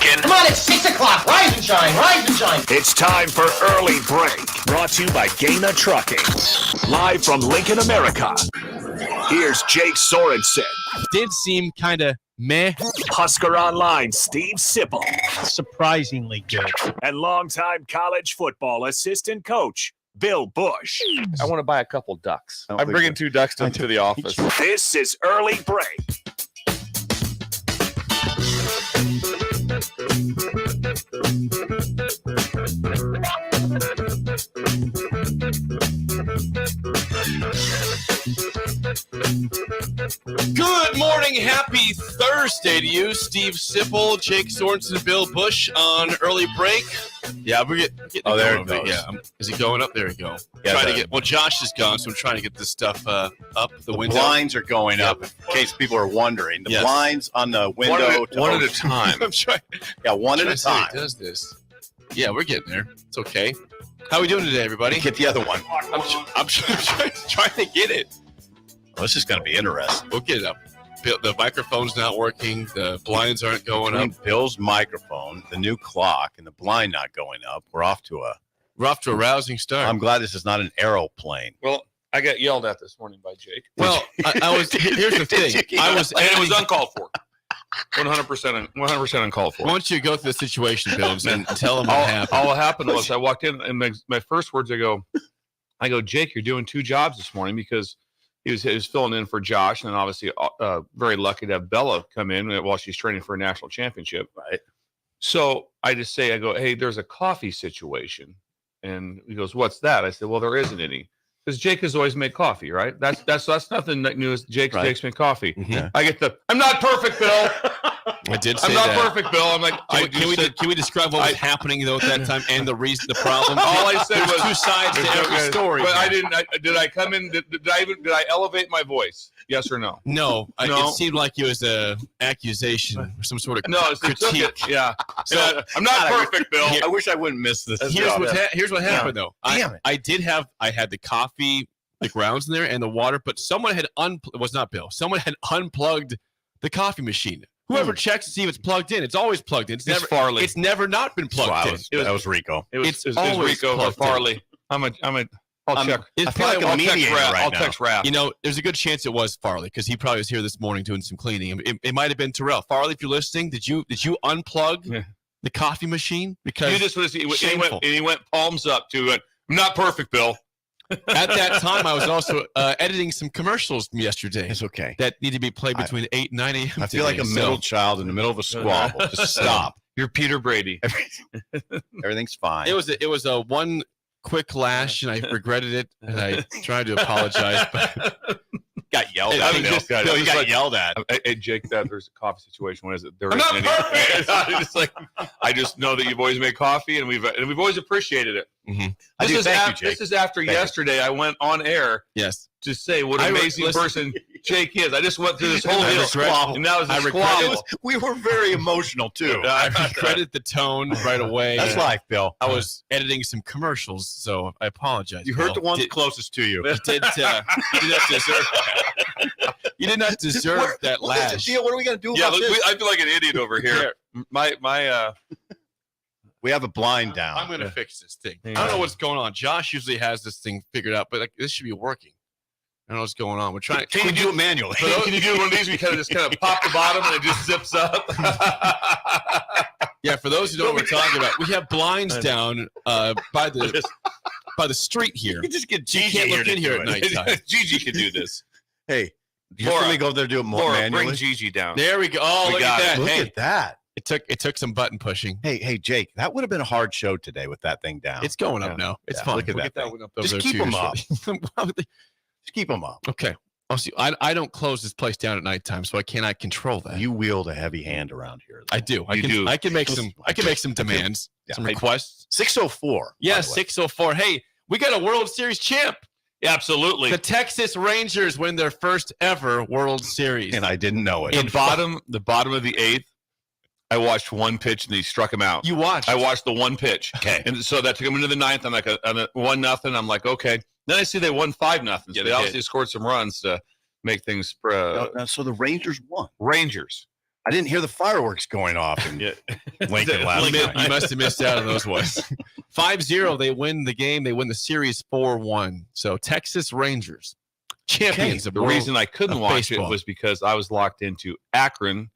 trucking. Come on, it's 6 o'clock. Rise and shine, rise and shine. It's time for Early Break, brought to you by Gaina Trucking. Live from Lincoln, America. Here's Jake Sorensen. Did seem kind of meh. Husker Online, Steve Sipple. Surprisingly good. And longtime college football assistant coach, Bill Busch. I want to buy a couple ducks. I'm bringing 2 ducks to the office. This is Early Break. Good morning, happy Thursday to you, Steve Sipple, Jake Sorensen, Bill Busch on Early Break. Yeah, we're getting Oh, there going. it goes. Yeah, is he going up? There we go. Yeah, Trying to get. Well, Josh is gone, so I'm trying to get this stuff up the window. Blinds are going up, in case people are wondering. The Yes. blinds on the window. One at a time. I'm trying. Yeah, one at a See how time. he does this? Yeah, we're getting there. It's okay. How are we doing today, everybody? Get the other one. I'm trying to get it. Well, this is going to be interesting. We'll get it up. The microphone's not working. The blinds aren't going up. Between Bill's microphone, the new clock, and the blind not going up, we're off to a. We're off to a rousing start. I'm glad this is not an aeroplane. Well, I got yelled at this morning by Jake. Well, I was. Here's the thing. And it was uncalled for. 100% uncalled for. Why don't you go through the situation, Bill, and tell them what happened? All what happened was I walked in, and my first words, I go, Jake, you're doing 2 jobs this morning, because he was filling in for Josh, and then obviously very lucky to have Bella come in while she's training for a national championship. Right. So I go, hey, there's a coffee situation. And he goes, what's that? I said, well, there isn't any. Because Jake has always made coffee, right? That's nothing new. Jake's made coffee. Mhm. I get I'm not perfect, Bill. I did say I'm not that. perfect, Bill. I'm like, Can we describe what was happening though at that time and the reason, the problem? all I said There's was 2 sides to every story. But I didn't. Did I come in? Did I elevate my voice? Yes or no? No, No. it seemed like it was a accusation or some sort of No, it's critique. Yeah. So I'm not perfect, Bill. I wish I wouldn't miss this. Here's what happened though. Damn it. I had the coffee, the grounds in there, and the water, but someone had it was not Bill. Someone had unplugged the coffee machine. Whoever checks to see if it's plugged in, it's always plugged in. It's never Farley. It's never not been plugged in. That was Rico. It was It's always Rico or plugged in. Farley. I'll check. It's I feel like probably a I'll mediator text Raph. right I'll now. text Raph. You know, there's a good chance it was Farley because he probably was here this morning doing some cleaning. It might have been Terrell. Farley, if you're listening, did you unplug the coffee machine? Because You just he went palms up to it. I'm not perfect, Bill. at that time, I was also editing some commercials from yesterday It's okay. that need to be played between 8 and 9 a.m. I feel like a middle child in the middle of a squabble. Just stop. You're Peter Brady. Everything's fine. It was a one quick lash, and I regretted it, and I tried to apologize. But got yelled Hey, at. I mean, Bill. just- You got yelled at. Hey, Jake, there's a coffee situation. What is it? There I'm isn't not any. perfect. I just know that you've always made coffee, and we've always appreciated it. I do. Thank you, Jake. This is after Thank you. yesterday. I went on air yes, to say what an amazing person Jake is. I just went through this whole I deal, regret- and that was I a regret squabble. We were very emotional too. I regretted the tone right away. That's life, Bill. I was editing some commercials, so I apologize. You heard the Bill. ones Did- closest to you. You did not deserve that. You did not deserve that What's the lash. deal? What are we going to do Yeah, about this? I feel like an idiot over here. We have a blind down. I'm going to fix this thing. Yeah. I don't know what's going on. Josh usually has this thing figured out, but this should be working. I don't know what's going on. We're trying. Can you do it manually? Can you do one of these? We kind of pop the bottom and it just zips up. Yeah, for those who don't know what we're talking about, we have blinds down by the street here. You can just get You Gigi can't look here in here to at do it. night time. Gigi can do this. Hey, you Laura, let me go there and do it more Laura, manually. bring Gigi down. There we go. Oh, We look got at that. Look Hey, at that. it took some button pushing. Hey, Jake, that would have been a hard show today with that thing down. It's going up Yeah. now. It's Yeah, fine. look at We'll that get thing. one up over Just there keep too, 'em up. Just keep them up. Okay. I'll see. I don't close this place down at nighttime, so I cannot control that. You wield a heavy hand around here. I do. You do. I can make some demands, Yeah. some requests. 604. Yeah, 604. Hey, we got a World Series champ. Yeah, absolutely. The Texas Rangers win their first ever World Series. And I didn't know it. the bottom of the eighth, I watched one pitch and he struck him out. You watched. I watched the one pitch. Okay. And so that took him into the ninth. I'm like, on a 1-0. I'm like, okay. Then I see they won 5-0. So Yeah, they they obviously scored some runs to make things. So the Rangers won. Rangers. I didn't hear the fireworks going off in Lincoln last night. You must have missed out on those ones. 5-0, they win the game. They win the series 4-1. So Texas Rangers, champions of the world reason I couldn't of watch baseball. it was because I was locked into Akron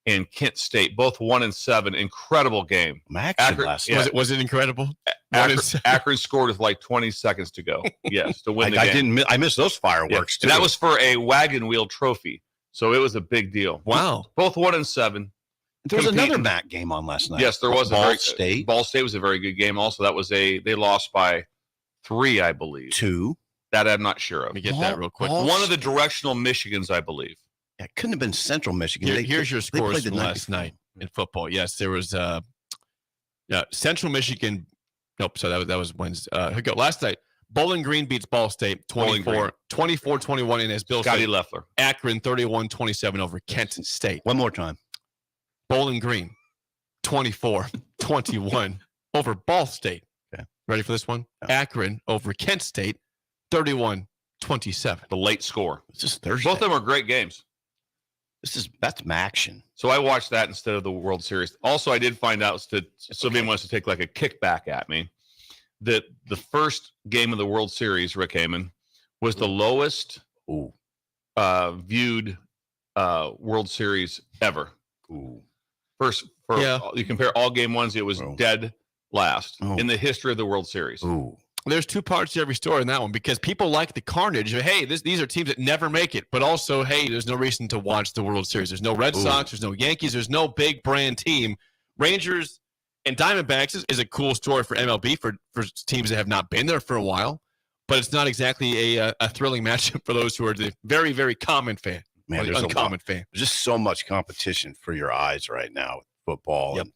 and Kent State, both 1-7. Incredible game. Action Akron- last yeah. night. Was it incredible? Akron scored with like 20 seconds to go. Yes, to win the game. I missed those fireworks too. And that was for a wagon wheel trophy. So it was a big deal. Wow. Both 1-7. There was competing. another MAC game on last night. Yes, there was Ball State. Ball State was a very good game. Also, they lost by 3, I believe. 2. That I'm not sure of. Let me get that real quick. One of the directional Michigans, I believe. Yeah, it couldn't have been Central Michigan. Here's your they scores played the from night last before. night in football. Yes, there was Central Michigan. Nope, so that was Wednesday. Here we go. Last night, Bowling Green beats Ball State 24-21, and as Bill Scotty said, Leffler. Akron 31-27 over Kent State. One more time. Bowling Green 24-21 over Ball State. Okay. Ready for this one? Yeah. Akron over Kent State 31-27. The late score. This is Thursday. Both of them are great games. That's action. So I watched that instead of the World Series. Also, I did find out that Sylvain wants to take like a kickback at me that the first game of the World Series, Rick Heyman, was the lowest viewed World Series ever. Ooh. You compare all game ones, it was dead last Oh. in the history of the World Series. Ooh. There's two parts to every story in that one because people like the carnage. Hey, these are teams that never make it, but also, hey, there's no reason to watch the World Series. There's no Red Sox, there's no Yankees, there's no big brand team. Rangers and Diamondbacks is a cool story for MLB for teams that have not been there for a while, but it's not exactly a thrilling matchup for those who are the very, very common fan. Man, or the uncommon fan. There's just so much competition for your eyes right now with football and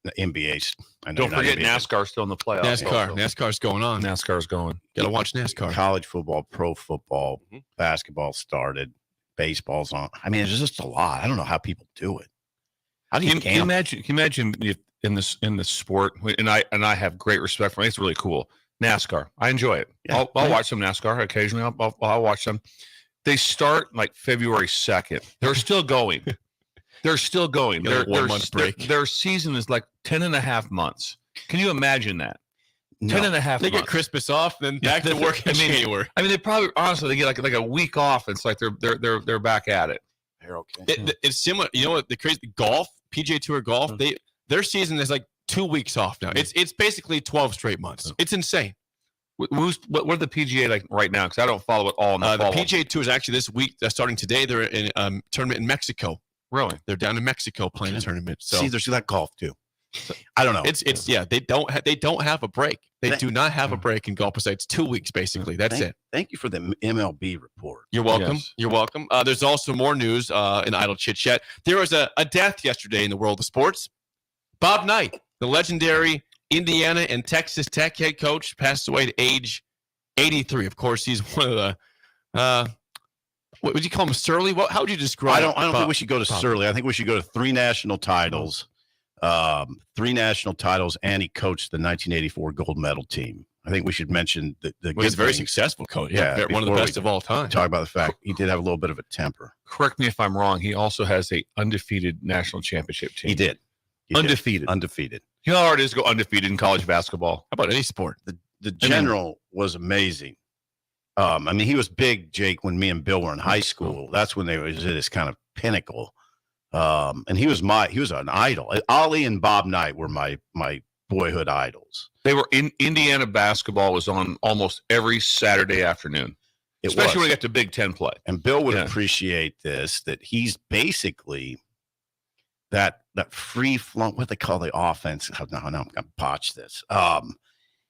the NBA's. I know Don't you're not forget NBA, NASCAR still in the playoffs. NASCAR's going on. NASCAR's going. Got to watch NASCAR. College football, pro football, basketball started, baseball's on. I mean, it's just a lot. I don't know how people do it. How do you Can you imagine if in this sport, and I have great respect for it. It's really cool. NASCAR, I enjoy it. Yeah. I'll watch some NASCAR occasionally. I'll watch them. They start like February 2nd. They're still going. They're still going. Like 1 month break. Their season is like 10 and a half months. Can you imagine that? No. 10 and a half They months. get Christmas off, then back to work in January. I mean, they probably honestly they get like a week off. It's like they're back at it. They're okay. It's similar. You know what? The crazy golf, PGA Tour golf, their season is like 2 weeks off now. It's basically 12 straight months. It's insane. What are the PGA like right now? Because I don't follow it all. In the PGA Tour is actually this week. Starting today, they're in a tournament in Mexico. Really? They're down in Mexico playing a tournament. So See, there's that golf too. I don't know. it's they don't have a break. They do not have a break in golf besides 2 weeks basically. That's it. Thank you for the MLB report. You're welcome. Yes. You're welcome. There's also more news in Idle Chit Chat. There was a death yesterday in the world of sports. Bob Knight, the legendary Indiana and Texas Tech head coach, passed away at age 83. Of course, he's one of the what would you call him, surly? How would you describe? I don't think we should go to surly. I think we should go to 3 national titles. 3 national titles, and he coached the 1984 gold medal team. I think we should mention the Well, he's a very thing. successful coach. Yeah, One of the before best we of all time. Talk about the fact he did have a little bit of a temper. Correct me if I'm wrong. He also has a undefeated national championship team. He did. Undefeated. You know how hard it is to go undefeated in college basketball? How about any sport? The general was amazing. I mean, he was big, Jake, when me and Bill were in high school. That's when they was at his kind of pinnacle. And he was an idol. Ollie and Bob Knight were my boyhood idols. They were in Indiana basketball was on almost every Saturday afternoon, especially when you got to Big Ten play. And Bill would appreciate this, that he's basically that free flowing, what they call the offense. No, I'm going to botch this.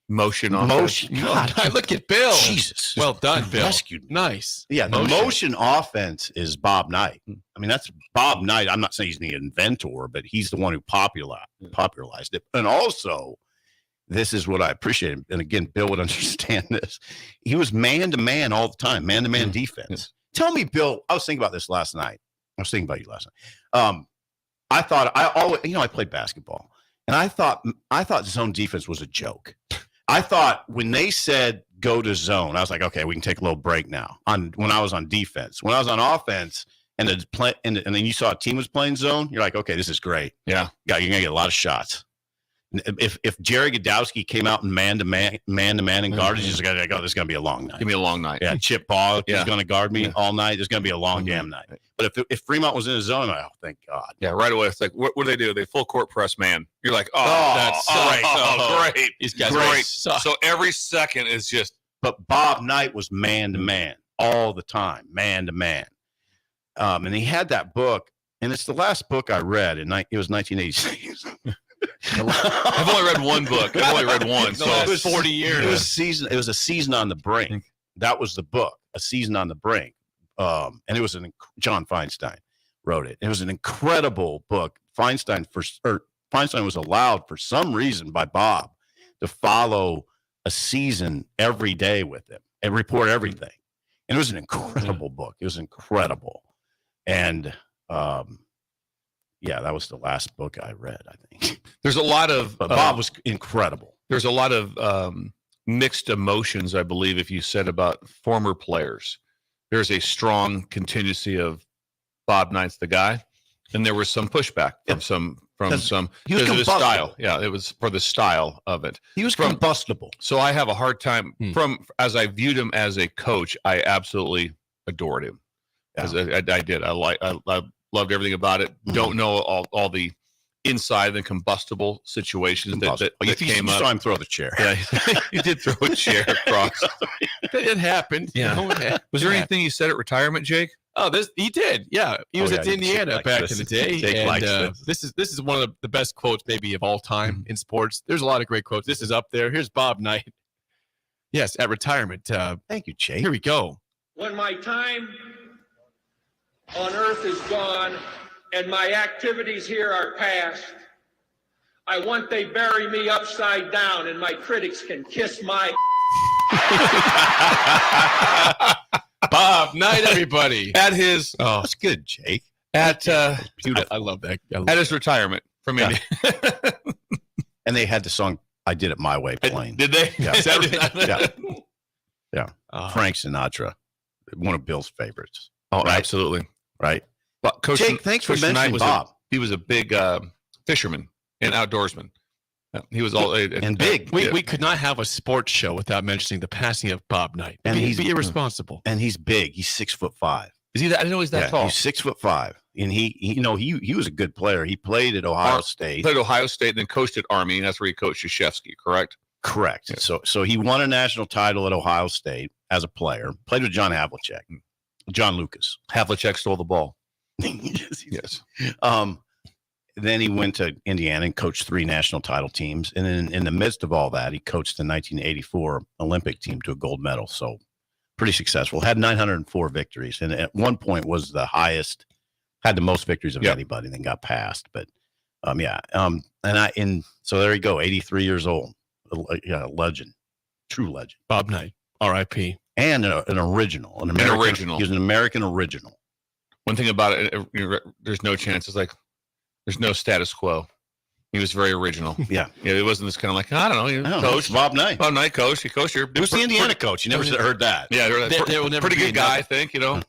Motion. God, Look at Bill. Jesus. Well done, Bill. Rescued me. Nice. Yeah, the motion offense is Bob Knight. I mean, that's Bob Knight. I'm not saying he's the inventor, but he's the one who popularized it. And also, this is what I appreciate. And again, Bill would understand this. He was man-to-man all the time, man-to-man defense. Tell me, Bill, I was thinking about this last night. I was thinking about you last night. I thought I played basketball, and I thought zone defense was a joke. I thought when they said go to zone, I was like, okay, we can take a little break now. When I was on defense, when I was on offense, and then you saw a team was playing zone, you're like, okay, this is great. Yeah. You're going to get a lot of shots. If Jerry Godowski came out and man-to-man and guarded, he's going to go, this is going to be a long night. Give me a long night. Yeah, Chip Ball is going to guard me all night. It's going to be a long damn night. But if Fremont was in his zone, I'm like, oh, thank God. Yeah, right away. It's like, what do? They full court press man. You're like, that's great. These guys Great. suck. So every second is just. But Bob Knight was man-to-man all the time, man-to-man. And he had that book, and it's the last book I read. It was 1986. I've only read one book. I've only read one. So it was 40 years. It was a season on the brink. That was the book, A Season on the Brink. And it was John Feinstein wrote it. It was an incredible book. Feinstein was allowed for some reason by Bob to follow a season every day with him and report everything. And it was an incredible book. It was incredible. And that was the last book I read, I think. There's a lot of but Bob was incredible. There's a lot of mixed emotions, I believe, if you said about former players. There's a strong contingency of Bob Knight's the guy, and there was some pushback from some he was because of his combustible. style. Yeah, it was for the style of it. He was combustible. So I have a hard time as I viewed him as a coach. I absolutely adored him. Yeah. I did. I loved everything about it. Don't know all the inside the combustible situations that came up. You saw him throw the chair. Yeah, he did throw a chair across. It happened. Yeah. Was there anything you said at retirement, Jake? Oh, he did. Yeah, he was at Indiana back in the day. Jake likes this is one of the best quotes maybe of all time in sports. There's a lot of great quotes. This is up there. Here's Bob Knight. Yes, at retirement. Thank you, Jake. Here we go. When my time on earth is gone and my activities here are past, I want they bury me upside down and my critics can kiss my Bob Knight, everybody. At his that's good, Jake. I love that. At his retirement from India. And they had the song "I Did It My Way" playing. Did they? Yeah. Is that Yeah. Frank Sinatra, one of Bill's favorites. Oh, Right. absolutely. Right. But Coach Jake, thanks for Coach mentioning Knight Bob. he was a big fisherman and outdoorsman. He was all And big. We could not have a sports show without mentioning the passing of Bob Knight. And He'd he's be irresponsible. And he's big. He's 6'5". Is he that? I didn't know he's that tall. He's 6'5", and he was a good player. He played at Ohio State. He played at Ohio State and then coached at Army, and that's where he coached Krzyzewski, correct? Correct. Yeah. So he won a national title at Ohio State as a player. Played with John Havlicek, John Lucas. Havlicek stole the ball. Yes. Then he went to Indiana and coached 3 national title teams. And then in the midst of all that, he coached the 1984 Olympic team to a gold medal. So pretty successful. Had 904 victories. And at one point was the highest, had the most victories of anybody, then got passed. But so there you go, 83 years old. A legend, true legend. Bob Knight, R.I.P. And an original. An original. He was an American original. One thing about it, there's no chance. It's like there's no status quo. He was very original. Yeah. It wasn't this kind of like, I don't know, coach. Bob Knight. Bob Knight, coach. He coached here. He was the Indiana coach. You never heard that. Yeah, There will never pretty be good guy, another. I think, you know.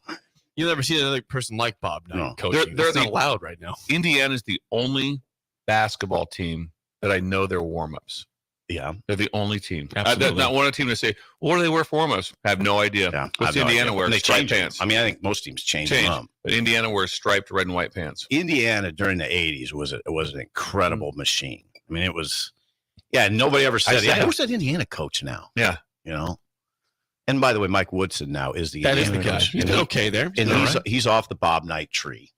You'll never see another person like Bob Knight No. coaching. They're It's not the- allowed right now. Indiana's the only basketball team that I know their warm-ups. Yeah. They're the only team. Absolutely. Not one team to say, what do they wear for warm-ups? I have no idea. Yeah. What's Indiana wear? They Striped change them. pants. I mean, I think most teams change them up. But Indiana wears striped red and white pants. Indiana during the 80s was an incredible machine. I mean, it was, nobody ever said, who's that Indiana coach now? Yeah. You know? And by the way, Mike Woodson now is the That is Indiana the guy. coach. He's And been okay there. And he's off the Bob Knight tree.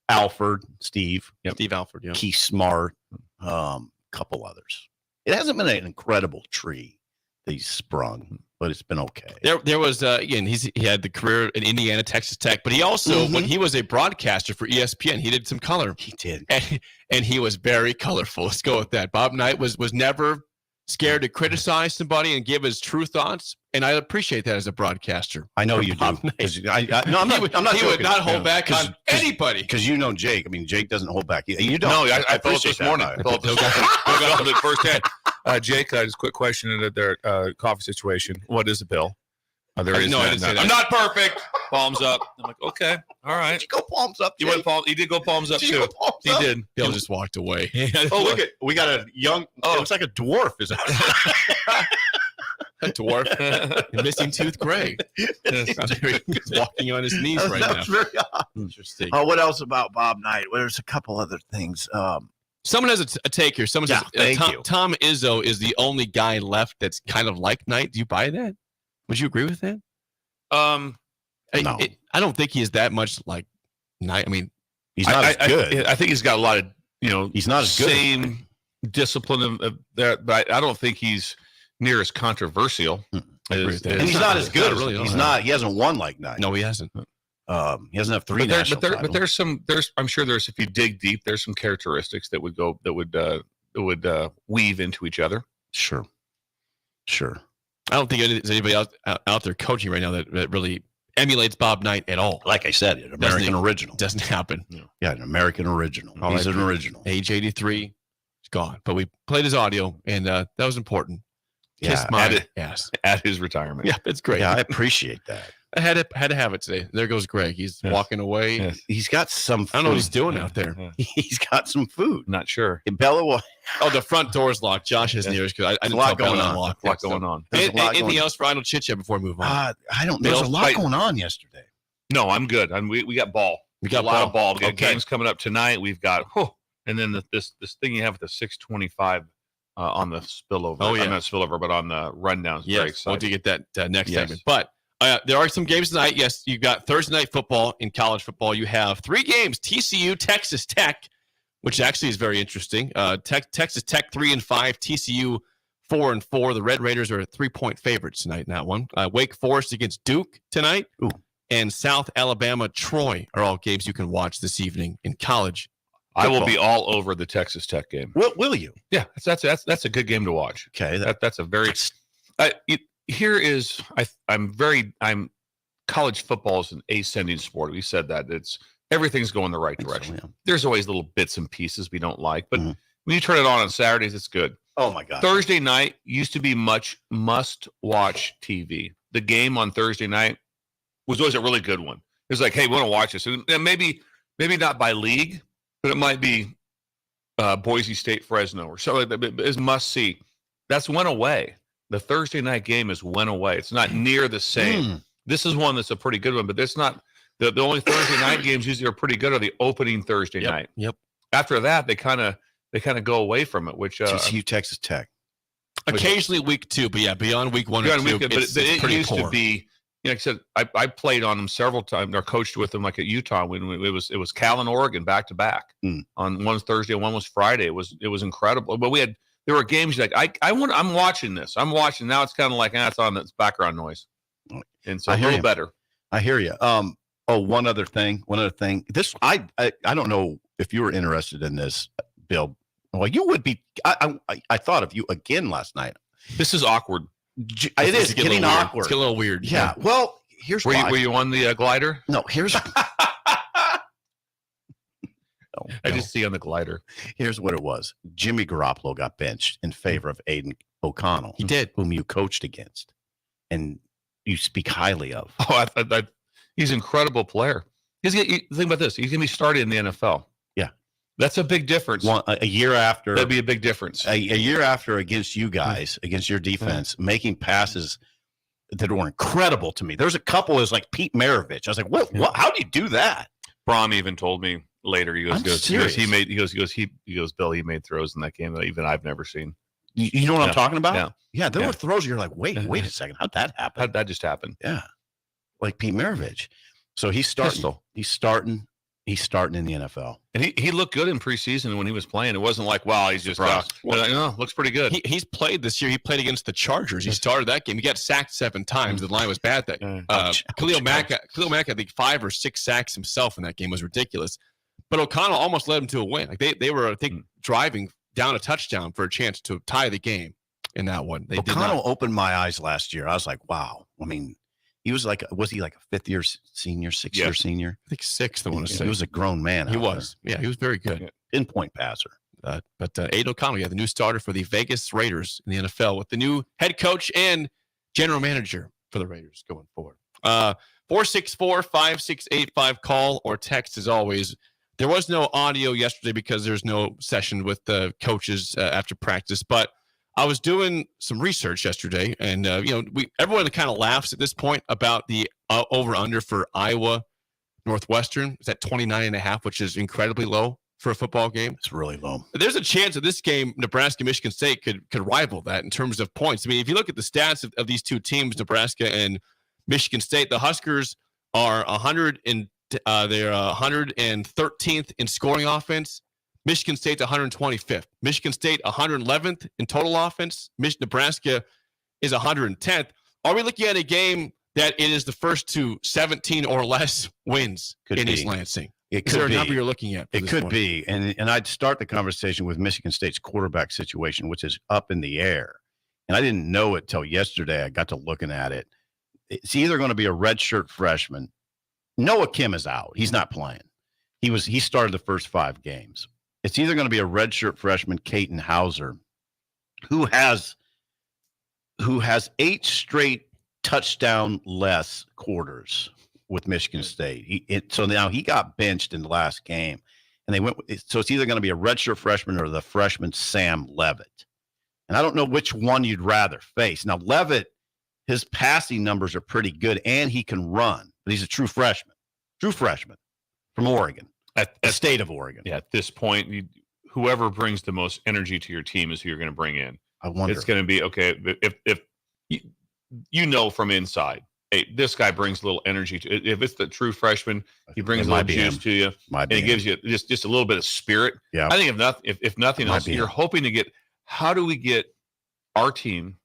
Alford, Steve, Steve Alford, yeah. Keith Smart, couple others. It hasn't been an incredible tree that he's sprung, but it's been okay. There was again. He had the career in Indiana, Texas Tech, but he also when he was a broadcaster for ESPN, he did some color. He did, and he was very colorful. Let's go with that. Bob Knight was never scared to criticize somebody and give his true thoughts, and I appreciate that as a broadcaster. I know you Bob do. Knight. I'm not. He would not hold back on anybody. Because you know Jake. I mean, Jake doesn't hold back. You don't. No, I felt appreciate this morning. I felt this morning firsthand. Jake, just a quick question in their coffee situation. What is a bill? There is no, I didn't say that. I'm not perfect. Palms up. I'm like, okay, all right. Did you go palms up? He did go palms up Did you too. go palms He up? did. Bill just walked away. Oh, look at we got a young. Oh. It looks like a dwarf. Is that? A dwarf. Missing tooth Greg. He's walking on his knees right now. That's very odd. Interesting. What else about Bob Knight? Well, there's a couple other things. Someone has a take here. Someone Yeah, says thank you. Tom Izzo is the only guy left that's kind of like Knight. Do you buy that? Would you agree with that? No. I don't think he is that much like Knight. I mean, He's not as good. I think he's got a lot of He's not as good. same discipline of that, but I don't think he's near as controversial. agree with that. and he's not as good. Really He's don't. not. He hasn't won like Knight. no, he hasn't. He doesn't have three national titles. But there's I'm sure there's, if you dig deep, there's some characteristics that would weave into each other. Sure. I don't think there's anybody out there coaching right now that really emulates Bob Knight at all. Like I said, an American original. Doesn't happen. Yeah, an American original. All He's right. an original. Age 83, he's gone. But we played his audio, and that was important. Yeah, Kiss my ass. At his retirement. Yeah, it's great. Yeah, I appreciate that. I had to have it today. There goes Greg. He's Yes. walking away. Yes. He's got some. Food. I don't know what he's doing out there. He's got some food. Not sure. Bella, Oh, the front door's locked. Josh isn't here because I There's didn't a lot tell Bella going to on. unlock A lot that. going on. There's a lot Anything going else for Idle Chit Chat before we move on? I don't. There's a Bill, lot fight. going on yesterday. No, I'm good. We got ball. We got a lot ball. of ball. We got Okay. games coming up tonight. We've got and then this thing you have with the 625 on the spillover. Oh, yeah. Not spillover, but on the rundowns. Very Yes, we'll exciting. get that next Yes. segment. But there are some games tonight. Yes, you've got Thursday night football in college football. You have 3 games: TCU, Texas Tech, which actually is very interesting. Texas Tech 3-5, TCU 4-4. The Red Raiders are 3-point favorites tonight in that one. Wake Forest against Duke tonight, Ooh. and South Alabama Troy are all games you can watch this evening in college. I will football. be all over the Texas Tech game. Will you? Yeah, that's a good game to watch. Okay. That's a very. I'm college football is an ascending sport. We said that everything's going the right direction. Yeah. There's always little bits and pieces we don't like, but Mhm. when you turn it on Saturdays, it's good. Oh my God. Thursday night used to be much must-watch TV. The game on Thursday night was always a really good one. It was like, hey, we want to watch this, and maybe not by league, but it might be Boise State, Fresno, or something like that. It's must see. That's went away. The Thursday night game is went away. It's not near the same. This is one that's a pretty good one, but it's not. The only Thursday night games usually are pretty good are the opening Thursday night. Yep. After that, they kind of go away from it, which TCU, Texas Tech. Occasionally week 2, but yeah, beyond week 1 or beyond 2, weekend, it's it pretty used poor. to be. Like I said, I played on them several times, or coached with them, like at Utah when it was Cal and Oregon back to back. On one was Thursday, one was Friday. It was incredible. But there were games like I'm watching this. I'm watching now. It's kind of like it's on. It's background noise, and so I a hear little you. better. I hear you. One other thing. This I don't know if you were interested in this, Bill. Well, you would be. I thought of you again last night. This is awkward. It is getting awkward. It's getting a little weird. Yeah. Well, here's Were why. you on the glider? No, here's. I just see on the glider. Here's what it was. Jimmy Garoppolo got benched in favor of Aiden O'Connell. He did. Whom you coached against, and you speak highly of. Oh, he's an incredible player. Think about this. He's going to be starting in the NFL. Yeah. That's a big difference. A year after. That'd be a big difference. A year after against you guys, against your defense, making passes that were incredible to me. There's a couple is like Pete Maravich. I was like, what? How do you do that? Brom even told me later. He goes, serious. he goes, Bill, he made throws in that game that even I've never seen. You know what I'm talking about? Yeah. Yeah, there Yeah. were throws you're like, wait a second. How'd that happen? How'd that just happen? Yeah. Like Pete Maravich. So he's starting. Pistol. He's starting in the NFL. And he looked good in preseason when he was playing. It wasn't like, wow, he's just looks pretty good. He's played this year. He played against the Chargers. He started that game. He got sacked 7 times. The line was bad. Khalil Mack, I think 5 or 6 sacks himself in that game. Was ridiculous. But O'Connell almost led him to a win. Like they were, I think, driving down a touchdown for a chance to tie the game in that one. They O'Connell did not. opened my eyes last year. I was like, wow. I mean, was he like a 5th year senior, 6th year senior? I think 6th. I want to say He was a grown man. He out was. Yeah, he was very good. there. Pinpoint passer. But Aiden O'Connell, the new starter for the Vegas Raiders in the NFL with the new head coach and general manager for the Raiders going forward. 464-5685, call or text as always. There was no audio yesterday because there's no session with the coaches after practice, but I was doing some research yesterday, and everyone kind of laughs at this point about the over-under for Iowa Northwestern. It's at 29.5, which is incredibly low for a football game. It's really low. But there's a chance that this game, Nebraska-Michigan State, could rival that in terms of points. I mean, if you look at the stats of these two teams, Nebraska and Michigan State, the Huskers are 113th in scoring offense. Michigan State's 125th. Michigan State 111th in total offense. Nebraska is 110th. Are we looking at a game that it is the first to 17 or less wins in East Lansing? Is there a number you're looking at? It could be. And I'd start the conversation with Michigan State's quarterback situation, which is up in the air. And I didn't know it till yesterday. I got to looking at it. It's either going to be a redshirt freshman. Noah Kim is out. He's not playing. He started the first 5 games. It's either going to be a redshirt freshman, Caden Hauser, who has 8 straight touchdown less quarters with Michigan State. So now he got benched in the last game, and they went. So it's either going to be a redshirt freshman or the freshman Sam Levitt. And I don't know which one you'd rather face. Now Levitt, his passing numbers are pretty good, and he can run. But he's a true freshman from Oregon, at the state of Oregon. Yeah, at this point, whoever brings the most energy to your team is who you're going to bring in. I wonder. It's going to be, okay, if from inside, hey, this guy brings a little energy to it. If it's the true freshman, he brings a little juice to you, and he gives you just a little bit of spirit. Yeah. I think if nothing else, you're hoping to get, how do we get our team,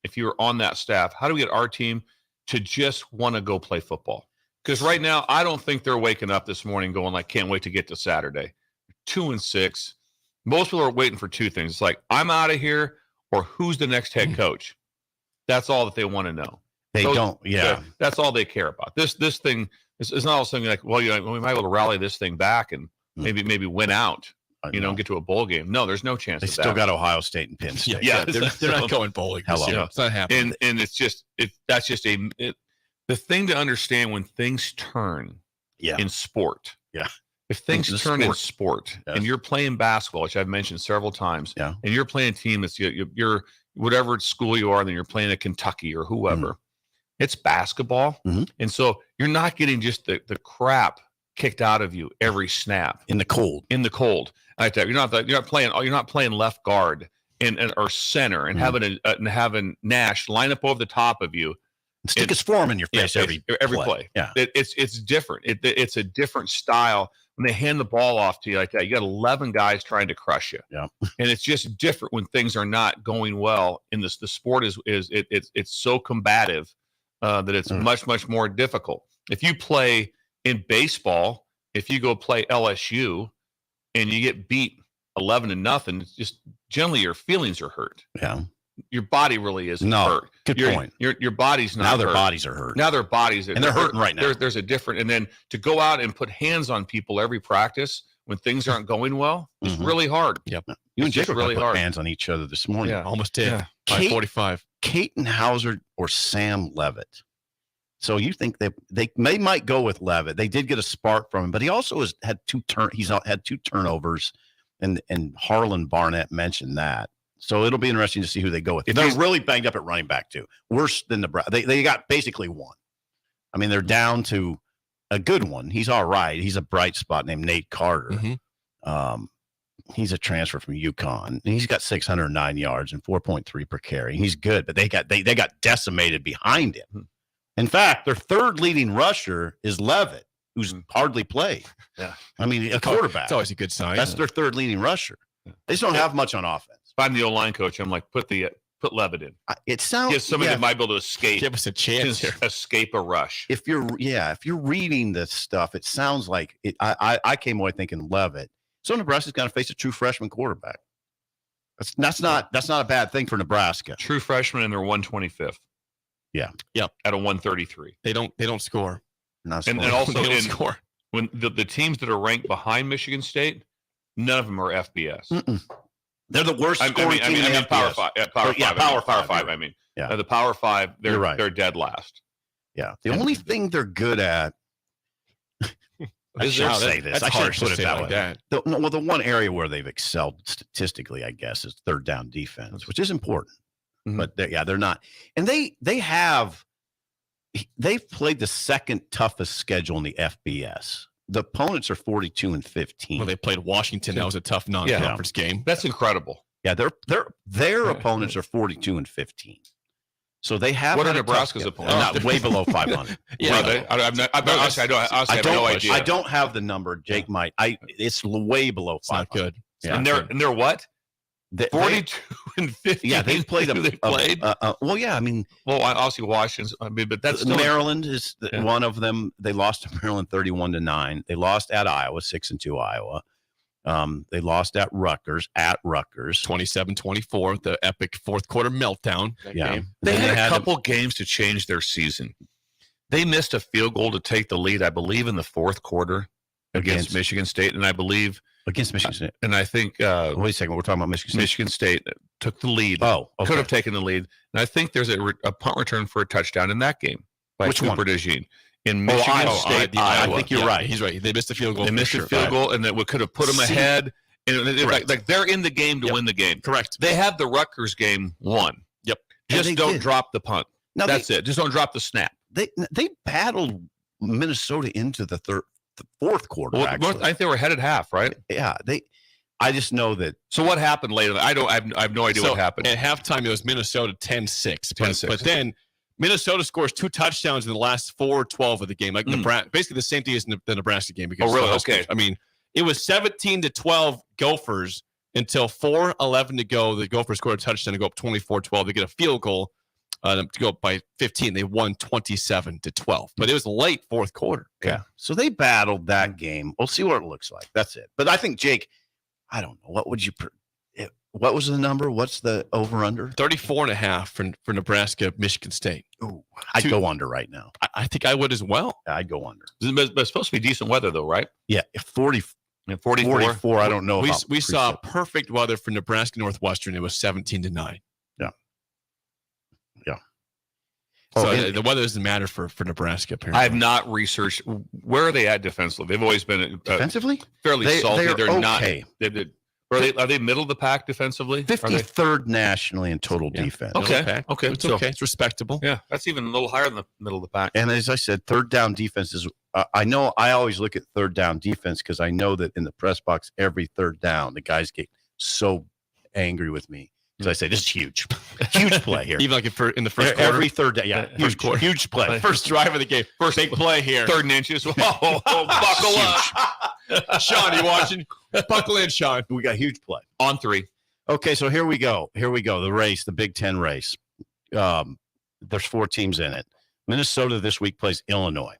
if you're on that staff, how do we get our team to just want to go play football? Because right now, I don't think they're waking up this morning going like, can't wait to get to Saturday. 2-6. Most people are waiting for 2 things. It's like, I'm out of here, or who's the next head coach? That's all that they want to know. That's all they care about. This thing is not all something like, well, we might be able to rally this thing back and maybe win out. Get to a bowl game. No, there's no chance. They still got Ohio State and Penn State. Yeah, they're not going bowling. It's not happening. And that's just the thing to understand when things turn in sport. Yeah. If things turn in sport, and you're playing basketball, which I've mentioned several times, and you're playing a team that's you're whatever school you are, then you're playing at Kentucky or whoever. It's basketball, and so you're not getting just the crap kicked out of you every snap in the cold. Like that. You're not playing left guard or center and having Nash line up over the top of you. Stick his form in your face every play. Yeah, it's different. It's a different style when they hand the ball off to you like that. You got 11 guys trying to crush you. Yeah, and it's just different when things are not going well. In this, the sport it's so combative that it's much more difficult. If you play in baseball, if you go play LSU and you get beat 11-0, it's just generally your feelings are hurt. Yeah. Your body really isn't hurt. Good point. Your body's not now. hurt. Their bodies are hurt. Now their bodies are, and they're hurting right now. There's a different, and then to go out and put hands on people every practice when things aren't going well, it's really hard. Yep. You and Jake really put hands on each other this morning. Yeah. Almost did. Yeah. 5:45. Caden Hauser or Sam Levitt. So you think they might go with Levitt? They did get a spark from him, but he also had 2 turnovers, and Harlan Barnett mentioned that. So it'll be interesting to see who they go with. They're really banged up at running back too. Worse than Nebraska. They got basically one. I mean, they're down to a good one. He's all right. He's a bright spot named Nate Carter. He's a transfer from UConn. He's got 609 yards and 4.3 per carry. He's good, but they got decimated behind him. In fact, their 3rd leading rusher is Levitt, who's hardly played. Yeah, I mean, a quarterback. It's always a good sign. That's their 3rd leading rusher. They just don't have much on offense. If I'm the O-line coach, I'm like, put Levitt in. It sounds give somebody that might be able to escape. Give us a chance here. Escape a rush. If you're reading this stuff, it sounds like it. I came away thinking Levitt. So Nebraska's going to face a true freshman quarterback. That's not a bad thing for Nebraska. True freshman, and they're 125th. Yeah. Yep. At a 133. They don't score. And also they don't score. When the teams that are ranked behind Michigan State, none of them are FBS. They're the worst scoring team in Power 5. Power 5. I mean, Yeah. The Power 5, You're right. they're dead last. Yeah. The only thing they're good at. I should say this. I should put it that way. The one area where they've excelled statistically, I guess, is third down defense, which is important. Mm-hmm. But they're not. And they've played the second toughest schedule in the FBS. The opponents are 42-15. Well, they played Washington. That was a tough non-conference game. That's incredible. Yeah, their opponents are 42-15. So they have. What are Nebraska's opponents? Not way below 500. Yeah, I have no idea. I don't have the number. Jake might. It's way below 500. It's not good. Yeah. And they're what? 42-15. Yeah, they've played. Well, yeah. I mean, obviously Washington. But that's still Maryland is one of them. They lost to Maryland 31-9. They lost at Iowa 6-2 Iowa. They lost at Rutgers 27-24, the epic fourth quarter meltdown. Game. They had a couple games to change their season. They missed a field goal to take the lead, I believe, in the fourth quarter against Michigan State, and I believe against Michigan State. And I think wait a second, we're talking about Michigan State. Michigan State took the lead. Oh, okay. Could have taken the lead, and I think there's a punt return for a touchdown in that game by Cooper DeJean. In Michigan State, Iowa. I think you're right. He's right. They missed the field goal. They missed the field goal, and that could have put them ahead. And like they're in the game to win the game. Correct. They have the Rutgers game won. Yep. Just don't drop the punt. Now that's it. Just don't drop the snap. They battled Minnesota into the fourth quarter. Well, I think they were headed half, right? Yeah. I just know that. So what happened later? I have no idea what happened. At halftime, it was Minnesota 10-6. But then Minnesota scores 2 touchdowns in the last 4-12 of the game. Like Nebraska, basically the same thing as the Nebraska game. Because really? Okay. I mean, it was 17-12 Gophers until 4:11 to go. The Gophers scored a touchdown to go up 24-12. They get a field goal to go up by 15. They won 27-12. But it was late fourth quarter. Yeah. So they battled that game. We'll see what it looks like. That's it. But I think, Jake, I don't know. What would you what was the number? What's the over-under? 34.5 for Nebraska, Michigan State. Ooh, I'd go under right now. I think I would as well. Yeah, I'd go under. But it's supposed to be decent weather, though, right? Yeah, 44. I don't know. We saw perfect weather for Nebraska Northwestern. It was 17-9. Yeah. So the weather doesn't matter for Nebraska. Apparently, I have not researched where are they at defensively. They've always been defensively fairly salty. They're okay. Not. Are they middle of the pack defensively? 53rd nationally in total defense. Okay. It's okay. It's respectable. Yeah, that's even a little higher than the middle of the pack. And as I said, third down defense is. I know I always look at third down defense because I know that in the press box every third down the guys get so angry with me because I say this is huge play here. Even like in the first quarter, every third down, huge play. First drive of the game, first big play here, 3rd and inches. Buckle up, Sean. You watching? Buckle in, Sean. We got huge play on 3. Okay, so here we go. The race, the Big Ten race. There's 4 teams in it. Minnesota this week plays Illinois.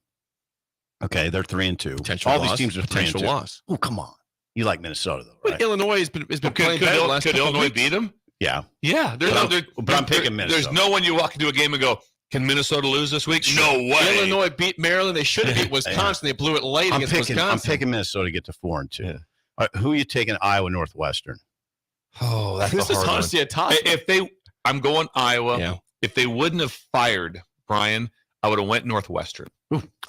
Okay, they're 3-2. All these teams are 3-2. Loss. Oh, come on. You like Minnesota though, right? But Illinois has been playing better. Could Illinois beat them? Yeah. Yeah. But I'm picking Minnesota. There's no one you walk into a game and go, can Minnesota lose this week? No way. Illinois beat Maryland. They should have beat Wisconsin. They blew it late against Wisconsin. I'm picking Minnesota to get to 4-2. Yeah. All right, who are you taking? Iowa Northwestern. Oh, that's this a hard is honestly a toss. I'm going Iowa. Yeah. If they wouldn't have fired Brian, I would have went Northwestern.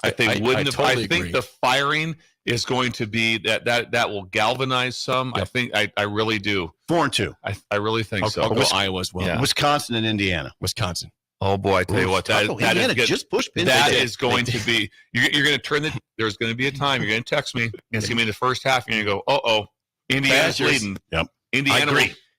I think the firing is going to be that will galvanize some. Yep. I really do. 4-2. I really think so. I'll go Iowa as well. Yeah. Wisconsin and Indiana. Wisconsin. Oh boy, I tell you what, that is going to be. You're going to turn the. There's going to be a time you're going to text me. And it's going to be in the first half. You're going to go, Indiana's leading. Yep.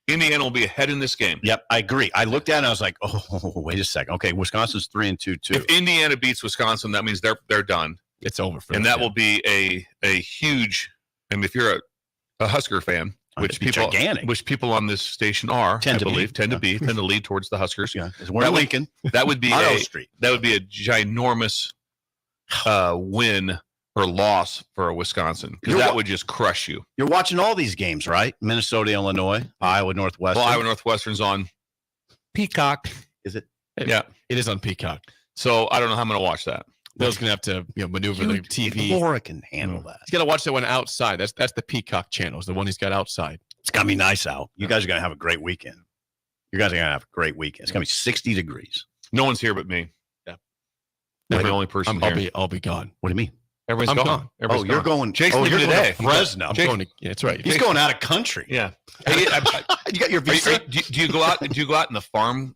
Indiana will be ahead in this game. Yep, I agree. I looked at it and I was like, oh, wait a second. Okay, Wisconsin's 3-2 too. If Indiana beats Wisconsin, that means they're done. It's over for them. And that will be a huge. And if you're a Husker fan, which people on this station are, tend to lead towards the Huskers. Yeah, we're Lincoln. That would be a ginormous win or loss for Wisconsin, because that would just crush you. You're watching all these games, right? Minnesota, Illinois, Iowa, Northwestern. Well, Iowa Northwestern's on Peacock. Is it? Yeah, it is on Peacock. So I don't know how I'm going to watch that. Bill's going to have to maneuver the TV. Laura can handle that. He's got to watch that one outside. That's the Peacock channel. Is the one he's got outside. It's going to be nice out. You guys are going to have a great weekend. You guys are going to have a great weekend. It's going to be 60 degrees. No one's here but me. Yeah. I'm the only person here. I'll be gone. What do you mean? Everybody's gone. Everybody's you're going. Jake's you're leaving going today. to Fresno. Yeah, that's right. He's going out of country. Yeah. You got your visa? Do you go out? Do you go out in the farm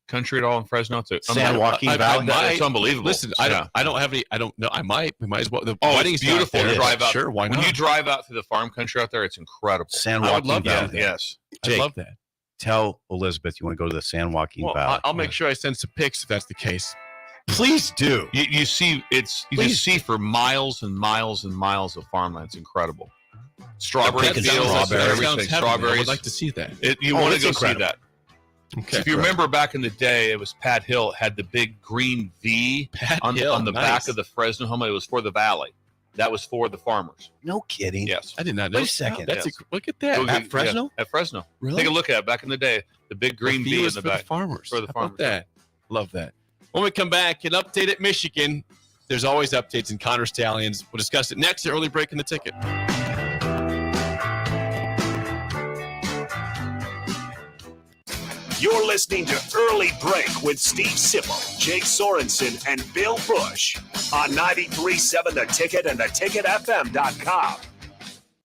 country at all in Fresno? It's San Joaquin Valley. It's unbelievable. Listen, I don't have any. I don't know. I might. We might as well. The It's beautiful to drive out. Sure, why not? When you drive out through the farm country out there, it's incredible. San I Joaquin would love Valley. that. Yes. I love that. Tell Elizabeth you want to go to the San Joaquin Valley. I'll make sure I send some pics if that's the case. Please do. You see, just see for miles and miles and miles of farmland. It's incredible. Strawberry picking fields, strawberries. everything. I Strawberries. would like to see that. You want to it's go incredible. see that. Okay. If you remember back in the day, it was Pat Hill had the big green V on the back of the Fresno home. It was for the valley. That was for the farmers. No kidding. Yes. I did not know. Wait a second. That's Yes. look at that. At Fresno? Yeah, at Fresno. Really? Take a look at it. Back in the day, the big green The V in was the for back. the farmers. For the How farmers. about that? Love that. When we come back, an update at Michigan. There's always updates in Connor Stallions. We'll discuss it next. Early break in the ticket. You're listening to Early Break with Steve Sipple, Jake Sorensen, and Bill Busch on 93.7 The Ticket and theticketfm.com.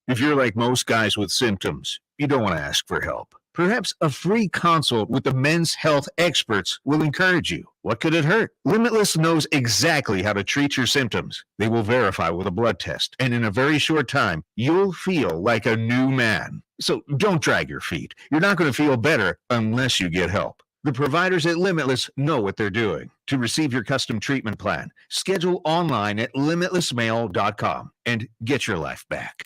If you're like most guys with symptoms, you don't want to ask for help. Perhaps a free consult with the men's health experts will encourage you. What could it hurt? Limitless knows exactly how to treat your symptoms. They will verify with a blood test, and in a very short time, you'll feel like a new man. So don't drag your feet. You're not going to feel better unless you get help. The providers at Limitless know what they're doing. To receive your custom treatment plan, schedule online at limitlessmail.com and get your life back.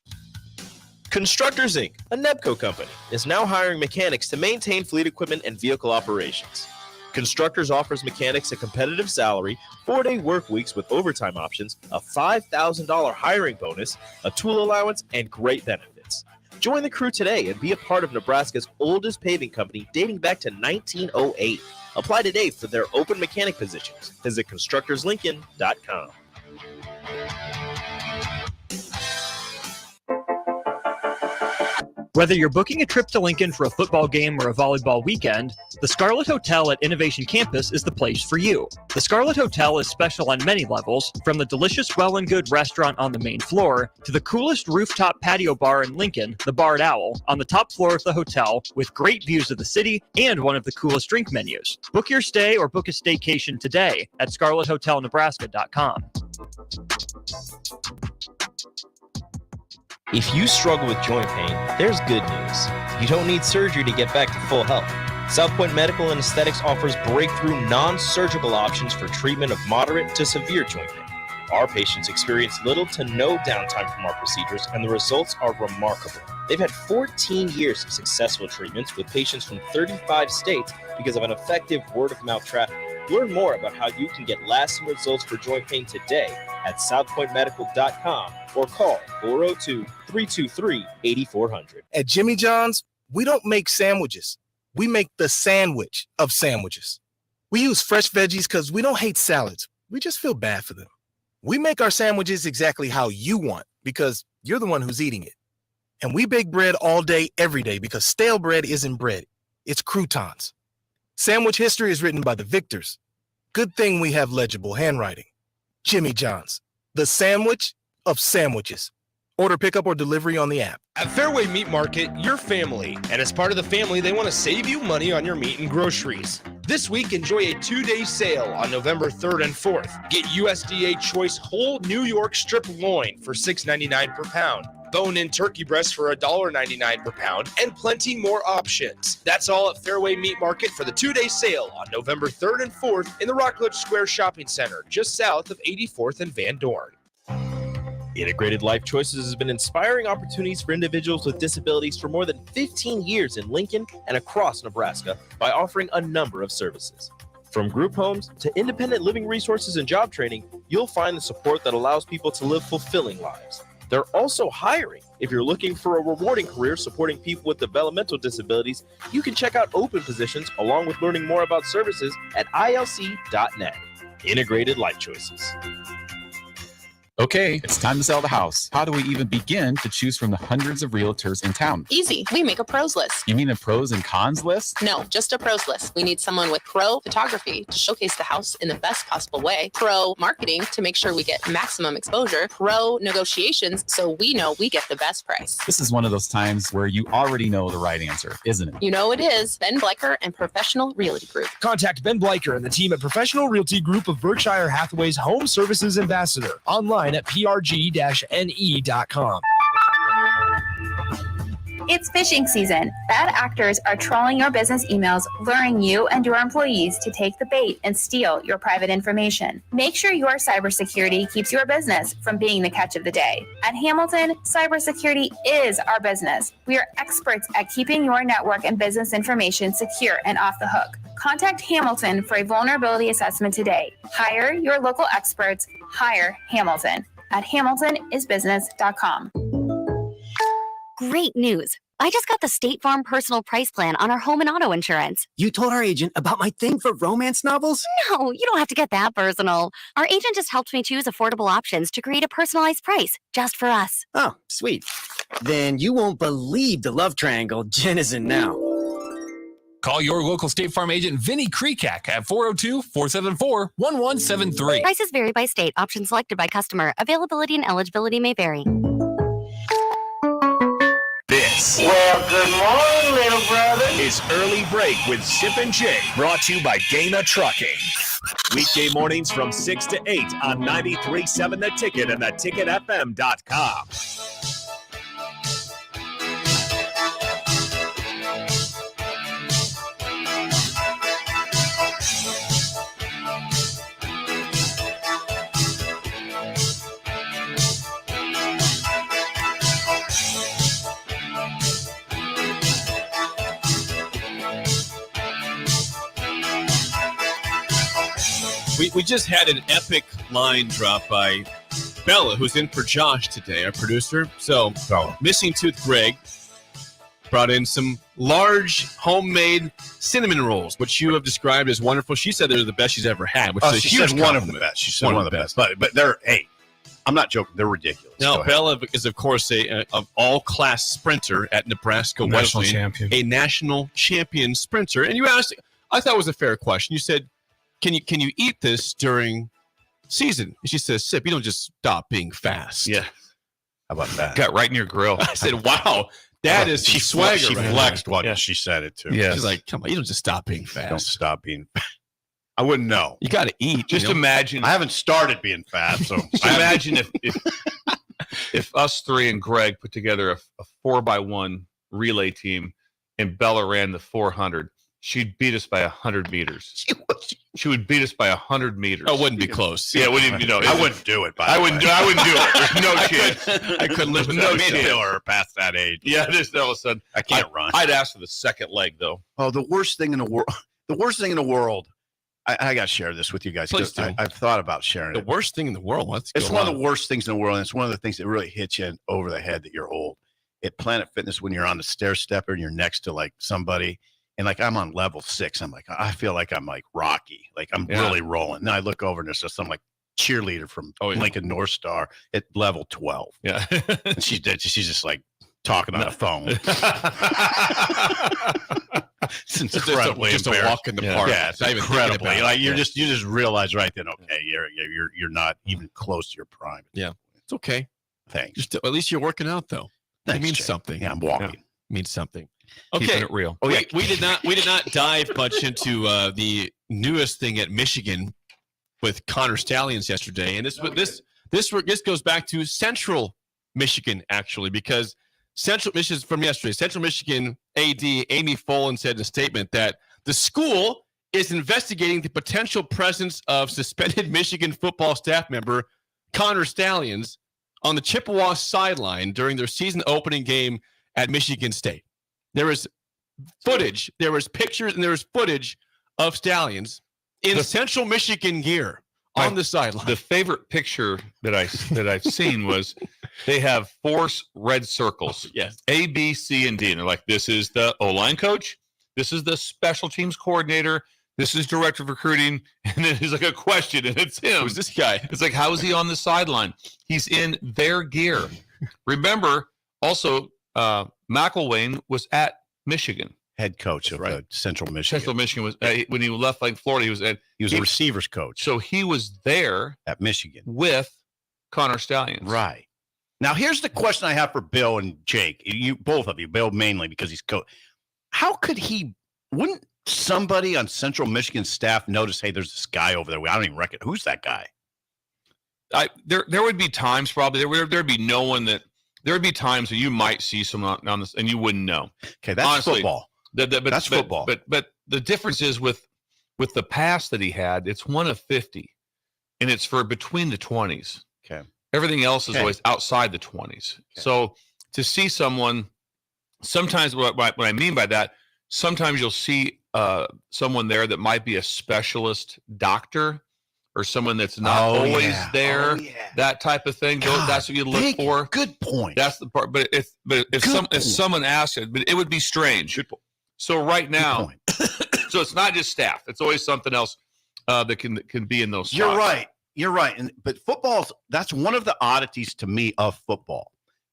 Constructors, Inc., a Nebco company, is now hiring mechanics to maintain fleet equipment and vehicle operations. Constructors offers mechanics a competitive salary, 4-day work weeks with overtime options, a $5,000 hiring bonus, a tool allowance, and great benefits. Join the crew today and be a part of Nebraska's oldest paving company dating back to 1908. Apply today for their open mechanic positions. Visit constructorslincoln.com. Whether you're booking a trip to Lincoln for a football game or a volleyball weekend, the Scarlet Hotel at Innovation Campus is the place for you. The Scarlet Hotel is special on many levels, from the delicious Well and Good restaurant on the main floor to the coolest rooftop patio bar in Lincoln, the Barred Owl, on the top floor of the hotel with great views of the city and one of the coolest drink menus. Book your stay or book a staycation today at scarlethotelnebraska.com. If you struggle with joint pain, there's good news. You don't need surgery to get back to full health. South Point Medical and Aesthetics offers breakthrough non-surgical options for treatment of moderate to severe joint pain. Our patients experience little to no downtime from our procedures, and the results are remarkable. They've had 14 years of successful treatments with patients from 35 states because of an effective word-of-mouth traffic. Learn more about how you can get lasting results for joint pain today at southpointmedical.com or call 402-323-8400. At Jimmy John's, we don't make sandwiches. We make the sandwich of sandwiches. We use fresh veggies because we don't hate salads. We just feel bad for them. We make our sandwiches exactly how you want because you're the one who's eating it. And we bake bread all day, every day because stale bread isn't bread. It's croutons. Sandwich history is written by the victors. Good thing we have legible handwriting. Jimmy John's, the sandwich of sandwiches. Order pickup or delivery on the app. At Fairway Meat Market, you're family. And as part of the family, they want to save you money on your meat and groceries. This week, enjoy a 2-day sale on November 3rd and 4th. Get USDA Choice Whole New York Strip Loin for $6.99 per pound. Bone-in turkey breast for $1.99 per pound, and plenty more options. That's all at Fairway Meat Market for the 2-day sale on November 3rd and 4th in the Rockledge Square Shopping Center, just south of 84th and Van Dorn. Integrated Life Choices has been inspiring opportunities for individuals with disabilities for more than 15 years in Lincoln and across Nebraska by offering a number of services. From group homes to independent living resources and job training, you'll find the support that allows people to live fulfilling lives. They're also hiring. If you're looking for a rewarding career supporting people with developmental disabilities, you can check out open positions along with learning more about services at ilc.net. Integrated Life Choices. Okay, it's time to sell the house. How do we even begin to choose from the hundreds of realtors in town? Easy. We make a pros list. You mean a pros and cons list? No, just a pros list. We need someone with pro photography to showcase the house in the best possible way, pro marketing to make sure we get maximum exposure, pro negotiations so we know we get the best price. This is one of those times where you already know the right answer, isn't it? You know it is. Ben Bleicher and Professional Realty Group. Contact Ben Bleicher and the team at Professional Realty Group of Berkshire Hathaway's Home Services Ambassador. Online at prg-ne.com. It's fishing season. Bad actors are trolling your business emails, luring you and your employees to take the bait and steal your private information. Make sure your cybersecurity keeps your business from being the catch of the day. At Hamilton, cybersecurity is our business. We are experts at keeping your network and business information secure and off the hook. Contact Hamilton for a vulnerability assessment today. Hire your local experts. Hire Hamilton at hamiltonisbusiness.com. Great news. I just got the State Farm personal price plan on our home and auto insurance. You told our agent about my thing for romance novels? No, you don't have to get that personal. Our agent just helped me choose affordable options to create a personalized price just for us. Oh, sweet. Then you won't believe the love triangle Jen is in now. Call your local State Farm agent, Vinny Krekak, at 402-474-1173. Prices vary by state. Options selected by customer. Availability and eligibility may vary. This good morning, little brother. is Early Break with Sip and Jay, brought to you by Dana Trucking. Weekday mornings from 6 to 8 on 93.7 The Ticket and theticketfm.com. We just had an epic line drop by Bella, who's in for Josh today, our producer. So, Missing Tooth Greg brought in some large homemade cinnamon rolls, which you have described as wonderful. She said they're the best she's ever had, which is a she huge said one of the compliment. best. She said one of the best. But they're, hey, I'm not joking. They're ridiculous. Now, Bella is, of course, an all-class sprinter at Nebraska National Wesleyan, champion. a national champion sprinter. And you asked, I thought it was a fair question. You said, Can you eat this during season? And she says, Sip, you don't just stop being fast. Yeah. How about that? Got right in your grill. I said, wow, that is she some swagger. She right flexed there. what she said it too. Yeah. She's like, come on, you don't just stop being fast. Don't stop being fast. I wouldn't know. You got to eat. Just imagine. I haven't started being fast, so Imagine if us three and Greg put together a 4x1 relay team and Bella ran the 400. She'd beat us by 100 meters. She would beat us by 100 meters. Oh, it wouldn't be close. Yeah, wouldn't even. I wouldn't do it. I wouldn't do it. There's no chance. I couldn't live with no that. chance. Or past that age. Yeah, just all of a sudden I can't run. I'd ask for the second leg though. Oh, the worst thing in the world. The worst thing in the world. I got to share this with you guys. Please do. I've thought about sharing The it. worst thing in the world. It's one of the worst things in the world. And it's one of the things that really hits you over the head that you're old. At Planet Fitness, when you're on the stair stepper and you're next to like somebody, and like I'm on level 6, I'm like, I feel like I'm like Rocky, like I'm really rolling. Now I look over and there's just some like cheerleader from Lincoln North Star at level 12. Yeah, and she's just like talking on the phone. It's incredibly just a walk in the park. Yeah, it's Not even thinking incredibly. about it. Like you just realize right then, okay, you're not even close to your prime. Yeah, it's okay. Thanks. Just at least you're working out though. Thanks, it means Jay. something. Yeah, I'm walking. It means something. Keeping Okay, it real. Oh yeah, we did not dive much into the newest thing at Michigan with Connor Stallions yesterday, and this goes back to Central Michigan actually, because Central Michigan from yesterday. Central Michigan AD Amy Follen said in a statement that the school is investigating the potential presence of suspended Michigan football staff member Connor Stallions on the Chippewa sideline during their season opening game at Michigan State. There was footage, there was pictures, and there was footage of Stallions in Central Michigan gear on the sideline. The favorite picture that I've seen was they have 4 red circles. Yes. A, B, C, and D. And they're like, this is the O-line coach. This is the special teams coordinator. This is director of recruiting. And then there's like a question, and it's him. Who's this guy? It's like, how is he on the sideline? He's in their gear. Remember, also, McElwain was at Michigan. Head coach of Central Michigan. Central Michigan was when he left like Florida. He was a receivers coach. So he was there at Michigan with Connor Stallions. Right. Now here's the question I have for Bill and Jake. You both of you, Bill mainly because he's coach. How could he? Wouldn't somebody on Central Michigan staff notice? Hey, there's this guy over there. I don't even reckon who's that guy. There would be times probably there'd be no one that there would be times where you might see someone on this and you wouldn't know. Okay, that's honestly, football. That's football. But the difference is with the pass that he had, it's 1 of 50, and it's for between the 20s. Okay. Everything else is always outside the 20s. Okay. So to see someone, sometimes what I mean by that, sometimes you'll see someone there that might be a specialist doctor or someone that's not always there. That type of thing. God, that's what you look for. Good point. That's the part. But if someone asked it, but it would be strange. So right now, so it's not just staff. It's always something else that can be in those spots. You're right. But that's one of the oddities to me of football.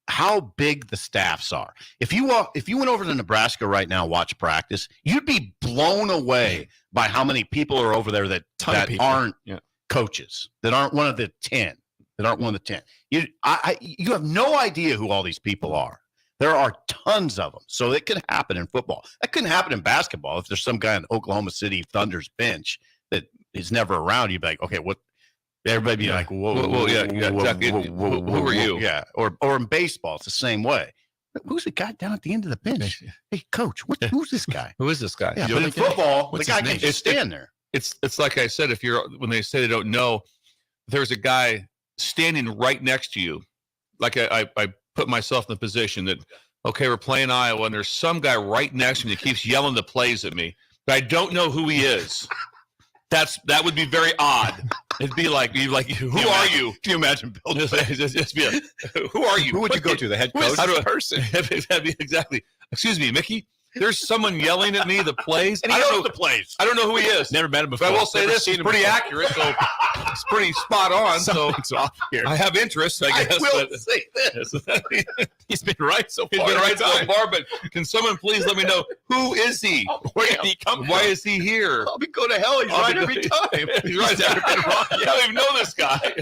How big the staffs are. If you went over to Nebraska right now, watch practice, you'd be blown away by how many people are over there that aren't coaches, that aren't one of the 10. You have no idea who all these people are. There are tons of them. So it could happen in football. That couldn't happen in basketball. If there's some guy on Oklahoma City Thunder's bench that is never around, you'd be like, okay, what? Everybody be like, whoa, exactly. Who are you? Yeah. Or in baseball, it's the same way. Who's the guy down at the end of the bench? Hey, coach, who's this guy? Who is this guy? Yeah, but in football, the guy can just stand there. It's like I said, when they say they don't know, there's a guy standing right next to you. Like I put myself in the position that, okay, we're playing Iowa, and there's some guy right next to me that keeps yelling the plays at me, but I don't know who he is. That would be very odd. It'd be like, who are you? Can you imagine Bill? Just be like, who are you? Who would you go to? The head coach? Person. Exactly. Excuse me, Mickey. There's someone yelling at me the plays. And he knows the plays. I don't know who he is. Never met him before. But I will say this: it's pretty accurate, so it's pretty spot on. Something's off here. I have interest, I guess. I will say this: he's been right so far. He's been right so far. But can someone please let me know who is he? Where did he come from? Why is he here? I'll be go to hell. He's right every time. He's right. Never been wrong. I don't even know this guy.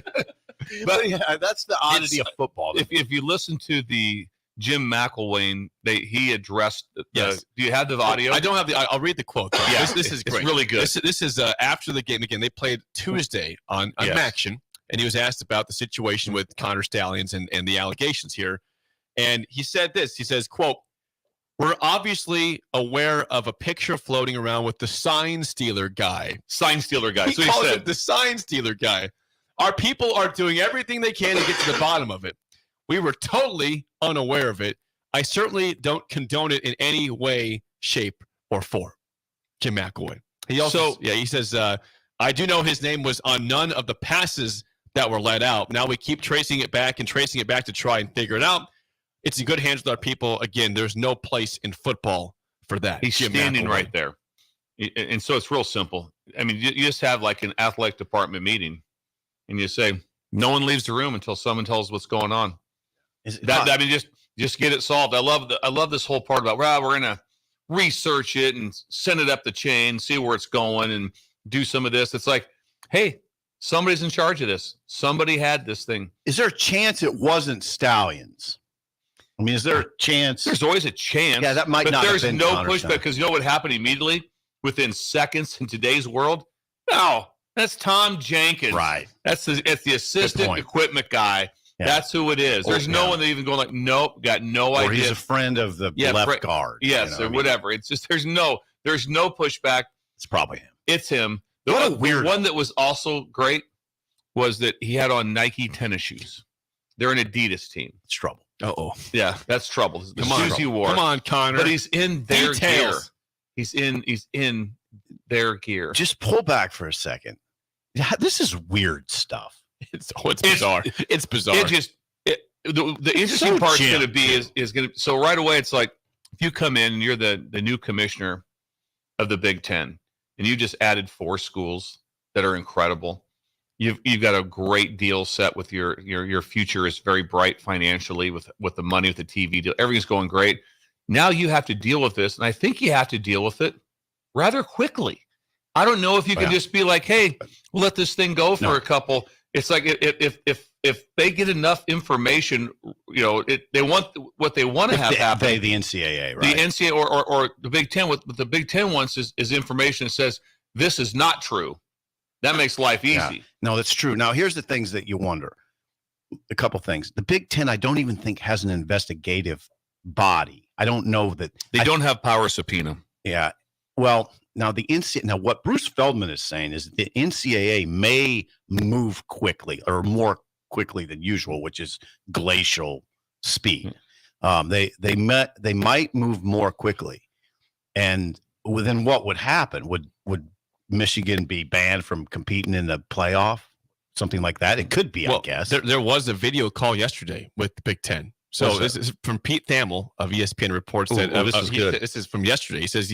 But yeah, that's the oddity of football. If you listen to the Jim McElwain, he addressed. Yes. Do you have the audio? I don't have the. I'll read the quote. Yeah, this is great. It's really good. This is after the game. Again, they played Tuesday on Maction, and he was asked about the situation with Connor Stallions and the allegations here, and he said this. He says, "Quote: We're obviously aware of a picture floating around with the sign stealer guy. Sign stealer guy. So he calls it the sign stealer guy. Our people are doing everything they can to get to the bottom of it. We were totally unaware of it. I certainly don't condone it in any way, shape, or form." Jim McElwain. He also, he says, I do know his name was on none of the passes that were let out. Now we keep tracing it back to try and figure it out. It's in good hands with our people. Again, there's no place in football for that. He's Jim standing McElwain. right there. And so it's real simple. I mean, you just have like an athletic department meeting, and you say, no one leaves the room until someone tells what's going on. I mean, just get it solved. I love this whole part about, well, we're gonna research it and send it up the chain, see where it's going, and do some of this. It's like, hey, somebody's in charge of this. Somebody had this thing. Is there a chance it wasn't Stallions? I mean, is there a chance? There's always a chance. Yeah, that might but not there's have been no Connor pushback Stallions. because you know what happened immediately within seconds in today's world? No, that's Tom Jenkins. Right. It's the assistant equipment guy. Yeah. That's who it is. There's no one that even going like, nope, got no idea. Or he's a friend of the left guard. Yes, or whatever. It's just there's no pushback. It's probably him. It's him. What a weird one that was also great was that he had on Nike tennis shoes. They're an Adidas team. It's trouble. Uh-oh. Yeah, that's trouble. The shoes he wore. Come on, Connor. But he's in their gear. He's in their gear. Just pull back for a second. This is weird stuff. It's bizarre. It's bizarre. The interesting part is going to be is going to. So right away, it's like if you come in and you're the new commissioner of the Big Ten, and you just added 4 schools that are incredible. You've got a great deal set with your future is very bright financially with the money, with the TV deal. Everything's going great. Now you have to deal with this, and I think you have to deal with it rather quickly. I don't know if you can just be like, hey, we'll let this thing go for a couple. It's like if they get enough information, they want what they want to have happen. The NCAA, right? The NCAA or the Big Ten. What the Big Ten wants is information that says this is not true. That makes life easy. Yeah. No, that's true. Now, here's the things that you wonder. A couple things. The Big Ten, I don't even think has an investigative body. I don't know that they don't have power subpoena. Yeah. Well, now the NCAA. Now, what Bruce Feldman is saying is the NCAA may move quickly or more quickly than usual, which is glacial speed. They might move more quickly, and then what would happen? Would Michigan be banned from competing in the playoff? Something like that. It could be, I guess. There was a video call yesterday with the Big Ten. So this is from Pete Thamel of ESPN reports that this is good. This is from yesterday. He says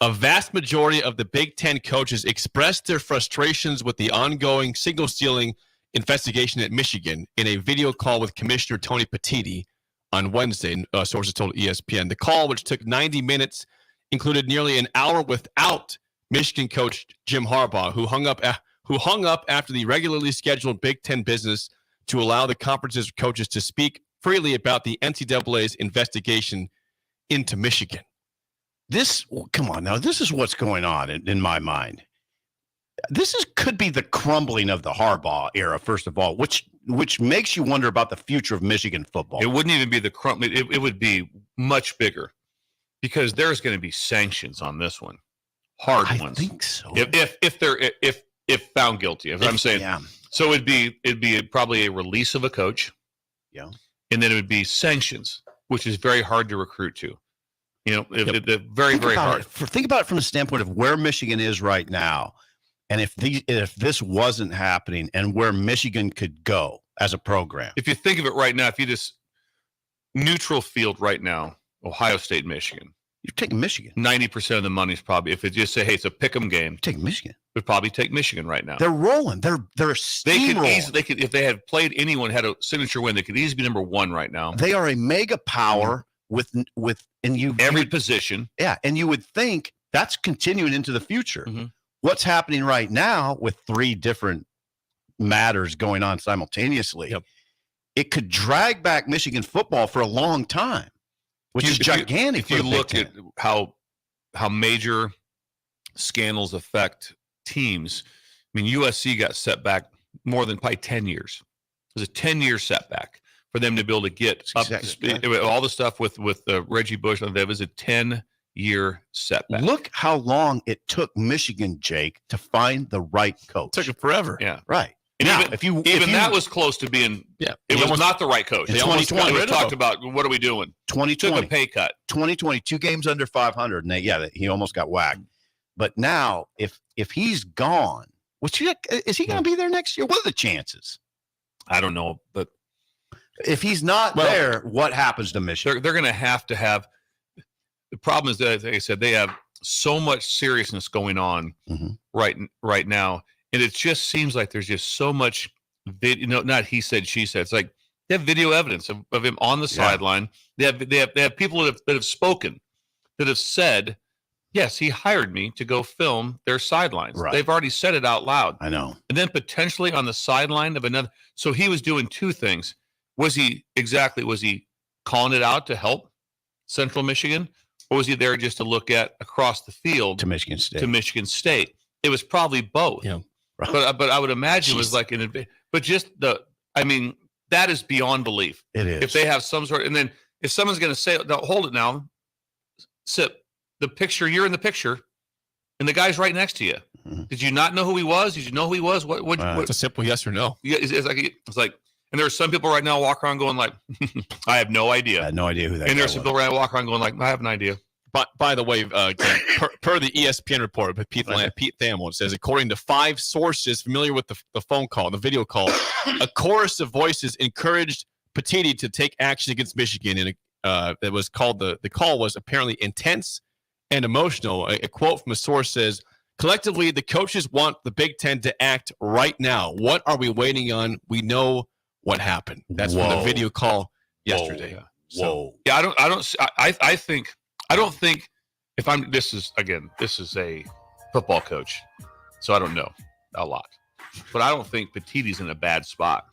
a vast majority of the Big Ten coaches expressed their frustrations with the ongoing signal stealing investigation at Michigan in a video call with Commissioner Tony Petitti on Wednesday. Sources told ESPN. The call, which took 90 minutes, included nearly an hour without Michigan coach Jim Harbaugh, who hung up after the regularly scheduled Big Ten business to allow the conference's coaches to speak freely about the NCAA's investigation into Michigan. Come on now, this is what's going on in my mind. Could be the crumbling of the Harbaugh era, first of all, which makes you wonder about the future of Michigan football. It wouldn't even be the crumbling. It would be much bigger because there's going to be sanctions on this one. Hard ones. I think so. If found guilty, I'm saying, so it'd be probably a release of a coach, and then it would be sanctions, which is very hard to recruit to. Very hard. Think about it from the standpoint of where Michigan is right now, and if this wasn't happening, and where Michigan could go as a program. If you think of it right now, if you just neutral field right now, Ohio State, Michigan. You're taking Michigan. 90% of the money's probably, if it just say, hey, it's a pick'em game. Take Michigan. Would probably take Michigan right now. They're rolling. They're steamrolling. They could if they had played anyone, had a signature win, they could easily be number 1 right now. They are a mega power with every position. Yeah, and you would think that's continuing into the future. Mm-hmm. What's happening right now with 3 different matters going on simultaneously, it could drag back Michigan football for a long time. Which is gigantic. If you look at how major scandals affect teams, I mean, USC got set back more than probably 10 years. It was a 10-year setback for them to be able to get up to speed. All the stuff with Reggie Bush, that was a 10-year setback. Look how long it took Michigan, Jake, to find the right coach. It took it forever. Yeah. Right. And now, even that was close to being. Yeah, it was not the right coach. They almost talked about what are we doing. 2020 took a pay cut. 2020, 2 games under 500, and he almost got whacked. But now, if he's gone, is he going to be there next year? What are the chances? I don't know, but if he's not there, what happens to Michigan? They're going to have. The problem is that, like I said, they have so much seriousness going on right now. And it just seems like there's just so much video, not he said, she said. It's like they have video evidence of him on the sideline. They have people that have spoken, that have said, yes, he hired me to go film their sidelines. Right. They've already said it out loud. I know. And then potentially on the sideline of another. So he was doing 2 things. Was he calling it out to help Central Michigan? Or was he there just to look at across the field to Michigan State? It was probably both. Yeah. But I would imagine it was like but just that is beyond belief. It is. If they have some sort, and then if someone's going to say, no, hold it now, Sip, the picture, you're in the picture, and the guy's right next to you. Mm-hmm. Did you not know who he was? Did you know who he was? What? It's a simple yes or no. Yeah, it's like, and there are some people right now walk around going like, I have no idea. I had no idea who that was. And there's some people right now walk around going like, I have an idea. But by the way, per the ESPN report, but Pete Thamel says, according to 5 sources familiar with the phone call, the video call, a chorus of voices encouraged Petitti to take action against Michigan, and it was called the call was apparently intense and emotional. A quote from a source says, collectively, the coaches want the Big Ten to act right now. What are we waiting on? We know what happened. That's from the video call yesterday. Whoa. So, Whoa. Yeah, I don't think if I'm, this is a football coach, so I don't know a lot, but I don't think Petitti's in a bad spot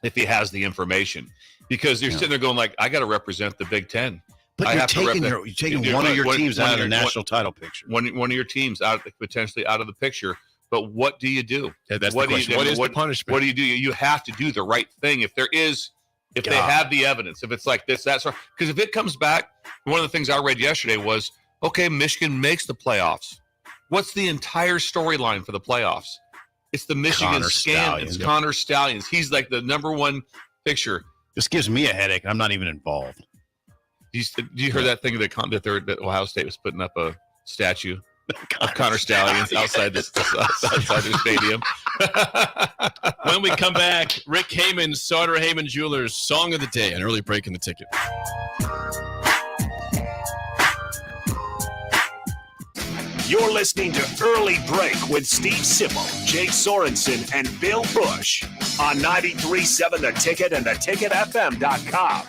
if he has the information, because you're sitting there going like, I got to represent the Big Ten. But you're taking one of your teams out of the national title picture. One of your teams potentially out of the picture. But what do you do? Yeah, that's the question. What is the punishment? What do you do? You have to do the right thing. If they have the evidence, if it's like this, that's right. Because if it comes back, one of the things I read yesterday was, okay, Michigan makes the playoffs. What's the entire storyline for the playoffs? It's the Michigan scam. It's Connor Stallions. He's like the number one picture. This gives me a headache. I'm not even involved. Do you hear that thing that Ohio State was putting up a statue of Connor Stallions outside their stadium? When we come back, Rick Heyman, Sauter Heyman Jewelers, Song of the Day, an early break in the ticket. You're listening to Early Break with Steve Sipple, Jake Sorensen, and Bill Busch on 93.7 The Ticket and theticketfm.com.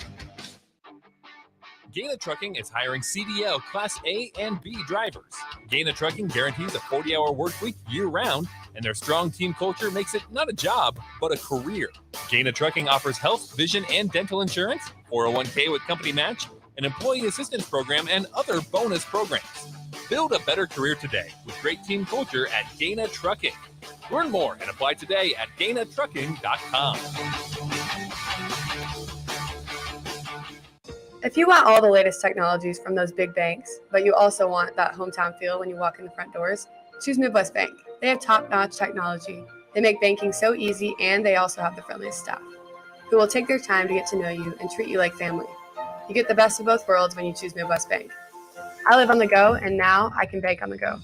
Gaina Trucking is hiring CDL Class A and B drivers. Gaina Trucking guarantees a 40-hour work week year-round, and their strong team culture makes it not a job, but a career. Gaina Trucking offers health, vision, and dental insurance, 401k with company match, an employee assistance program, and other bonus programs. Build a better career today with great team culture at Gaina Trucking. Learn more and apply today at GainaTrucking.com. If you want all the latest technologies from those big banks, but you also want that hometown feel when you walk in the front doors, choose Midwest Bank. They have top-notch technology. They make banking so easy, and they also have the friendliest staff who will take their time to get to know you and treat you like family. You get the best of both worlds when you choose Midwest Bank. I live on the go, and now I can bank on the go.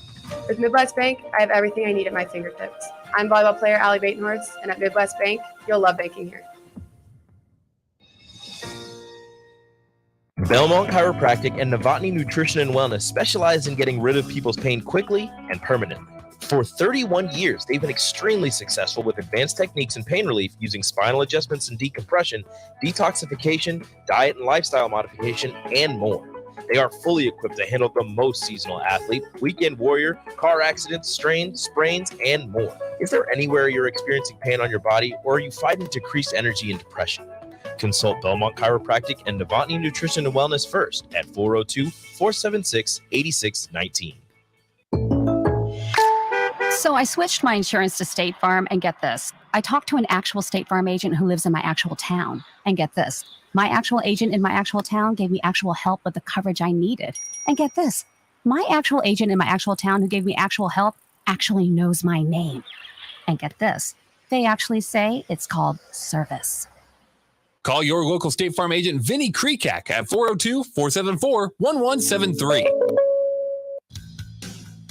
With Midwest Bank, I have everything I need at my fingertips. I'm volleyball player Allie Batenhorst, and at Midwest Bank, you'll love banking here. Belmont Chiropractic and Novotny Nutrition and Wellness specialize in getting rid of people's pain quickly and permanently. For 31 years, they've been extremely successful with advanced techniques in pain relief using spinal adjustments and decompression, detoxification, diet and lifestyle modification, and more. They are fully equipped to handle the most seasonal athlete, weekend warrior, car accidents, strains, sprains, and more. Is there anywhere you're experiencing pain on your body, or are you fighting decreased energy and depression? Consult Belmont Chiropractic and Novotny Nutrition and Wellness first at 402-476-8619. So I switched my insurance to State Farm, and get this. I talked to an actual State Farm agent who lives in my actual town. And get this. My actual agent in my actual town gave me actual help with the coverage I needed. And get this. My actual agent in my actual town who gave me actual help actually knows my name. And get this. They actually say it's called service. Call your local State Farm agent, Vinny Kreekak, at 402-474-1173.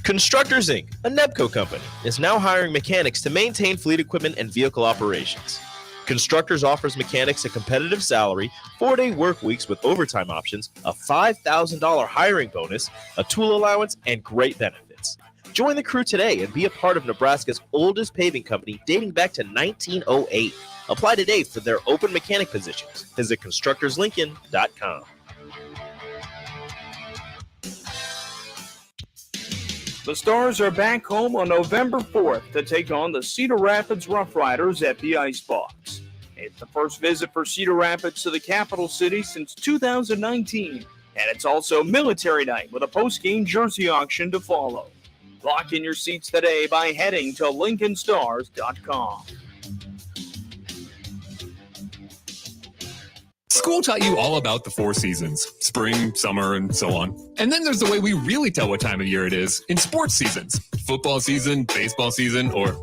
Constructors, Inc., a Nebco company, is now hiring mechanics to maintain fleet equipment and vehicle operations. Constructors offers mechanics a competitive salary, 4-day work weeks with overtime options, a $5,000 hiring bonus, a tool allowance, and great benefits. Join the crew today and be a part of Nebraska's oldest paving company dating back to 1908. Apply today for their open mechanic positions. Visit constructorslincoln.com. The Stars are back home on November 4th to take on the Cedar Rapids Rough Riders at the Icebox. It's the first visit for Cedar Rapids to the capital city since 2019, and it's also military night with a post-game jersey auction to follow. Lock in your seats today by heading to LincolnStars.com. School taught you all about the 4 seasons, spring, summer, and so on. And then there's the way we really tell what time of year it is in sports seasons. Football season, baseball season, or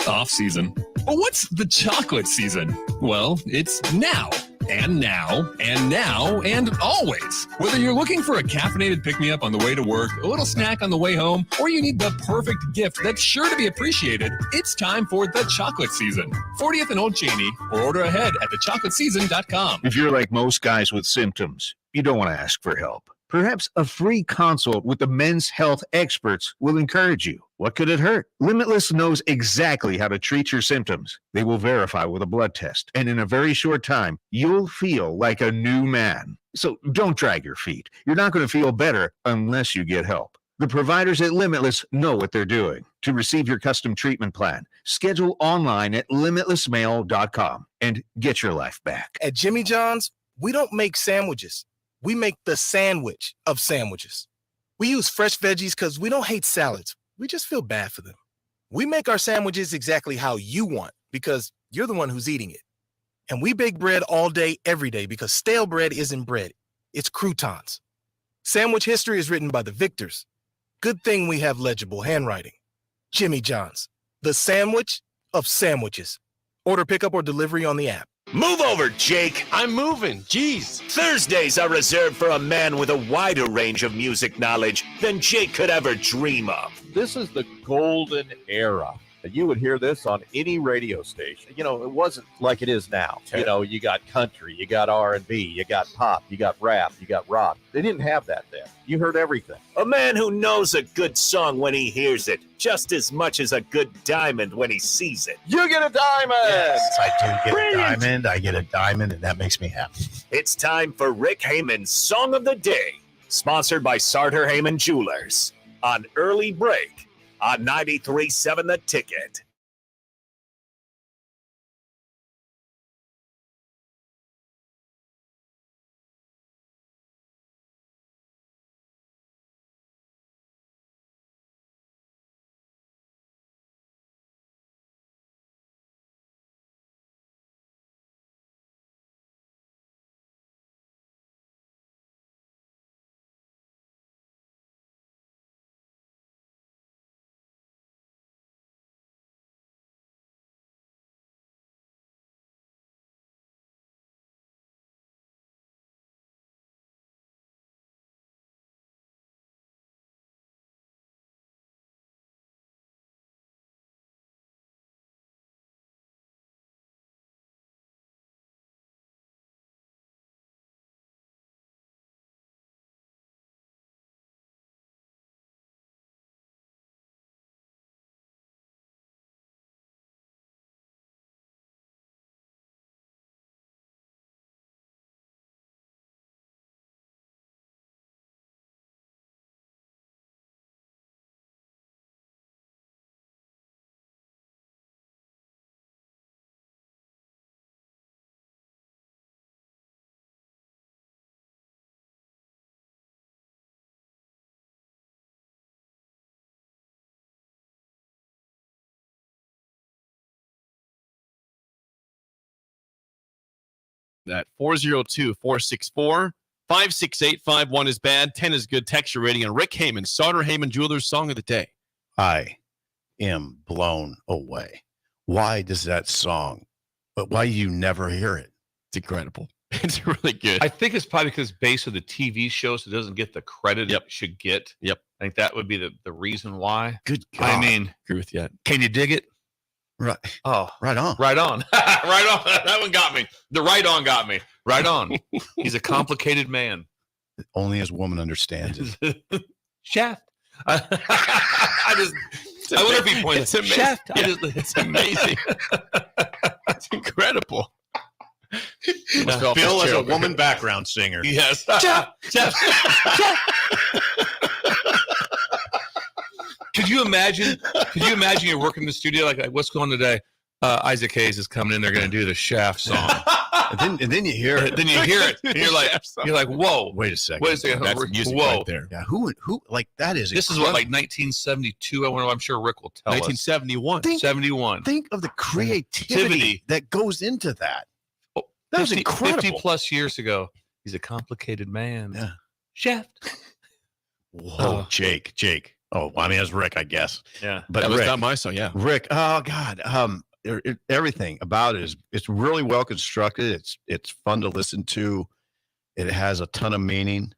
off season. But what's the chocolate season? Well, it's now. And now, and now, and always. Whether you're looking for a caffeinated pick-me-up on the way to work, a little snack on the way home, or you need the perfect gift that's sure to be appreciated, it's time for the chocolate season. 40th and Old Cheney, or order ahead at thechocolateseason.com. If you're like most guys with symptoms, you don't want to ask for help. Perhaps a free consult with the men's health experts will encourage you. What could it hurt? Limitless knows exactly how to treat your symptoms. They will verify with a blood test, and in a very short time, you'll feel like a new man. So don't drag your feet. You're not going to feel better unless you get help. The providers at Limitless know what they're doing. To receive your custom treatment plan, schedule online at limitlessmail.com and get your life back. At Jimmy John's, we don't make sandwiches. We make the sandwich of sandwiches. We use fresh veggies because we don't hate salads. We just feel bad for them. We make our sandwiches exactly how you want because you're the one who's eating it. And we bake bread all day, every day because stale bread isn't bread. It's croutons. Sandwich history is written by the victors. Good thing we have legible handwriting. Jimmy John's, the sandwich of sandwiches. Order pickup or delivery on the app. Move over, Jake. I'm moving. Jeez. Thursdays are reserved for a man with a wider range of music knowledge than Jake could ever dream of. This is the golden era. You would hear this on any radio station. You know, it wasn't like it is now. You know, you got country, you got R&B, you got pop, you got rap, you got rock. They didn't have that then. You heard everything. A man who knows a good song when he hears it, just as much as a good diamond when he sees it. You get a diamond! Yes, I do get a diamond. I get a diamond, and that makes me happy. It's time for Rick Heyman's Song of the Day, sponsored by Sartor Heyman Jewelers, on Early Break on 93.7 The Ticket. That 402-464-56851 is bad. 10 is good. Text your rating on Rick Heyman, Sartor Heyman Jewelers Song of the Day. I am blown away. Why does that song, but why you never hear it? It's incredible. It's really good. I think it's probably because based on the TV show, so it doesn't get the credit it should get. Yep. I think that would be the reason why. Good God. I mean, agree with you. Can you dig it? Right. Oh, right on. Right on. Right on. That one got me. The right on got me. Right on. He's a complicated man. Only his woman understands it. Shaft. I wonder if he points. It's amazing. Shaft. Yeah, it's amazing. It's incredible. Bill as a woman background singer. Yes. Jeff. Could you imagine you're working in the studio like what's going on today? Isaac Hayes is coming in. They're going to do the Shaft song. and then you hear it. Then you hear it. And you're like, whoa. Wait a second. Wait a second. That's music whoa. right there. Yeah. Who like that is? This is what, like 1972. I'm sure Rick will tell 1971. us. 71. Think of the creativity that goes into that. That was incredible. 50 plus years ago. He's a complicated man. Yeah. Shaft. Whoa, Jake. Oh, I mean, that's Rick, I guess. Yeah. But that was Rick, not my song, yeah. Rick, oh God. Everything about it it's really well constructed. It's fun to listen to. It has a ton of meaning.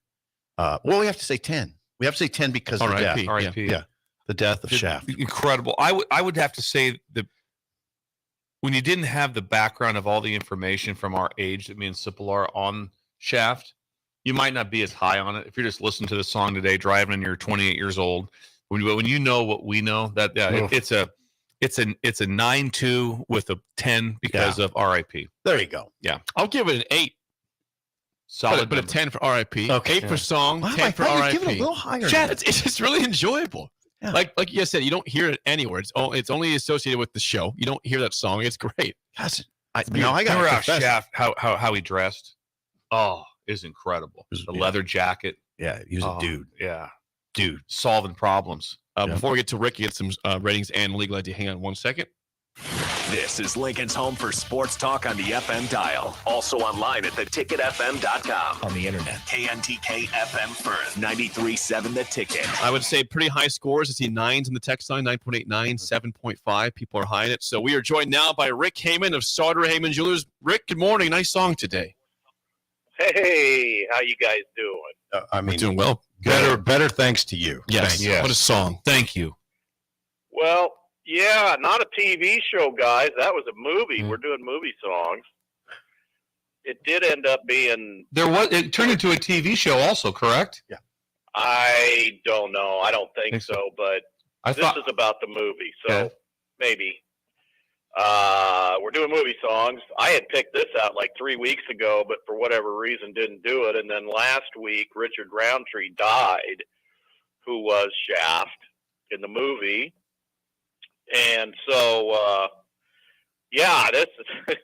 Well, we have to say 10. We have to say 10 because of the death. R.I.P. Yeah. The death of Shaft. Incredible. I would have to say that when you didn't have the background of all the information from our age that me and Sipple are on Shaft, you might not be as high on it if you're just listening to the song today, driving and you're 28 years old. When you know what we know, that it's a 9.2 with a 10 because of RIP. There you go. Yeah, I'll give it an 8. Solid, but a 10 for RIP. Okay. 8 for song, Wow, 10 I for thought you'd RIP. give it a little higher. Yeah, it's just really enjoyable. Yeah. Like you said, you don't hear it anywhere. It's only associated with the show. You don't hear that song. It's great. I got remember to how confess. Shaft how he dressed. Oh, is incredible. The leather jacket. Yeah, he was a dude. Yeah, dude, solving problems. Before we get to Rick, get some ratings and legal ID. Hang on 1 second. This is Lincoln's home for sports talk on the FM dial. Also online at theticketfm.com. On the internet. KNTK FM Firth, 93.7 The Ticket. I would say pretty high scores. I see 9s in the text line, 9.89, 7.5. People are high in it. So we are joined now by Rick Heyman of Sauter Heyman Jewelers. Rick, good morning. Nice song today. Hey, how you guys doing? We're doing well. Better thanks to you. Yes. Yes. What a song. Thank you. Well, yeah, not a TV show, guys. That was a movie. We're doing movie songs. It did end up being. It turned into a TV show, also, correct? Yeah. I don't know. I don't think so, but this is about the movie, so maybe. We're doing movie songs. I had picked this out like 3 weeks ago, but for whatever reason didn't do it. And then last week, Richard Roundtree died, who was Shaft in the movie. And so, this is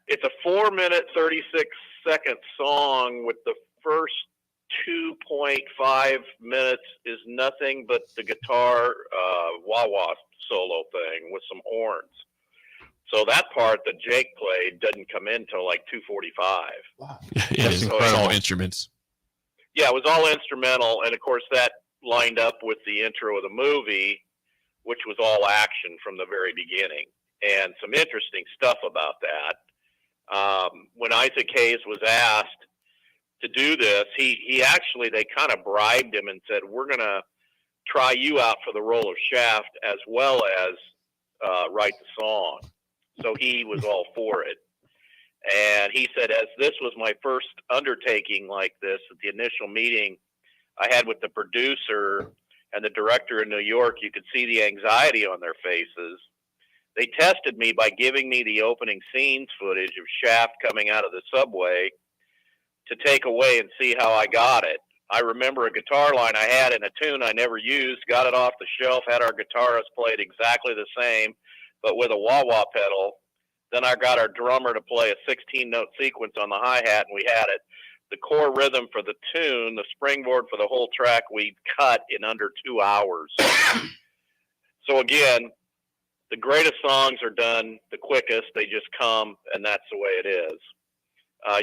it's a 4-minute, 36-second song with the first 2.5 minutes is nothing but the guitar wah-wah solo thing with some horns. So that part that Jake played doesn't come in till like 2:45. Wow. It's all instruments. Yeah, it was all instrumental. And of course that lined up with the intro of the movie, which was all action from the very beginning, and some interesting stuff about that. When Isaac Hayes was asked to do this, they kind of bribed him and said, we're going to try you out for the role of Shaft as well as write the song. So he was all for it. And he said, as this was my first undertaking like this, at the initial meeting I had with the producer and the director in New York, you could see the anxiety on their faces. They tested me by giving me the opening scenes footage of Shaft coming out of the subway to take away and see how I got it. I remember a guitar line I had in a tune I never used, got it off the shelf, had our guitarist play it exactly the same, but with a wah-wah pedal. Then I got our drummer to play a 16-note sequence on the hi-hat, and we had it. The core rhythm for the tune, the springboard for the whole track, we cut in under 2 hours. So again, the greatest songs are done the quickest. They just come, and that's the way it is.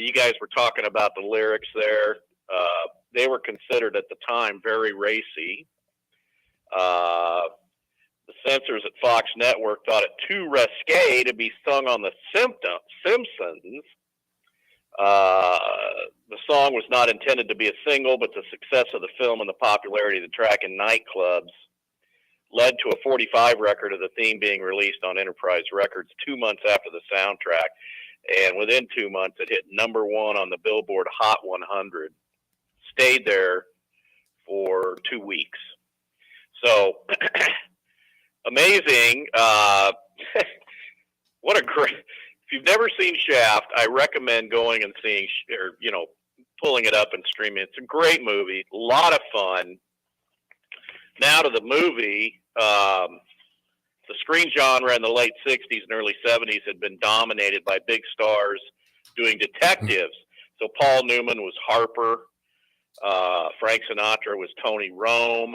You guys were talking about the lyrics there. They were considered at the time very racy. The censors at Fox Network thought it too risque to be sung on The Simpsons. The song was not intended to be a single, but the success of the film and the popularity of the track in nightclubs led to a 45 record of the theme being released on Enterprise Records 2 months after the soundtrack. And within 2 months, it hit #1 on the Billboard Hot 100. Stayed there for 2 weeks. So, amazing. What a great... If you've never seen Shaft, I recommend going and seeing, pulling it up and streaming. It's a great movie, a lot of fun. Now to the movie. The screen genre in the late 60s and early 70s had been dominated by big stars doing detectives. So Paul Newman was Harper. Frank Sinatra was Tony Rome.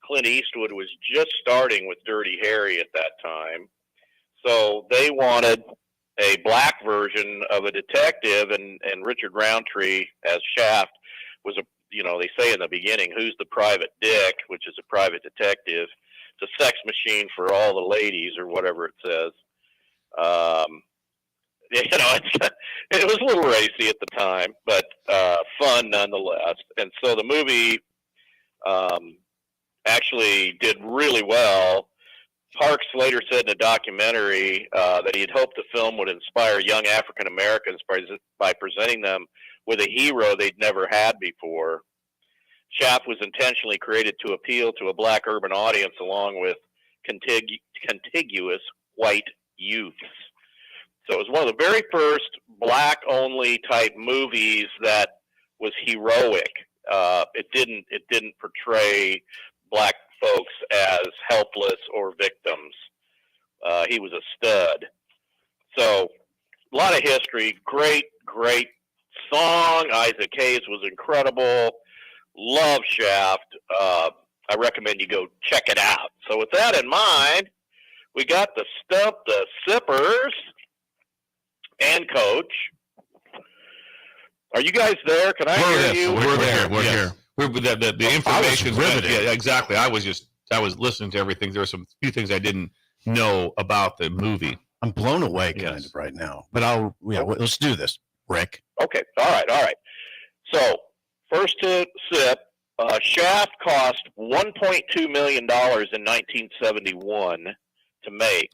Clint Eastwood was just starting with Dirty Harry at that time. So they wanted a black version of a detective, and Richard Roundtree as Shaft was they say in the beginning, who's the private dick, which is a private detective. It's a sex machine for all the ladies, or whatever it says. It was a little racy at the time, but fun nonetheless. And so the movie actually did really well. Parks later said in a documentary that he had hoped the film would inspire young African Americans by presenting them with a hero they'd never had before. Shaft was intentionally created to appeal to a black urban audience along with contiguous white youths. So it was one of the very first black-only type movies that was heroic. It didn't portray black folks as helpless or victims. He was a stud. So a lot of history. Great song. Isaac Hayes was incredible. Love Shaft. I recommend you go check it out. So with that in mind, we got the Stump the Sippers and Coach. Are you guys there? Can I hear you? We're there. We're here. The information. Yeah, exactly. I was listening to everything. There were few things I didn't know about the movie. I'm blown away kind of right now. But let's do this, Rick. Okay. All right. So first to Sip, Shaft cost $1.2 million in 1971 to make.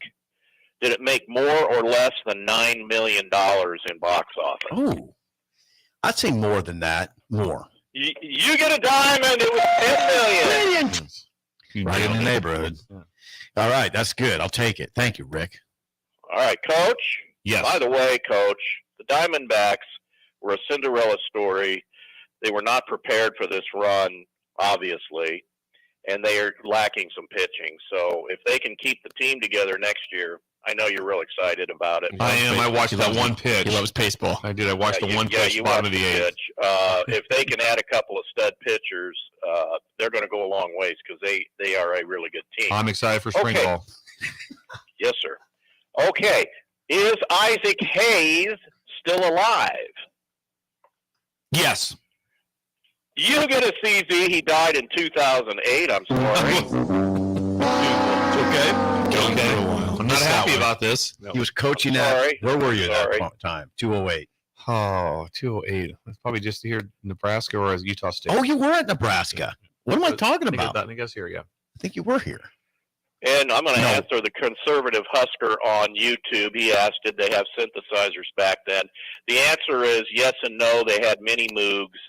Did it make more or less than $9 million in box office? Oh, I'd say more than that. More. You get a diamond. It was $10 million. Right in the neighborhood. All right, that's good. I'll take it. Thank you, Rick. All right, Coach. Yes. By the way, Coach, the Diamondbacks were a Cinderella story. They were not prepared for this run, obviously, and they are lacking some pitching. So if they can keep the team together next year, I know you're real excited about it. I am. I watched that one pitch. He loves baseball. I did. I watched the one pitch, bottom of the eighth. If they can add a couple of stud pitchers, they're going to go a long ways because they are a really good team. I'm excited for spring ball. Yes, sir. Okay. Is Isaac Hayes still alive? Yes. You get a CZ. He died in 2008. I'm sorry. It's okay. I'm not happy about this. He was coaching at, where were you at that time? 208. Oh, 208. That's probably just here in Nebraska or as Utah State. Oh, you were at Nebraska. What am I talking about? I think I was here, yeah. I think you were here. And I'm going to answer the conservative Husker on YouTube. He asked, did they have synthesizers back then? The answer is yes and no. They had mini Moogs,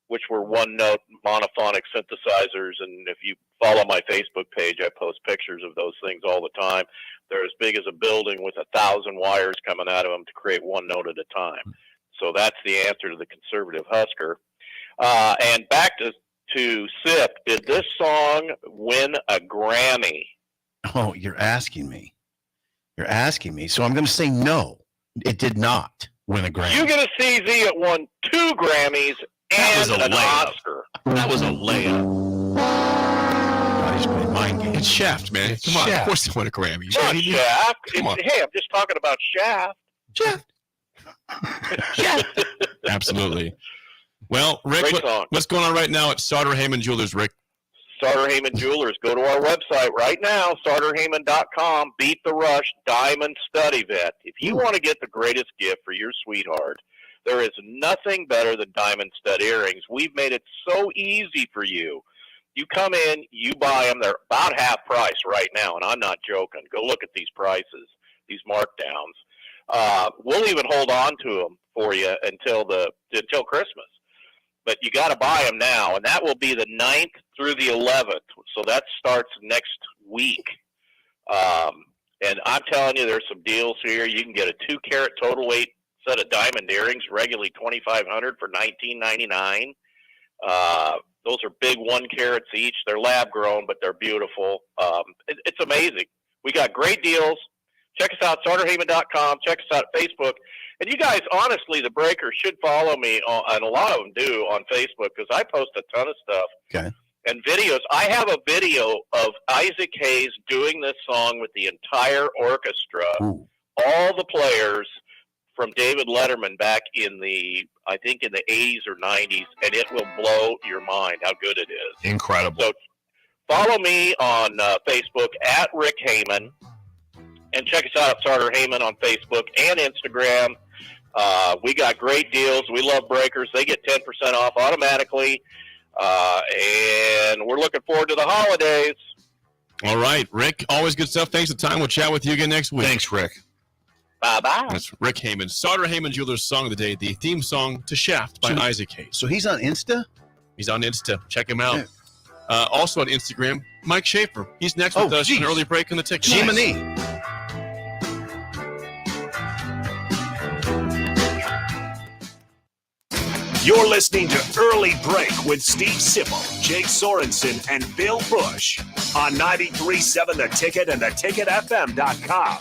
which were one-note monophonic synthesizers. And if you follow my Facebook page, I post pictures of those things all the time. They're as big as a building with 1,000 wires coming out of them to create one note at a time. So that's the answer to the conservative Husker. And back to Sip, did this song win a Grammy? Oh, you're asking me. So I'm going to say no. It did not win a Grammy. You get a CZ. It won 2 Grammys and an Oscar. That was a layup. It's Shaft, man. Come on, of course they won a Grammy. It's not Shaft. Hey, I'm just talking about Shaft. Shaft. Absolutely. Well, Rick, what's going on right now at Sauter Heyman Jewelers, Rick? Sauter Heyman Jewelers. Go to our website right now, sauterheyman.com. Beat the Rush Diamond Stud Event. If you want to get the greatest gift for your sweetheart, there is nothing better than diamond stud earrings. We've made it so easy for you. You come in, you buy them. They're about half price right now, and I'm not joking. Go look at these prices, these markdowns. We'll even hold on to them for you until Christmas. But you got to buy them now, and that will be the 9th through the 11th. So that starts next week. And I'm telling you, there's some deals here. You can get a 2-carat total weight set of diamond earrings, regularly $2,500 for $19.99. Those are big 1 carats each. They're lab grown, but they're beautiful. It's amazing. We got great deals. Check us out, sauterheyman.com. Check us out at Facebook. And you guys, honestly, the Breakers should follow me, and a lot of them do, on Facebook, because I post a ton of stuff. Okay. And videos. I have a video of Isaac Hayes doing this song with the entire orchestra, all the players from David Letterman back in the 80s or 90s, and it will blow your mind how good it is. Incredible. So follow me on Facebook at Rick Heyman, and check us out at Sauter Heyman on Facebook and Instagram. We got great deals. We love Breakers. They get 10% off automatically, and we're looking forward to the holidays. All right, Rick, always good stuff. Thanks for the time. We'll chat with you again next week. Thanks, Rick. Bye. Bye-bye. That's Rick Heyman. Sauter Heyman Jewelers Song of the Day, the theme song to Shaft by Isaac Hayes. So he's on Insta? He's on Insta. Check him out. Also on Instagram, Mike Schaefer. He's next with us for an early break in the ticket. Jiminy. You're listening to Early Break with Steve Sipple, Jake Sorensen, and Bill Busch on 93.7 The Ticket and theticketfm.com.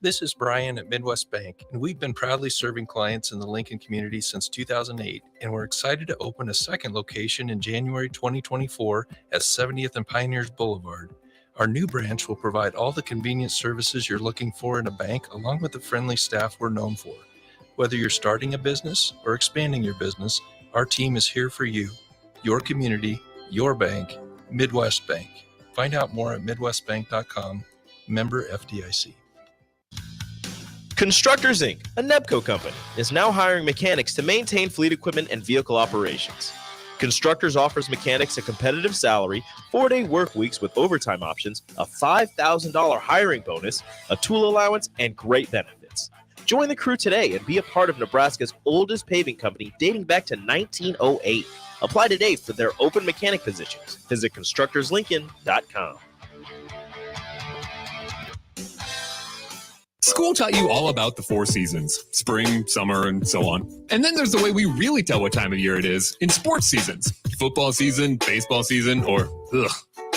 This is Brian at Midwest Bank, and we've been proudly serving clients in the Lincoln community since 2008, and we're excited to open a second location in January 2024 at 70th and Pioneers Boulevard. Our new branch will provide all the convenient services you're looking for in a bank, along with the friendly staff we're known for. Whether you're starting a business or expanding your business, our team is here for you, your community, your bank, Midwest Bank. Find out more at midwestbank.com, member FDIC. Constructors Inc., a Nebco company, is now hiring mechanics to maintain fleet equipment and vehicle operations. Constructors offers mechanics a competitive salary, 4-day work weeks with overtime options, a $5,000 hiring bonus, a tool allowance, and great benefits. Join the crew today and be a part of Nebraska's oldest paving company dating back to 1908. Apply today for their open mechanic positions. Visit constructorslincoln.com. School taught you all about the 4 seasons, spring, summer, and so on. And then there's the way we really tell what time of year it is in sports seasons. Football season, baseball season, or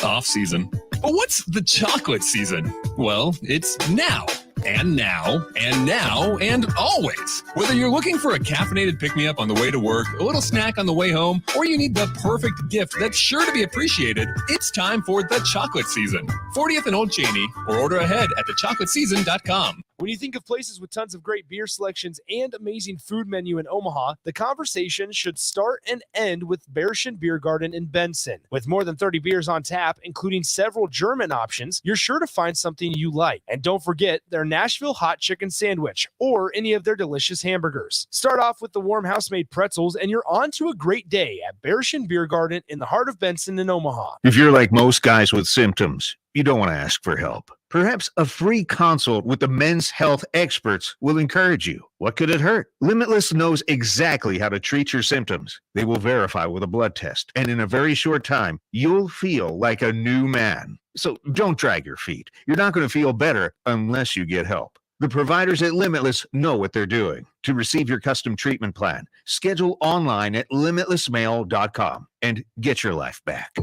off season. But what's the chocolate season? Well, it's now. And now, and now, and always. Whether you're looking for a caffeinated pick-me-up on the way to work, a little snack on the way home, or you need the perfect gift that's sure to be appreciated, it's time for the chocolate season. 40th and Old Cheney, or order ahead at thechocolateseason.com. When you think of places with tons of great beer selections and amazing food menu in Omaha, the conversation should start and end with Bearschen Beer Garden in Benson. With more than 30 beers on tap, including several German options, you're sure to find something you like. And don't forget their Nashville hot chicken sandwich or any of their delicious hamburgers. Start off with the warm house-made pretzels and you're on to a great day at Bearschen Beer Garden in the heart of Benson in Omaha. If you're like most guys with symptoms, you don't want to ask for help. Perhaps a free consult with the men's health experts will encourage you. What could it hurt? Limitless knows exactly how to treat your symptoms. They will verify with a blood test, and in a very short time, you'll feel like a new man. So don't drag your feet. You're not going to feel better unless you get help. The providers at Limitless know what they're doing. To receive your custom treatment plan, schedule online at limitlessmail.com and get your life back.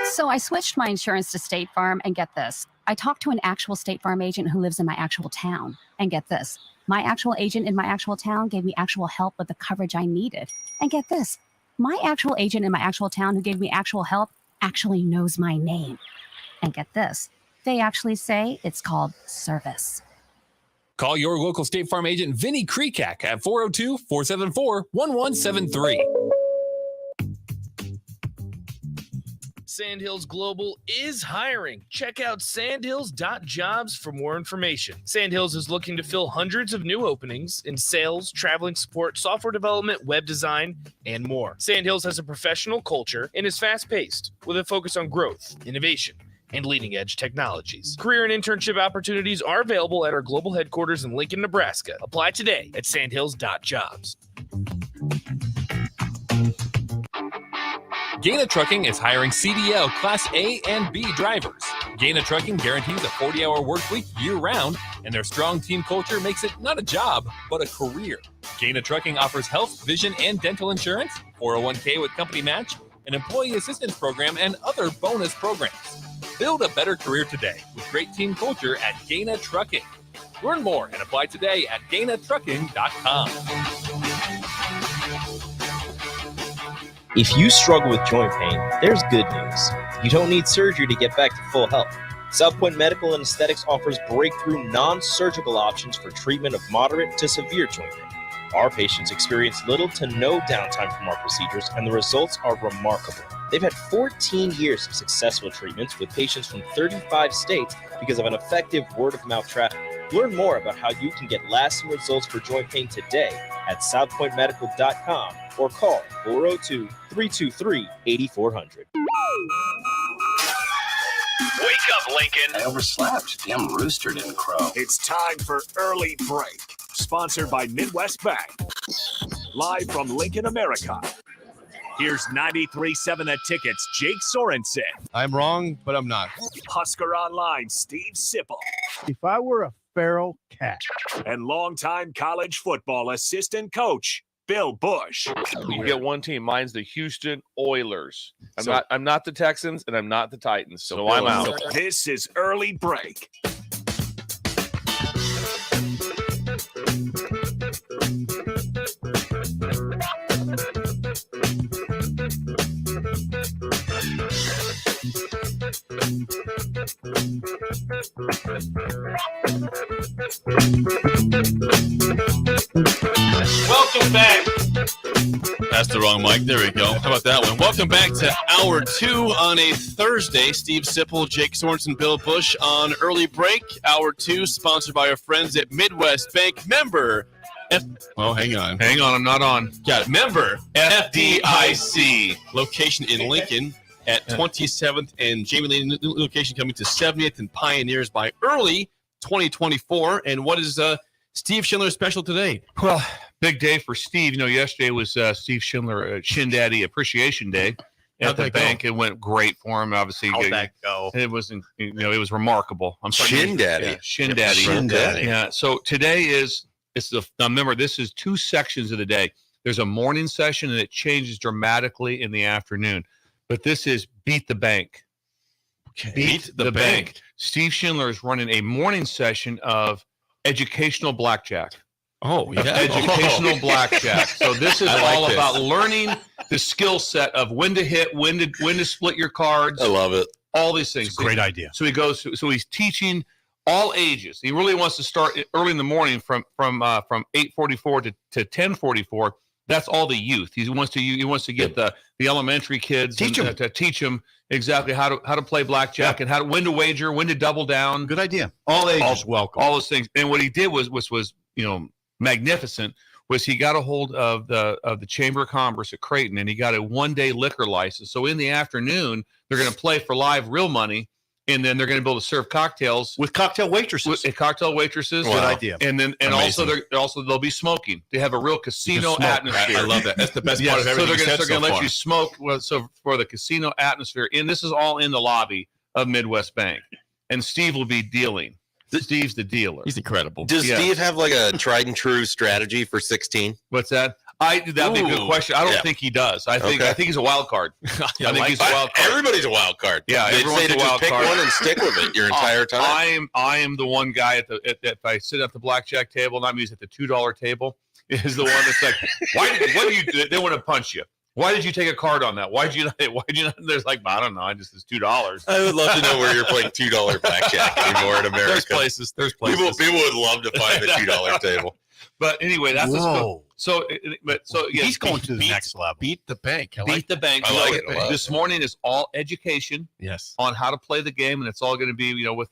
So I switched my insurance to State Farm, and get this. I talked to an actual State Farm agent who lives in my actual town. And get this. My actual agent in my actual town gave me actual help with the coverage I needed. And get this. My actual agent in my actual town who gave me actual help actually knows my name. And get this. They actually say it's called service. Call your local State Farm agent, Vinny Krekak, at 402-474-1173. Sandhills Global is hiring. Check out sandhills.jobs for more information. Sandhills is looking to fill hundreds of new openings in sales, traveling support, software development, web design, and more. Sandhills has a professional culture and is fast-paced with a focus on growth, innovation, and leading-edge technologies. Career and internship opportunities are available at our global headquarters in Lincoln, Nebraska. Apply today at sandhills.jobs. Gaina Trucking is hiring CDL Class A and B drivers. Gaina Trucking guarantees a 40-hour work week year-round, and their strong team culture makes it not a job, but a career. Gaina Trucking offers health, vision, and dental insurance, 401k with company match, an employee assistance program, and other bonus programs. Build a better career today with great team culture at Gaina Trucking. Learn more and apply today at GainaTrucking.com. If you struggle with joint pain, there's good news. You don't need surgery to get back to full health. South Point Medical and Aesthetics offers breakthrough non-surgical options for treatment of moderate to severe joint pain. Our patients experience little to no downtime from our procedures, and the results are remarkable. They've had 14 years of successful treatments with patients from 35 states because of an effective word-of-mouth traffic. Learn more about how you can get lasting results for joint pain today at southpointmedical.com or call 402-323-8400. Wake up, Lincoln. I overslept. Damn rooster didn't crow. It's time for Early Break, sponsored by Midwest Bank. Live from Lincoln, America. Here's 93.7 The Ticket's Jake Sorensen. I'm wrong, but I'm not. Husker Online, Steve Sipple. If I were a feral cat. And longtime college football assistant coach, Bill Busch. You get one team. Mine's the Houston Oilers. I'm not the Texans, and I'm not the Titans. So I'm out. This is Early Break. Welcome back. That's the wrong mic. There we go. How about that one? Welcome back to Hour 2 on a Thursday. Steve Sipple, Jake Sorensen, Bill Busch on Early Break. Hour 2 sponsored by our friends at Midwest Bank. Member hang on. Hang on, I'm not on. Got it. Member FDIC. Location in Lincoln at 27th and Jamie Lane. New location coming to 70th and Pioneers by early 2024. And what is Steve Schindler special today? Well, big day for Steve. Yesterday was Steve Schindler Shin Daddy Appreciation Day at the bank. It went great for him. Obviously, how'd that go? It was, it was remarkable. I'm sorry, Shin Daddy. Yeah, Shin Daddy. Yeah. So today is now remember, this is 2 sections of the day. There's a morning session and it changes dramatically in the afternoon. But this is Beat the Bank. Okay. Beat the bank. Steve Schindler is running a morning session of educational blackjack. Oh, yeah. Educational blackjack. So this is all about learning the skill set of when to hit, when to split your cards. I love it. All these things. It's a great idea. So he's teaching all ages. He really wants to start early in the morning from 8:44 to 10:44. That's all the youth. He wants to get the elementary kids to teach them exactly how to play blackjack and when to wager, when to double down. Good idea. All ages welcome. All those things. And what he did was magnificent. Was he got a hold of the Chamber of Commerce at Creighton, and he got a 1-day liquor license. So in the afternoon, they're going to play for live real money. And then they're going to be able to serve cocktails with cocktail waitresses. Good idea. And also they'll be smoking. They have a real casino atmosphere. I love that. That's the best part of everything. So they're going to let you smoke. So for the casino atmosphere, and this is all in the lobby of Midwest Bank. And Steve will be dealing. Steve's the dealer. He's incredible. Does Steve have like a tried and true strategy for 16? What's that? That'd be a good question. I don't think he does. I think he's a wild card. I think he's a wild card. Everybody's a wild card. Yeah, everyone's a wild pick card. One and stick with it your entire time. I am the one guy if I sit at the blackjack table, and I'm usually at the $2 table, is the one that's like, what do you do? They want to punch you. Why did you take a card on that? Why did you not? There's like, I don't know. It's $2. I would love to know where you're playing $2 blackjack anymore in America. There's places. People would love to find the $2 table. But anyway, that's he's going to the next level. Beat the bank. Beat the bank. I like it a lot. This morning is all education. Yes. On how to play the game, and it's all going to be with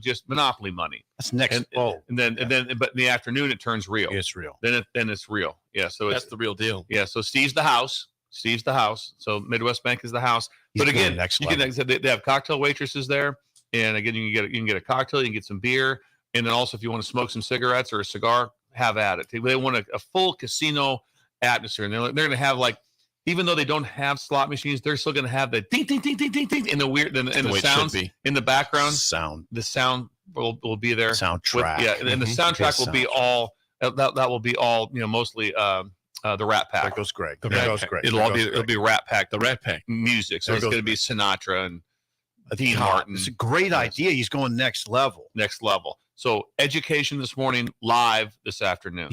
just Monopoly money. That's next. But in the afternoon it turns real. It's real. Then it's real. Yeah. So that's the real deal. Yeah. So Steve's the house. So Midwest Bank is the house. But again, they have cocktail waitresses there, and again you can get a cocktail, you can get some beer, and then also if you want to smoke some cigarettes or a cigar, have at it. They want a full casino atmosphere, and they're going to have even though they don't have slot machines, they're still going to have the ding ding ding ding ding ding and the sounds in the background. The sound will be there. Soundtrack. And the soundtrack will be all that will be all mostly the Rat Pack. There goes Greg. It'll be Rat Pack. The Rat Pack music. So it's going to be Sinatra and Dean Martin. It's a great idea. He's going next level. So education this morning, live this afternoon.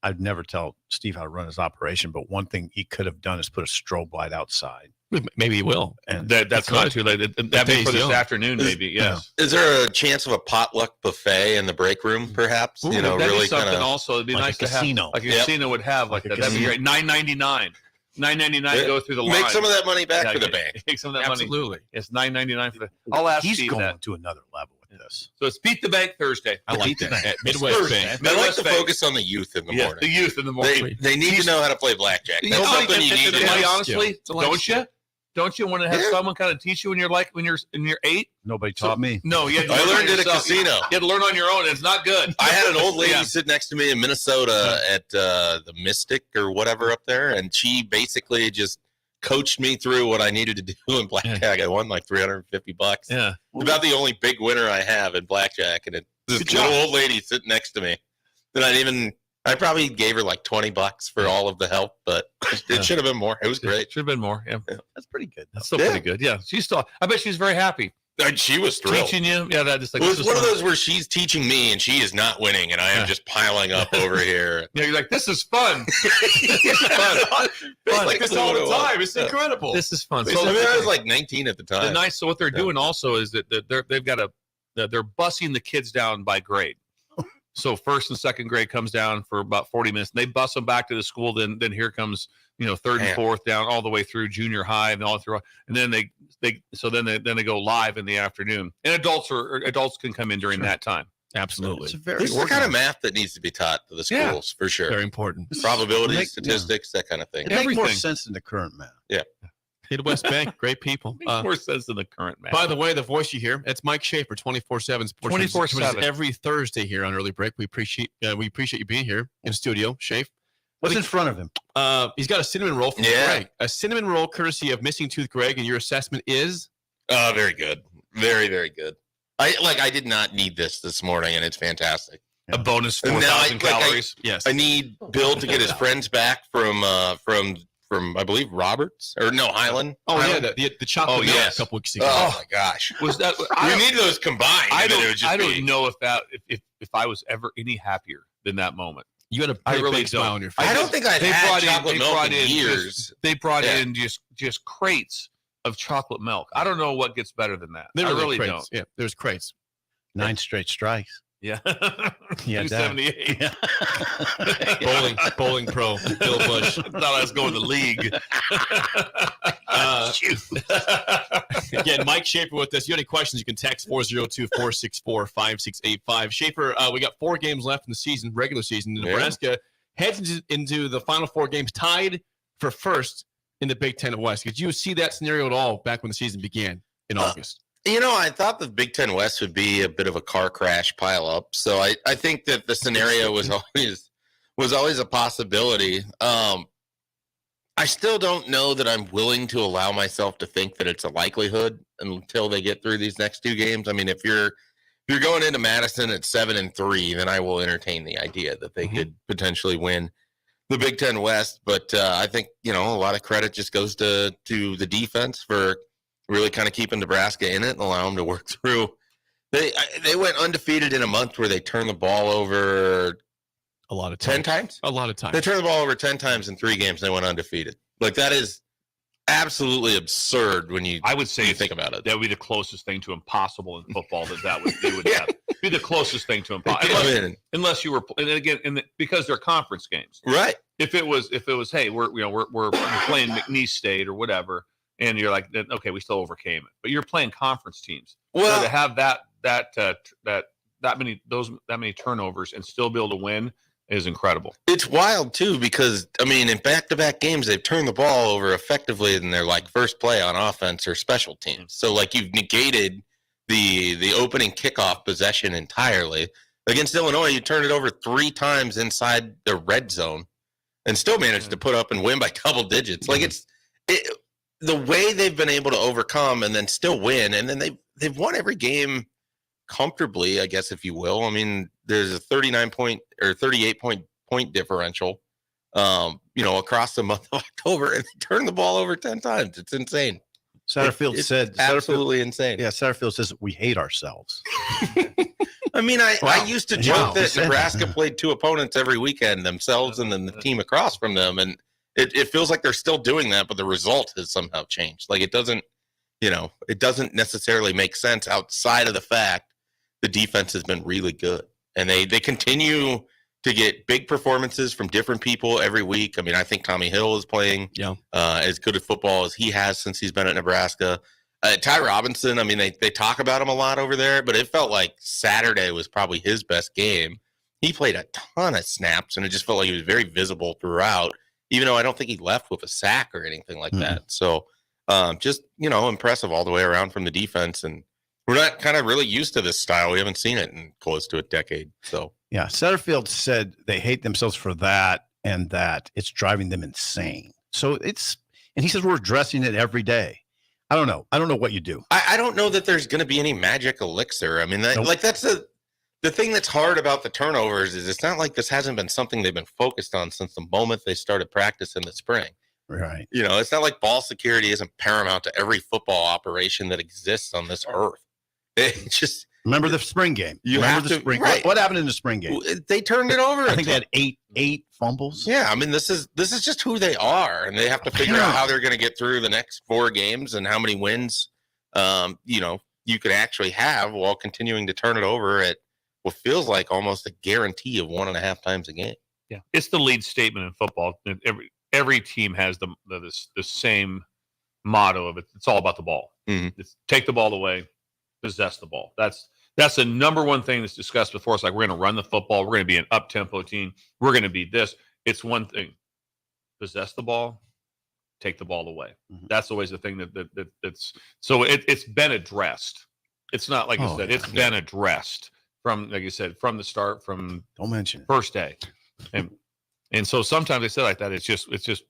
I'd never tell Steve how to run his operation, but one thing he could have done is put a strobe light outside. Maybe he will. And that's not too late. That'd be for this afternoon, maybe. Yes. Is there a chance of a potluck buffet in the break room, perhaps? Ooh, really something. Also, it'd be nice to have. Like a casino would have. That'd be great. $9.99. $9.99 go through the line. Make some of that money back for the bank. Make some of that money. Absolutely. It's $9.99 for the. I'll ask He's Steve going that. to another level with this. So it's Beat the Bank Thursday. I like that. At Midwest Bank. I like to focus on the youth in the morning. The youth in the morning. They need to know how to play blackjack. That's something you need to know. Honestly, don't you? Don't you want to have someone kind of teach you when you're 8? Nobody taught me. No, yeah, I learned at a casino. You had to learn on your own. It's not good. I had an old lady sit next to me in Minnesota at the Mystic or whatever up there, and she basically just coached me through what I needed to do in blackjack. I won like $350. Yeah, it's about the only big winner I have in blackjack, and this little old lady sitting next to me that I probably gave her like $20 for all of the help, but it should have been more. It was great. Should have been more. Yeah, that's pretty good. That's still pretty good. Yeah, I bet she's very happy. She was thrilled. Teaching you, yeah. That just like it was one of those where she's teaching me and she is not winning, and I am just piling up over here. Yeah, you're like, this is fun. This is fun. Like this all the time. It's incredible. This is fun. So I was like 19 at the time. So what they're doing also is that they're bussing the kids down by grade. So first and second grade comes down for about 40 minutes. And they bus them back to the school. Then here comes third and fourth down all the way through junior high and all through. And then they go live in the afternoon. And adults can come in during that time. Absolutely. This is the kind of math that needs to be taught to the schools for sure. Very important. Probability, statistics, that kind of thing. It makes more sense than the current math. Yeah. West Bank, great people. More sense than the current math. By the way, the voice you hear, it's Mike Schaefer, 24/7 Sports. 24/7 every Thursday here on Early Break. We appreciate you being here in studio, Schaefer. What's in front of him? He's got a cinnamon roll from Greg. A cinnamon roll courtesy of Missing Tooth Greg, and your assessment is? Very good. Very, very good. I did not need this morning, and it's fantastic. A bonus 4,000 calories. I need Bill to get his friends back from I believe Roberts or no Highland. Oh Highland? yeah, the chocolate milk a couple weeks ago. Oh my gosh, was that? We need those combined. I don't know if I was ever any happier than that moment. You had a big smile on your face. I don't think I've had chocolate milk in years. They brought in just crates of chocolate milk. I don't know what gets better than that. I really crates. don't. Yeah, there's crates. 9 straight strikes. Yeah. Yeah, 278. Yeah. Bowling pro, Bill Busch. I thought I was going to the league. Again, Mike Schaefer with us. If you have any questions, you can text 402-464-5685. Schaefer, we got 4 games left in the season, regular season. Nebraska heads into the final 4 games tied for first in the Big Ten West. Did you see that scenario at all back when the season began in August? I thought the Big Ten West would be a bit of a car crash pile up. So I think that the scenario was always a possibility. I still don't know that I'm willing to allow myself to think that it's a likelihood until they get through these next 2 games. I mean, if you're going into Madison at 7-3, then I will entertain the idea that they could potentially win the Big Ten West. But I think, a lot of credit just goes to the defense for really kind of keeping Nebraska in it and allow them to work through. They went undefeated in a month where they turned the ball over a lot of times. 10 times? A lot of times. They turned the ball over 10 times in 3 games and they went undefeated. Like, that is absolutely absurd when you think about it. That would be the closest thing to impossible in football that would have. Be the closest thing to impossible. Unless you were, and again, because they're conference games. Right. If it was, hey, we're playing McNeese State or whatever, and you're like, okay, we still overcame it. But you're playing conference teams. Well, so to have that many turnovers and still be able to win is incredible. It's wild too because in back-to-back games they've turned the ball over effectively in their first play on offense or special teams. So you've negated the opening kickoff possession entirely. Against Illinois, you turned it over 3 times inside the red zone and still managed to put up and win by double digits. The way they've been able to overcome and then still win, and then they've won every game comfortably, I guess, if you will. There's a 38 point differential, across the month of October, and they turned the ball over 10 times. It's insane. Satterfield said, absolutely insane. Yeah, Satterfield says we hate ourselves. I used to joke that Nebraska played 2 opponents every weekend, themselves and then the team across from them, and it feels like they're still doing that, but the result has somehow changed. It doesn't necessarily make sense outside of the fact the defense has been really good. And they continue to get big performances from different people every week. I think Tommy Hill is playing as good at football as he has since he's been at Nebraska. Ty Robinson, they talk about him a lot over there, but it felt like Saturday was probably his best game. He played a ton of snaps, and it just felt like he was very visible throughout, even though I don't think he left with a sack or anything like that. So Just, impressive all the way around from the defense. And we're not kind of really used to this style. We haven't seen it in close to a decade. So, yeah, Satterfield said they hate themselves for that and that it's driving them insane. So and he says we're addressing it every day. I don't know. I don't know what you do. I don't know that there's going to be any magic elixir. I mean, that's the thing that's hard about the turnovers is it's not like this hasn't been something they've been focused on since the moment they started practice in the spring. Right. It's not like ball security isn't paramount to every football operation that exists on this earth. It's just remember the spring game. Right. What happened in the spring game? They turned it over. I think they had eight fumbles. Yeah, I mean this is just who they are, and they have to figure out how they're going to get through the next 4 games and how many wins, you could actually have while continuing to turn it over at what feels like almost a guarantee of 1.5 times a game. Yeah, it's the lead statement in football. Every team has the same motto of it. It's all about the ball. Mm-hmm. It's take the ball away, possess the ball. That's the number one thing that's discussed before. It's like we're going to run the football. We're going to be an up-tempo team. We're going to be this. It's one thing. Possess the ball, take the ball away. Mm-hmm. That's always the thing that's so it's been addressed. It's not like I said. It's been addressed from, like you said, from the start, from don't mention it. First day. And so sometimes they say like that. It's just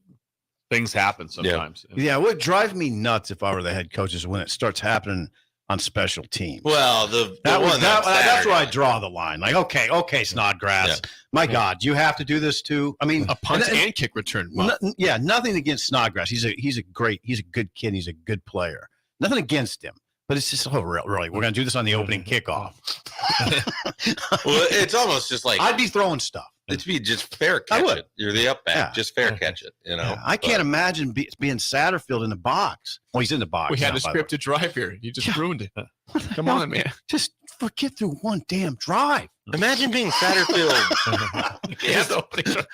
things happen sometimes. Yeah, it would drive me nuts if I were the head coach is when it starts happening on special teams. Well, that's where I draw the line. Like, okay, Snodgrass. Yeah. My God, you have to do this too. I mean, a punt and kick return. Nothing against Snodgrass. He's a good kid. He's a good player. Nothing against him. But it's just really, we're going to do this on the opening kickoff. Well, it's almost just like I'd be throwing stuff. It'd be just fair catch it. You're the up back, just fair catch it. I can't imagine being Satterfield in the box. Well, he's in the box. We had a scripted drive here. You just ruined it. Come on, man. Just get through one damn drive. Imagine being Satterfield.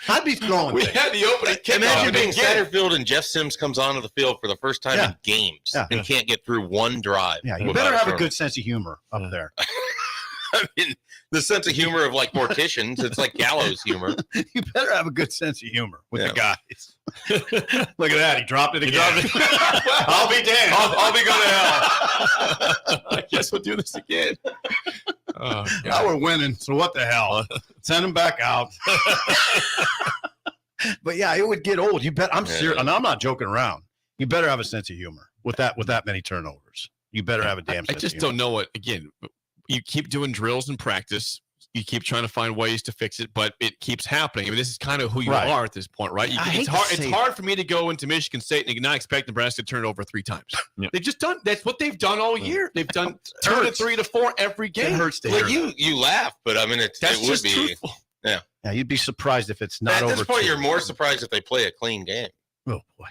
I'd be throwing. We had the opening kickoff. Imagine being Satterfield and Jeff Sims comes onto the field for the first time in games and can't get through one drive. Yeah, you better have a good sense of humor up there. I mean, the sense of humor of like morticians, it's like gallows humor. You better have a good sense of humor with the guys. Look at that. He dropped it again. I'll be damned. I'll be going to hell. I guess we'll do this again. Now we're winning, so what the hell? Send him back out. But yeah, it would get old. You bet. I'm serious, and I'm not joking around. You better have a sense of humor with that many turnovers. You better have a damn sense I just of humor. don't know what, again, you keep doing drills in practice. You keep trying to find ways to fix it, but it keeps happening. I mean, this is kind of who you are at this point, right? It's hard for me to go into Michigan State and not expect Nebraska to turn it over 3 times. Yeah. They've just done. That's what they've done all year. They've done 2 to 3 to 4 every game. It hurts to hear that. You laugh, but I mean, it would be truthful. Yeah. Yeah, you'd be surprised if it's not over. At this point, 2. you're more surprised if they play a clean game. Oh boy.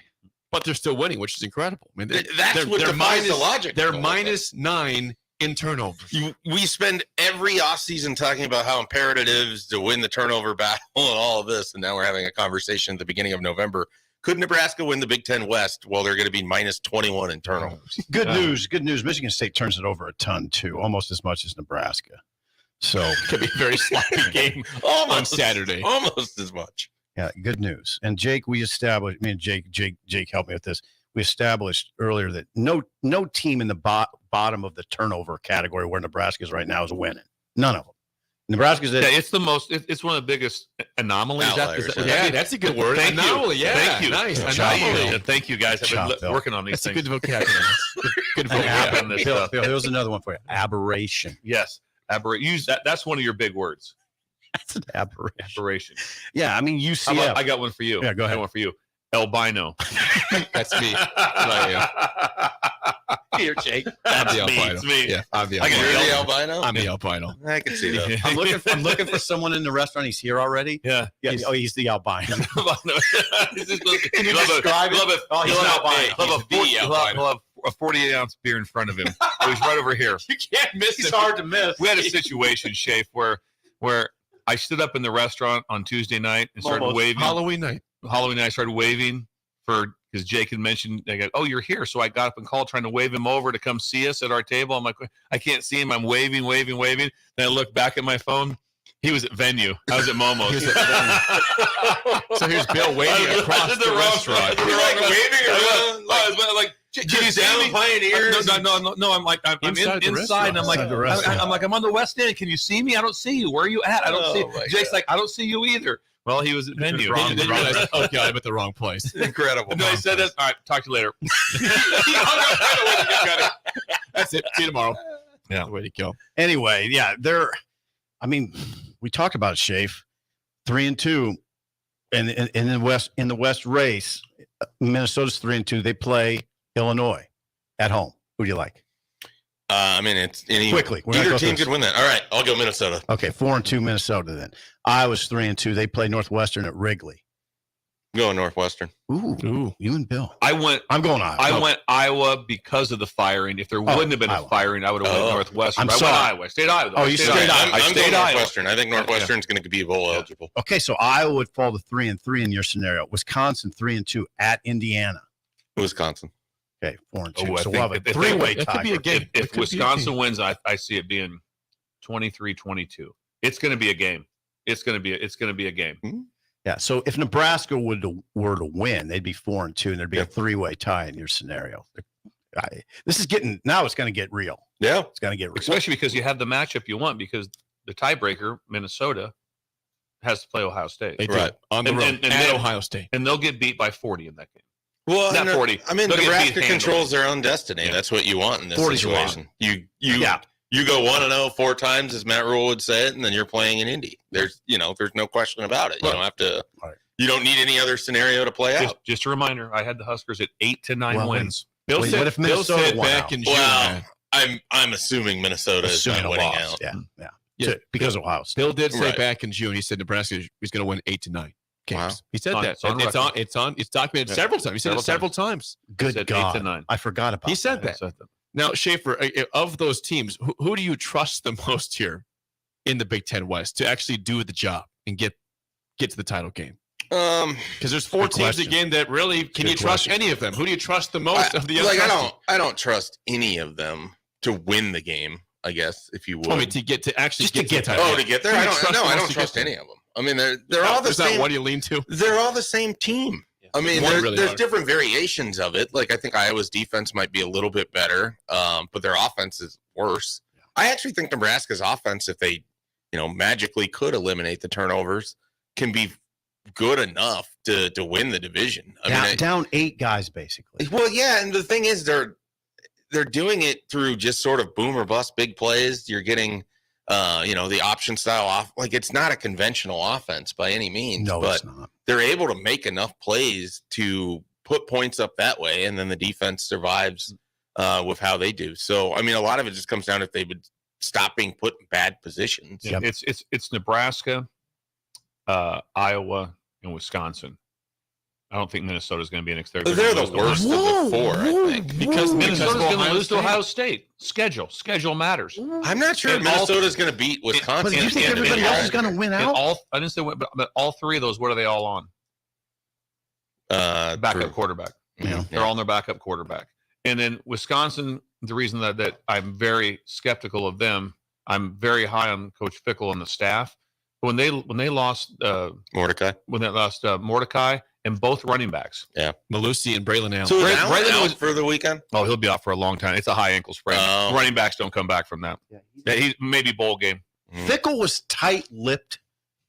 But they're still winning, which is incredible. I mean, that's what defies the logic. They're -9 in turnovers. We spend every offseason talking about how imperative it is to win the turnover battle and all of this, and now we're having a conversation at the beginning of November. Could Nebraska win the Big Ten West while they're going to be -21 in turnovers? Good news. Michigan State turns it over a ton too, almost as much as Nebraska. So it could be a very sloppy game on Saturday. Almost as much. Yeah, good news. And Jake, we established. Me and Jake helped me with this. We established earlier that no team in the bottom of the turnover category where Nebraska is right now is winning. None of them. Nebraska's it's the most. It's one of the biggest anomalies. That's a good word. Thank anomaly. You. Yeah, thank you. Nice. Anomaly. Thank you, guys. I've been working on these That's things. That's a good vocabulary. Good vocabulary. Bill, here's another one for you. Aberration. Yes, use that. That's one of your big words. That's an aberration. Aberration. Yeah, I mean, UCF. I got one for you. Yeah, go ahead. I got one for you. Albino. That's me. Here, Jake. I'm the albino. It's me. Yeah, I'm the You're the albino? I'm the albino. I can see that. I'm looking for someone in the restaurant. He's here already. Yeah. He's the albino. Can you describe it? Oh, he's an albino. He'll have a 48-ounce beer in front of him. He's right over here. You can't miss He's it. hard to miss. We had a situation, Shafe, where I stood up in the restaurant on Tuesday night and started waving. Halloween night, I started waving because Jake had mentioned, I go, oh, you're here. So I got up and called trying to wave him over to come see us at our table. I'm like, I can't see him. I'm waving. Then I look back at my phone. He was at Venue. I was at Momo's. So here's Bill waving across the restaurant. You're like waving around. Can you see me? Pioneers? No. I'm like, I'm inside, and I'm like, I'm on the west end. Can you see me? I don't see you. Where are you at? I don't see you. Jake's like, I don't see you either. Well, he was at venue. Then you realize, okay, I'm at the wrong place. Incredible. No, he said this. All right, talk to you later. That's it. See you tomorrow. Yeah. Way to go. Anyway, yeah, we talked about it, Shafe. 3-2, and in the West race, Minnesota's 3-2. They play Illinois at home. Who do you like? It's quickly. Either team could win that. All right, I'll go Minnesota. Okay, 4-2 Minnesota then. Iowa's 3-2. They play Northwestern at Wrigley. Go Northwestern. Ooh, you and Bill. I'm going Iowa. I went Iowa because of the firing. If there wouldn't have been a firing, I would have went Northwestern. I went Iowa. I stayed Iowa. Oh, you stayed Iowa. I'm going Northwestern. I think Northwestern's going to be bowl eligible. Okay, so Iowa would fall to 3-3 in your scenario. Wisconsin 3-2 at Indiana. Wisconsin. Okay, 4-2. Oh, so we'll have a three-way tie. Could be a game. If Wisconsin wins, I see it being 23-22. It's going to be a game. It's going to be a game. Mm-hmm. Yeah. So if Nebraska were to win, they'd be 4-2, and there'd be a three-way tie in your scenario. It's going to get real. Yeah, it's going to get real, especially because you have the matchup you want. Because the tiebreaker, Minnesota, has to play Ohio State. They do. On the road at Ohio State, and they'll get beat by 40 in that game. Well, not 40. I mean, Nebraska controls their own destiny. Yeah. That's what you want in this situation. You go 1-0 4 times, as Matt Rule would say it, and then you're playing in Indy. There's no question about it. You don't have to. Right. You don't need any other scenario to play out. Just a reminder, I had the Huskers at 8 to 9 wins. Bill said, what if Minnesota won back out? in June? Well, I'm assuming Minnesota is not winning out. Yeah. Because of Ohio State. Bill did say back in June, he said Nebraska was going to win 8 to 9. Games. Wow. He said that. It's documented several times. He said it several times. Good God. 8 to 9. I forgot about that. He said that. Now, Schaefer, of those teams, who do you trust the most here in the Big Ten West to actually do the job and get to the title game? Because there's 4 teams again that really can you trust any of them? Who do you trust the most of the other? I don't trust any of them to win the game. I guess if you would. I mean, to get to the title. Oh, to get there, I don't trust any of them. I mean, they're all the same. What do you lean to? They're all the same team. I mean, there's different variations of it. Like I think Iowa's defense might be a little bit better, but their offense is worse. I actually think Nebraska's offense, if they, magically could eliminate the turnovers, can be good enough to win the division. I mean, down 8 guys basically. Well, yeah, and the thing is, they're doing it through just sort of boom or bust big plays. You're getting. The option style off, like it's not a conventional offense by any means. No, but it's not. They're able to make enough plays to put points up that way, and then the defense survives with how they do. So, I mean, a lot of it just comes down if they would stop being put in bad positions. Yeah, it's Nebraska, Iowa, and Wisconsin. I don't think Minnesota's going to be an exception. They're the worst of the 4, I think. Because Minnesota's going to lose to Ohio State. Schedule matters. I'm not sure Minnesota's going to beat Wisconsin. But do you think everybody else is going to win out? I didn't say win, but all 3 of those, what are they all on? Backup quarterback. Yeah. They're all on their backup quarterback. And then Wisconsin, the reason that I'm very skeptical of them, I'm very high on Coach Fickle and the staff. When they lost Mordecai, Mordecai, and both running backs. Yeah. Malusi and Braylon Allen. So Braylon was for the weekend? Oh, he'll be out for a long time. It's a high ankle sprain. Running backs don't come back from that. Yeah, he maybe bowl game. Fickle was tight-lipped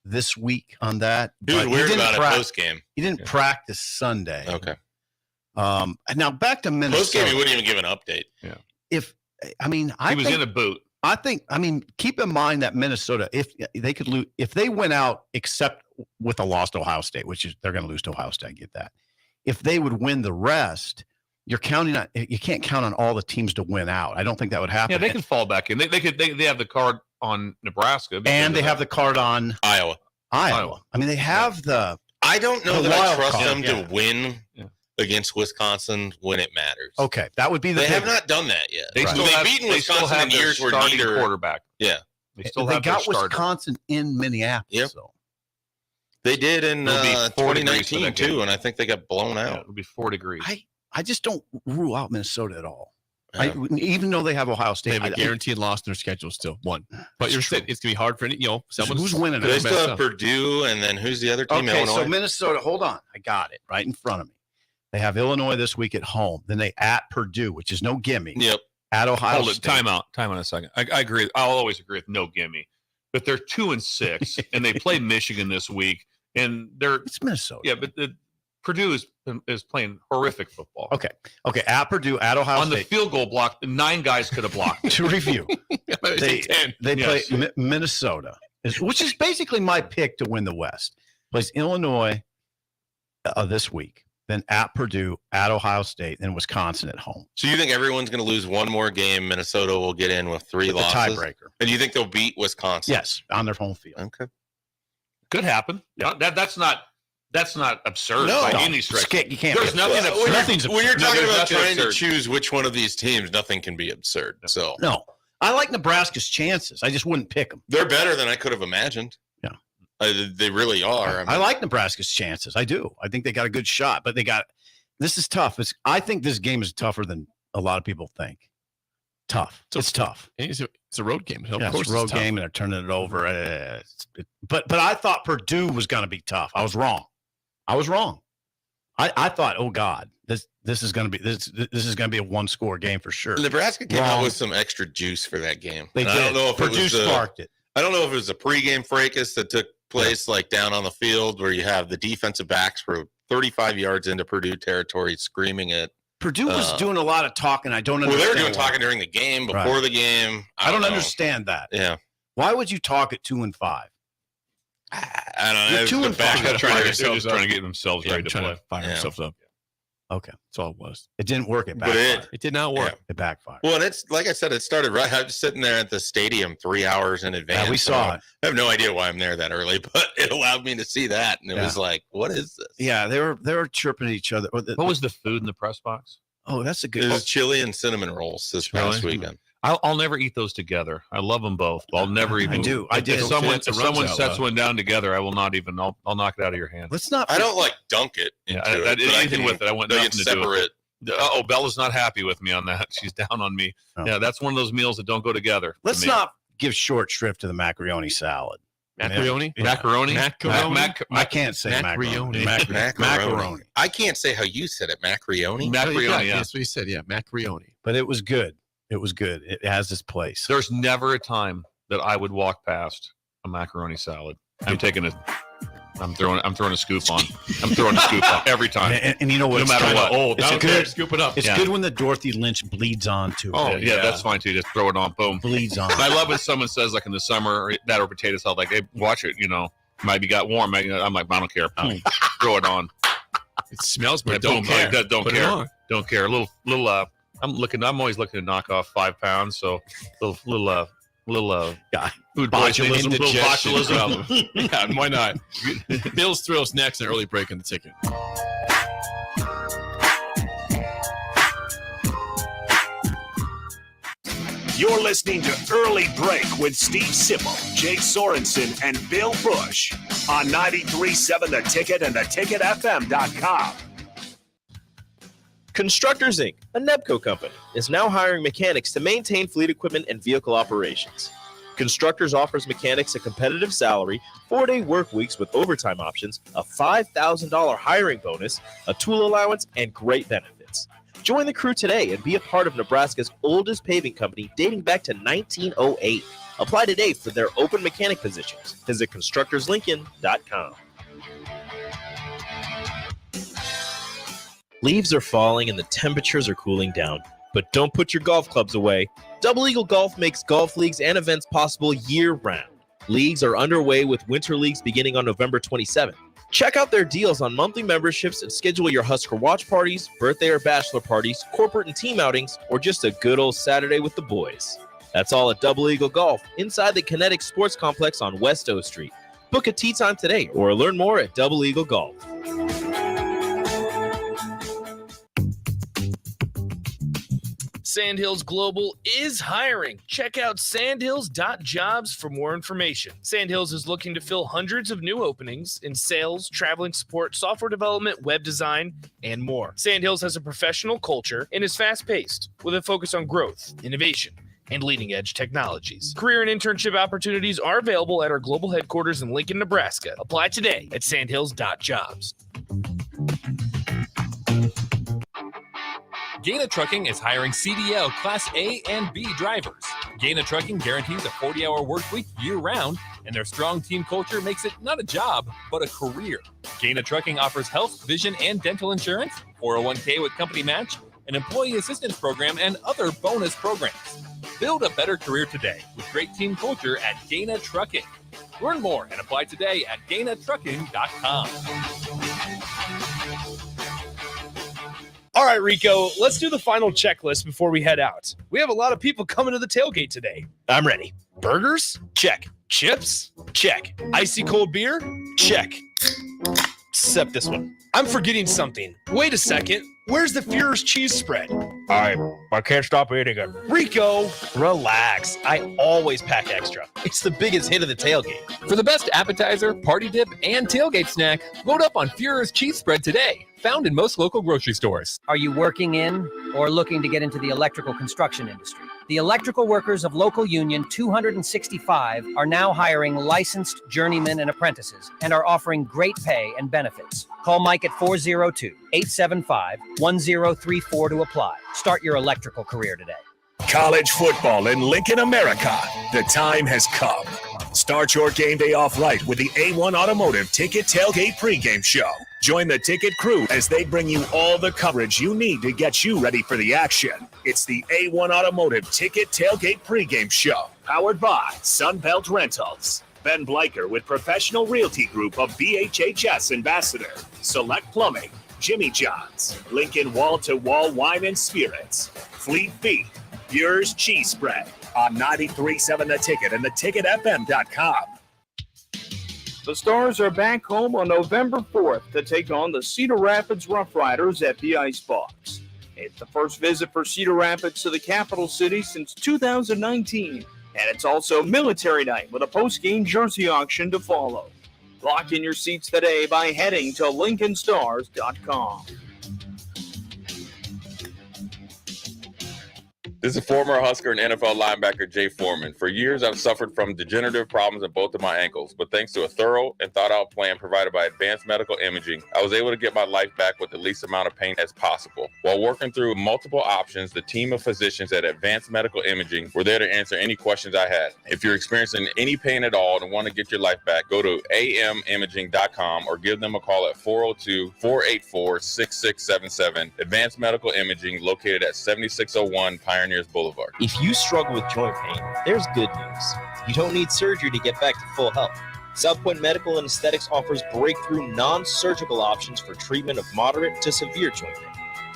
this week on that. He was weird about it post game. He didn't practice Sunday. Okay. Now back to Minnesota. Post game, he wouldn't even give an update. Yeah. He was in a boot. Keep in mind that Minnesota, if they could lose, if they went out except with a loss to Ohio State, which is they're going to lose to Ohio State, I get that. If they would win the rest, you can't count on all the teams to win out. I don't think that would happen. Yeah, they could fall back in. They have the card on Nebraska, and they have the card on Iowa. I mean, they have the. I don't know that I trust them to win against Wisconsin when it matters. Okay, that would be the. They have not done that yet. They've beaten Wisconsin in years where neither quarterback. Yeah, they got Wisconsin in Minneapolis. Yep. So. They did in 2019 too, and I think they got blown out. It would be 4 degrees. I just don't rule out Minnesota at all. Even though they have Ohio State, they have a guaranteed loss in their schedule still. One, but you're saying it's gonna be hard for someone who's winning. They still have Purdue, and then who's the other team? Okay, Illinois. so Minnesota. Hold on, I got it right in front of me. They have Illinois this week at home. Then they at Purdue, which is no gimme. Yep. At Ohio Hold it. State. Time out a second. I agree. I'll always agree with no gimme. But they're 2-6, and they play Michigan this week, and it's Minnesota. Yeah, but Purdue is playing horrific football. Okay. At Purdue, at Ohio On State. the field goal block, 9 guys could have blocked. To review, they Yes. play Minnesota, which is basically my pick to win the West. Plays Illinois this week, then at Purdue, at Ohio State, and Wisconsin at home. So you think everyone's going to lose one more game? Minnesota will get in with 3 With the losses? tiebreaker. And you think they'll beat Wisconsin? Yes, on their home field. Okay. Could happen. Yeah. That's not absurd No. by No. any stretch. You can't There's be nothing absurd. absurd. Nothing's When you're absurd. talking there's about nothing trying to absurd. choose which one of these teams, nothing can be absurd. So No, I like Nebraska's chances. I just wouldn't pick them. they're better than I could have imagined. Yeah. They really are. I like Nebraska's chances. I do. I think they got a good shot, but this is tough. I think this game is tougher than a lot of people think. Tough. It's tough. It's a road game. So Yeah, of course it's a road tough. game, and they're turning it over. But I thought Purdue was going to be tough. I was wrong. I thought, oh God, this is going to be this is going to be a 1-score game for sure. Nebraska came Wrong. out with some extra juice for that game. They And did. I don't know if Purdue it was sparked it. I don't know if it was a pregame fracas that took place like down on the field where you have the defensive backs were 35 yards into Purdue territory screaming it. Purdue was doing a lot of talking. I don't Well, understand. they were doing why. talking during the game, before Right. the game. I don't know. understand that. Yeah. Why would you talk at 2-5? I don't know. You're It was 2 the and back 5. of the They're trying just trying to get themselves ready to trying play. to fire Yeah. themselves up. Okay. That's all it was. It didn't work. It But backfired. It did not work. It backfired. Well, and it's like I said, it started right. I was sitting there at the stadium 3 hours in advance. Yeah, we saw it. I have no idea why I'm there that early, but it allowed me to see that, and it Yeah. was like, what is this? Yeah, they were chirping at each other. What was the food in the press box? Oh, that's a good. It was chili and cinnamon rolls this past weekend. I'll never eat those together. I love them both. But I'll never eat. I them. do. I If did. someone It's a if someone rub sets salad. one down together, I will not even. I'll knock it out of your hand. Let's not. I don't like dunk it. Yeah, into I it, did but anything can- with it. I want I nothing can to do with separate. it. Oh, Bella's not happy with me on that. She's down on me. Oh. Yeah, that's one of those meals that don't go together. to Let's me. not give short shrift to the macaroni salad. Macaroni? Yeah. Macaroni. I can't say macaroni. Macaroni. I can't say how you said it. Macaroni. Macaroni. Yeah. That's what he said. Yeah, macaroni. But it was good. It was good. It has its place. There's never a time that I would walk past a macaroni salad. I'm throwing a scoop on. I'm throwing a scoop on every time. And you know what? No It's matter kinda what. old. Down It's there, good. scoop it up. It's Yeah. good when the Dorothy Lynch bleeds on too. Oh yeah, that's fine too. Just throw it on, boom. Bleeds on. And I love when someone says like in the summer or potato salad, like, hey, watch it. Maybe got warm. I'm like, I don't care. Boom. Throw it on. It smells, but Yeah, don't care. Don't Put it care. on. Don't care. I'm always looking to knock off 5 pounds. So little food poisoning, little botulism. Yeah, why not? Bill's Thrills next, an early break in the ticket. You're listening to Early Break with Steve Sipple, Jake Sorensen, and Bill Busch on 93.7 The Ticket and theticketfm.com. Constructors Inc., a Nebco company, is now hiring mechanics to maintain fleet equipment and vehicle operations. Constructors offers mechanics a competitive salary, 4-day work weeks with overtime options, a $5,000 hiring bonus, a tool allowance, and great benefits. Join the crew today and be a part of Nebraska's oldest paving company dating back to 1908. Apply today for their open mechanic positions. Visit constructorslincoln.com. Leaves are falling and the temperatures are cooling down, but don't put your golf clubs away. Double Eagle Golf makes golf leagues and events possible year-round. Leagues are underway with winter leagues beginning on November 27th. Check out their deals on monthly memberships and schedule your Husker watch parties, birthday or bachelor parties, corporate and team outings, or just a good old Saturday with the boys. That's all at Double Eagle Golf inside the Kinetic Sports Complex on West O Street. Book a tee time today or learn more at Double Eagle Golf. Sandhills Global is hiring. Check out sandhills.jobs for more information. Sandhills is looking to fill hundreds of new openings in sales, traveling support, software development, web design, and more. Sandhills has a professional culture and is fast-paced with a focus on growth, innovation, and leading-edge technologies. Career and internship opportunities are available at our global headquarters in Lincoln, Nebraska. Apply today at sandhills.jobs. Gaina Trucking is hiring CDL Class A and B drivers. Gaina Trucking guarantees a 40-hour work week year-round, and their strong team culture makes it not a job, but a career. Gaina Trucking offers health, vision, and dental insurance, 401k with company match, an employee assistance program, and other bonus programs. Build a better career today with great team culture at Gaina Trucking. Learn more and apply today at GainaTrucking.com. All right, Rico, let's do the final checklist before we head out. We have a lot of people coming to the tailgate today. I'm ready. Burgers? Check. Chips? Check. Icy cold beer? Check. Except this one. I'm forgetting something. Wait a second. Where's the Führer's cheese spread? I can't stop eating it. Rico, relax. I always pack extra. It's the biggest hit of the tailgate. For the best appetizer, party dip, and tailgate snack, load up on Führer's cheese spread today. Found in most local grocery stores. Are you working in or looking to get into the electrical construction industry? The electrical workers of Local Union 265 are now hiring licensed journeymen and apprentices and are offering great pay and benefits. Call Mike at 402-875-1034 to apply. Start your electrical career today. College football in Lincoln, America. The time has come. Start your game day off right with the A1 Automotive Ticket Tailgate pregame show. Join the ticket crew as they bring you all the coverage you need to get you ready for the action. It's the A1 Automotive Ticket Tailgate pregame show, powered by Sunbelt Rentals. Ben Bleicher with Professional Realty Group of BHHS Ambassador, Select Plumbing, Jimmy John's, Lincoln Wall-to-Wall Wine and Spirits, Fleet Feet, Führer's Cheese Spread on 93.7 The Ticket and theticketfm.com. The Stars are back home on November 4th to take on the Cedar Rapids Rough Riders at the Ice Box. It's the first visit for Cedar Rapids to the capital city since 2019, and it's also military night with a post-game jersey auction to follow. Lock in your seats today by heading to LincolnStars.com. This is former Husker and NFL linebacker Jay Foreman. For years, I've suffered from degenerative problems in both of my ankles, but thanks to a thorough and thought-out plan provided by Advanced Medical Imaging, I was able to get my life back with the least amount of pain as possible. While working through multiple options, the team of physicians at Advanced Medical Imaging were there to answer any questions I had. If you're experiencing any pain at all and want to get your life back, go to amimaging.com or give them a call at 402-484-6677. Advanced Medical Imaging, located at 7601 Pioneers Boulevard. If you struggle with joint pain, there's good news. You don't need surgery to get back to full health. South Point Medical and Aesthetics offers breakthrough non-surgical options for treatment of moderate to severe joint pain.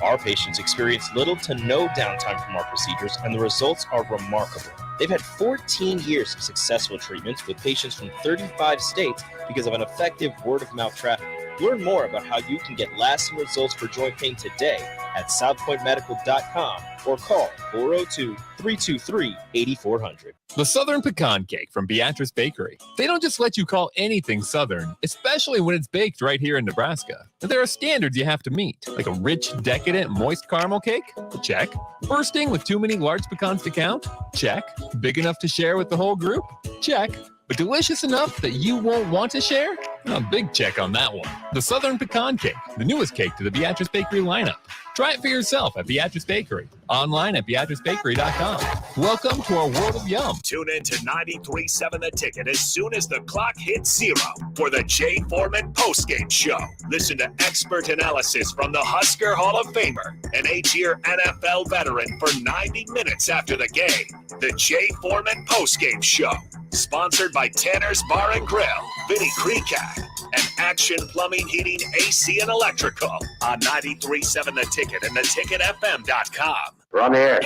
Our patients experience little to no downtime from our procedures, and the results are remarkable. They've had 14 years of successful treatments with patients from 35 states because of an effective word-of-mouth traffic. Learn more about how you can get lasting results for joint pain today at southpointmedical.com or call 402-323-8400. The Southern Pecan Cake from Beatrice Bakery. They don't just let you call anything Southern, especially when it's baked right here in Nebraska. But there are standards you have to meet, like a rich, decadent, moist caramel cake? Check. Bursting with too many large pecans to count? Check. Big enough to share with the whole group? Check. But delicious enough that you won't want to share? A big check on that one. The Southern Pecan Cake, the newest cake to the Beatrice Bakery lineup. Try it for yourself at Beatrice Bakery. Online at BeatriceBakery.com. Welcome to our world of yum. Tune in to 93.7 The Ticket as soon as the clock hits 0 for the Jay Foreman postgame show. Listen to expert analysis from the Husker Hall of Famer, an 8-year NFL veteran, for 90 minutes after the game. The Jay Foreman postgame show. Sponsored by Tanner's Bar and Grill, Vinny Creekat, and Action Plumbing, Heating, AC, and Electrical on 93.7 The Ticket and theticketfm.com. We're on the air.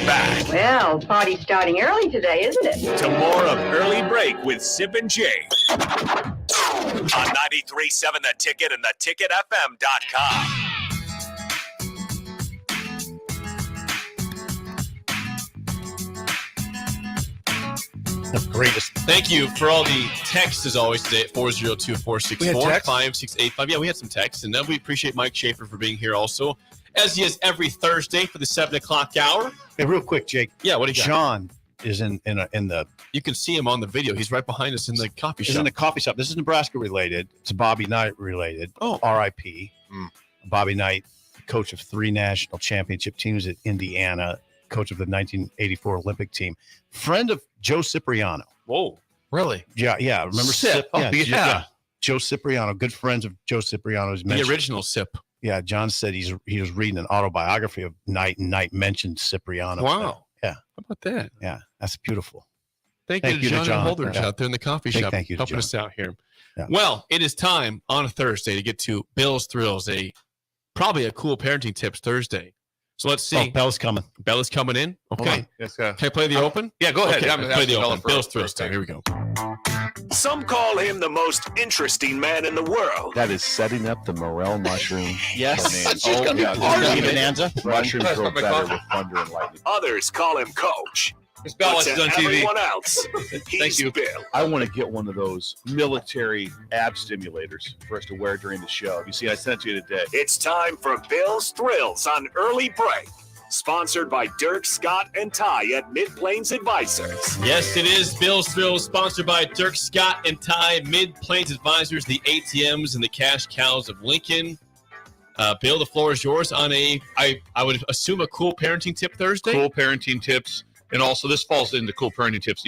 Back Well, party's starting early today, isn't it? to more of Early Break with Sip and Jay on 93.7 The Ticket and theticketfm.com. The greatest. Thank you for all the texts as always today at 402-464-5685. Yeah, we had some texts, and then we appreciate Mike Schaefer for being here also, as he is every Thursday for the 7 o'clock hour. Hey, real quick, Jake. Yeah, what do you got? John is in the. You can see him on the video. He's right behind us in the coffee shop. He's in the coffee shop. This is Nebraska related. It's Bobby Knight related. Oh, R.I.P. Bobby Knight coach of 3 national championship teams at Indiana, coach of the 1984 Olympic team, friend of Joe Cipriano. Whoa, really? Yeah. Remember Sip? Yeah. Joe Cipriano, good friends of Joe Cipriano's. The original Sip. Yeah, John said he was reading an autobiography of Knight, and Knight mentioned Cipriano. Wow. Yeah. How about that? Yeah, that's beautiful. Thank you to John Holdridge Yeah. out there in the coffee shop Thank you to helping John. us out here. Yeah. Well, it is time on a Thursday to get to Bill's Thrills, probably a cool parenting tips Thursday. So let's see. Oh, Bella's coming. Bella's coming in. Okay. Yes, Can I play the open? Yeah, go ahead. Okay, Yeah, let's play the open. Bill's Thrills time. time. Here we go. Some call him the most interesting man in the world. That is setting up the morel mushroom. Yes. bonanza. It's just gonna be party bonanza. Mushrooms That's grow what my better coffee- with thunder and lightning. Others call him Coach. It's Bella, But it's to on TV. everyone else, he's you. Bill. I want to get one of those military ab stimulators for us to wear during the show. You see, I sent you today. It's time for Bill's Thrills on Early Break. Sponsored by Dirk, Scott, and Ty at Mid-Plains Advisors. Yes, it is Bill's Thrills, sponsored by Dirk, Scott, and Ty, Mid-Plains Advisors, the ATMs and the cash cows of Lincoln. Bill, the floor is yours on I would assume a cool parenting tip Thursday. Cool parenting tips. And also, this falls into cool parenting tips.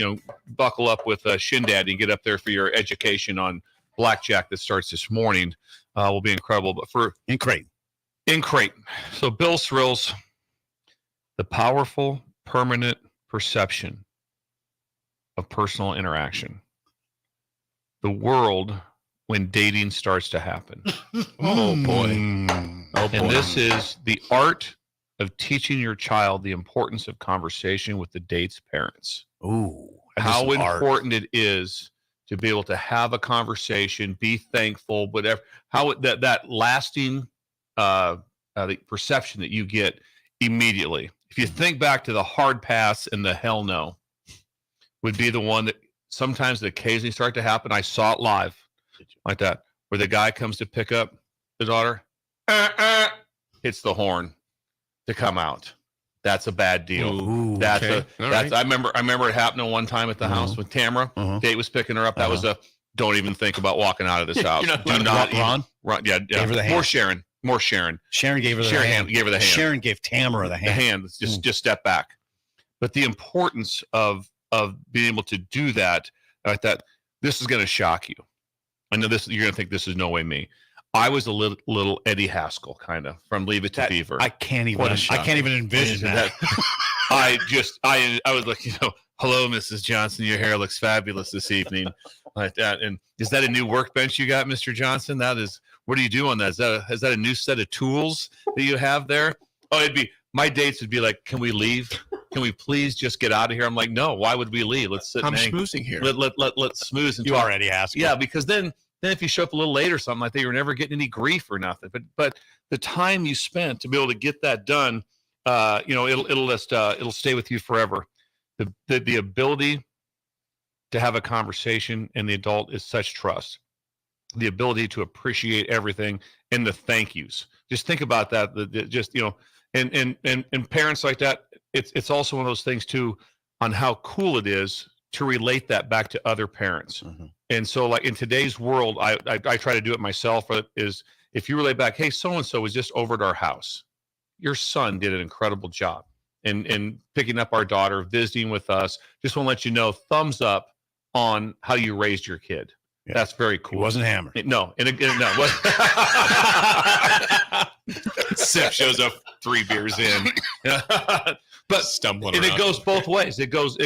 Buckle up with Shin Daddy and get up there for your education on blackjack that starts this morning. Will be incredible. But for In Creighton. So Bill's Thrills, the powerful, permanent perception of personal interaction. The world when dating starts to happen. Oh, boy. And this is the art of teaching your child the importance of conversation with the date's parents. Ooh. How important it is to be able to have a conversation, be thankful, whatever. How that lasting the perception that you get immediately. If you think back to the hard pass and the hell no, would be the one that sometimes that occasionally start to happen. I saw it live like that, where the guy comes to pick up the daughter, hits the horn to come out. That's a bad deal. Ooh, that's okay. Right. I remember it happening one time at the house with Tamara. Date was picking her up. That was don't even think about walking out of this house. You're not Do not run. Yeah. Gave her the hand. More Sharon. Sharon gave her the hand. Gave her the hand. Sharon gave Tamara the hand. Just step back. But the importance of being able to do that, this is going to shock you. I know this. You're going to think this is no way me. I was a little Eddie Haskell kind of from Leave It to Beaver. I can't even envision that. I was like, hello, Mrs. Johnson. Your hair looks fabulous this evening, like that. And is that a new workbench you got, Mr. Johnson? That is. What do you do on that? Is that a new set of tools that you have there? Oh, my dates would be like, can we leave? Can we please just get out of here? I'm like, no. Why would we leave? Let's sit. I'm schmoozing here. Let's smooze. And You already asked. Yeah, because then if you show up a little late or something like that, you're never getting any grief or nothing. But the time you spent to be able to get that done, it'll stay with you forever. The ability to have a conversation and the adult is such trust. The ability to appreciate everything and the thank yous. Just think about that. And parents like that. It's also one of those things too, on how cool it is to relate that back to other parents. Mm-hmm. And so, like in today's world, I try to do it myself. Is if you relate back, hey, so and so was just over at our house. Your son did an incredible job in picking up our daughter, visiting with us. Just want to let you know, thumbs up on how you raised your kid. Yeah. That's very cool. He wasn't hammered. No. Sip shows up 3 beers in. But stumbling and around. it goes both ways. It goes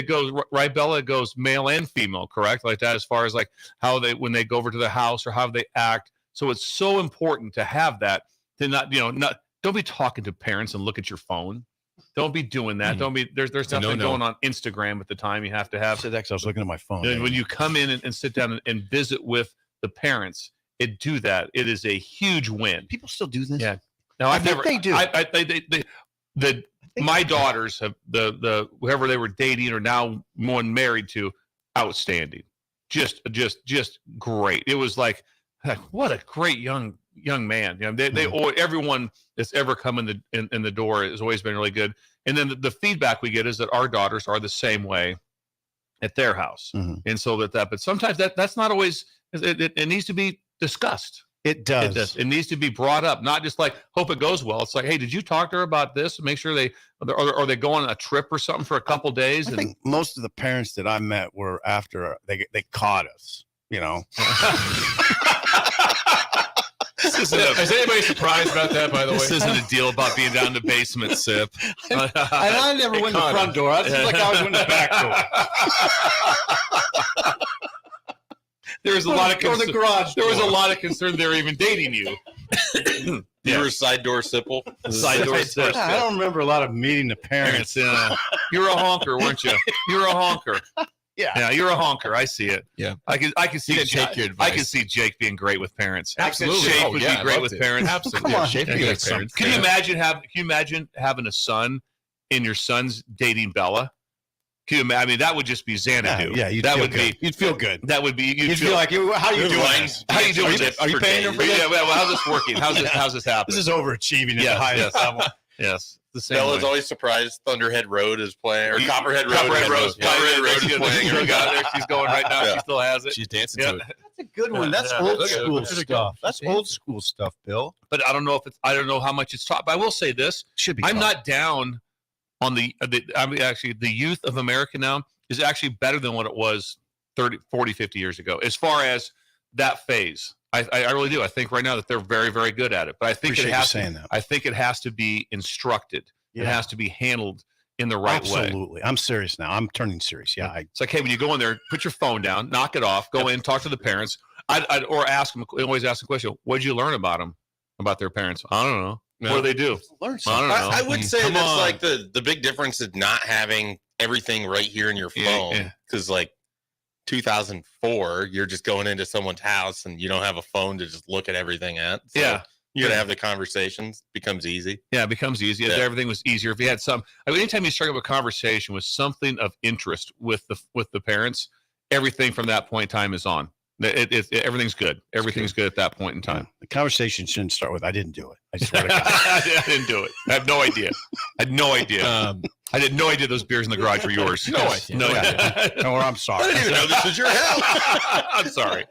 right, Bella. It goes male and female, correct? Like that, as far as like how when they go over to the house or how they act. So it's so important to have that. To not don't be talking to parents and look at your phone. Don't be doing that. Don't be there's nothing going on Instagram at the time. You have to have. I said that 'cause I was looking at my phone. And when you come in and sit down and visit with the parents, it is a huge win. People still do this. Yeah. Now I've never. They do. My daughters have the whoever they were dating or now one married to, outstanding, just great. It was like what a great young man. They everyone that's ever come in the door has always been really good. And then the feedback we get is that our daughters are the same way at their house, and so but sometimes that's not always. It needs to be discussed. It does. It needs to be brought up, not just like hope it goes well. It's like, hey, did you talk to her about this? Make sure are they going on a trip or something for a couple days? I think most of the parents that I met were after they caught us. You know. Is anybody surprised about that? By the way, this isn't a deal about being down in the basement, Sip. And I never went to the front door. It's like I always went to the back door. There was a lot of the garage. There was a lot of concern they were even dating you. You were side door Sipple. Side door Sipple. I don't remember a lot of meeting the parents. You were a honker, weren't you? You were a honker. Yeah, you're a honker. I see it. Yeah, I can see Jake. I can see Jake being great with parents. Absolutely, Shape would be great with parents. Absolutely, Come on. Shape would be with parents. Can you imagine having a son and your son's dating Bella? Can you imagine? I mean, that would just be Xanadu. Yeah, you'd feel good. That would be. You'd feel like, how you doing? How you doing? Are you paying her for this? Yeah. Well, how's this working? How's this happening? This is overachieving at the highest level. Yes. The same Bella's way. always surprised Thunderhead Road is playing, or Copperhead Road. Copperhead Road is playing. She got there. She's going right now. Yeah. She still has it. She's dancing to it. That's a good one. That's old school stuff. That's old school stuff, Bill. But I don't know I don't know how much it's taught. But I will say this: Should be. I'm not down on the youth of America now is actually better than what it was 30, 40, 50 years ago as far as that phase. I really do. I think right now that they're very, very good at it. But I think I think it has to be instructed. Yeah. It has to be handled in the right way. Absolutely. I'm serious now. I'm turning serious. Yeah. It's like, hey, when you go in there, put your phone down, knock it off, go in, talk to the parents. Or ask them, always ask the question, what did you learn about them, about their parents? I don't know. No. What do they do? Learn I don't know. I would say Come that's on. like the big difference is not having everything right here in your phone. Because like 2004, you're just going into someone's house and you don't have a phone to just look at everything at. So you got to have the conversations. Becomes easy. Yeah, it becomes easy. Yeah. Everything was easier if you had anytime you start up a conversation with something of interest with the parents, everything from that point in time is on. Everything's good. Everything's good at that point in time. The conversation shouldn't start with, I didn't do it. I swear to God. I didn't do it. I have no idea. I had no idea. I had no idea those beers in the garage were yours. No idea. No idea. Or I'm sorry. I didn't even know this was your house. I'm sorry.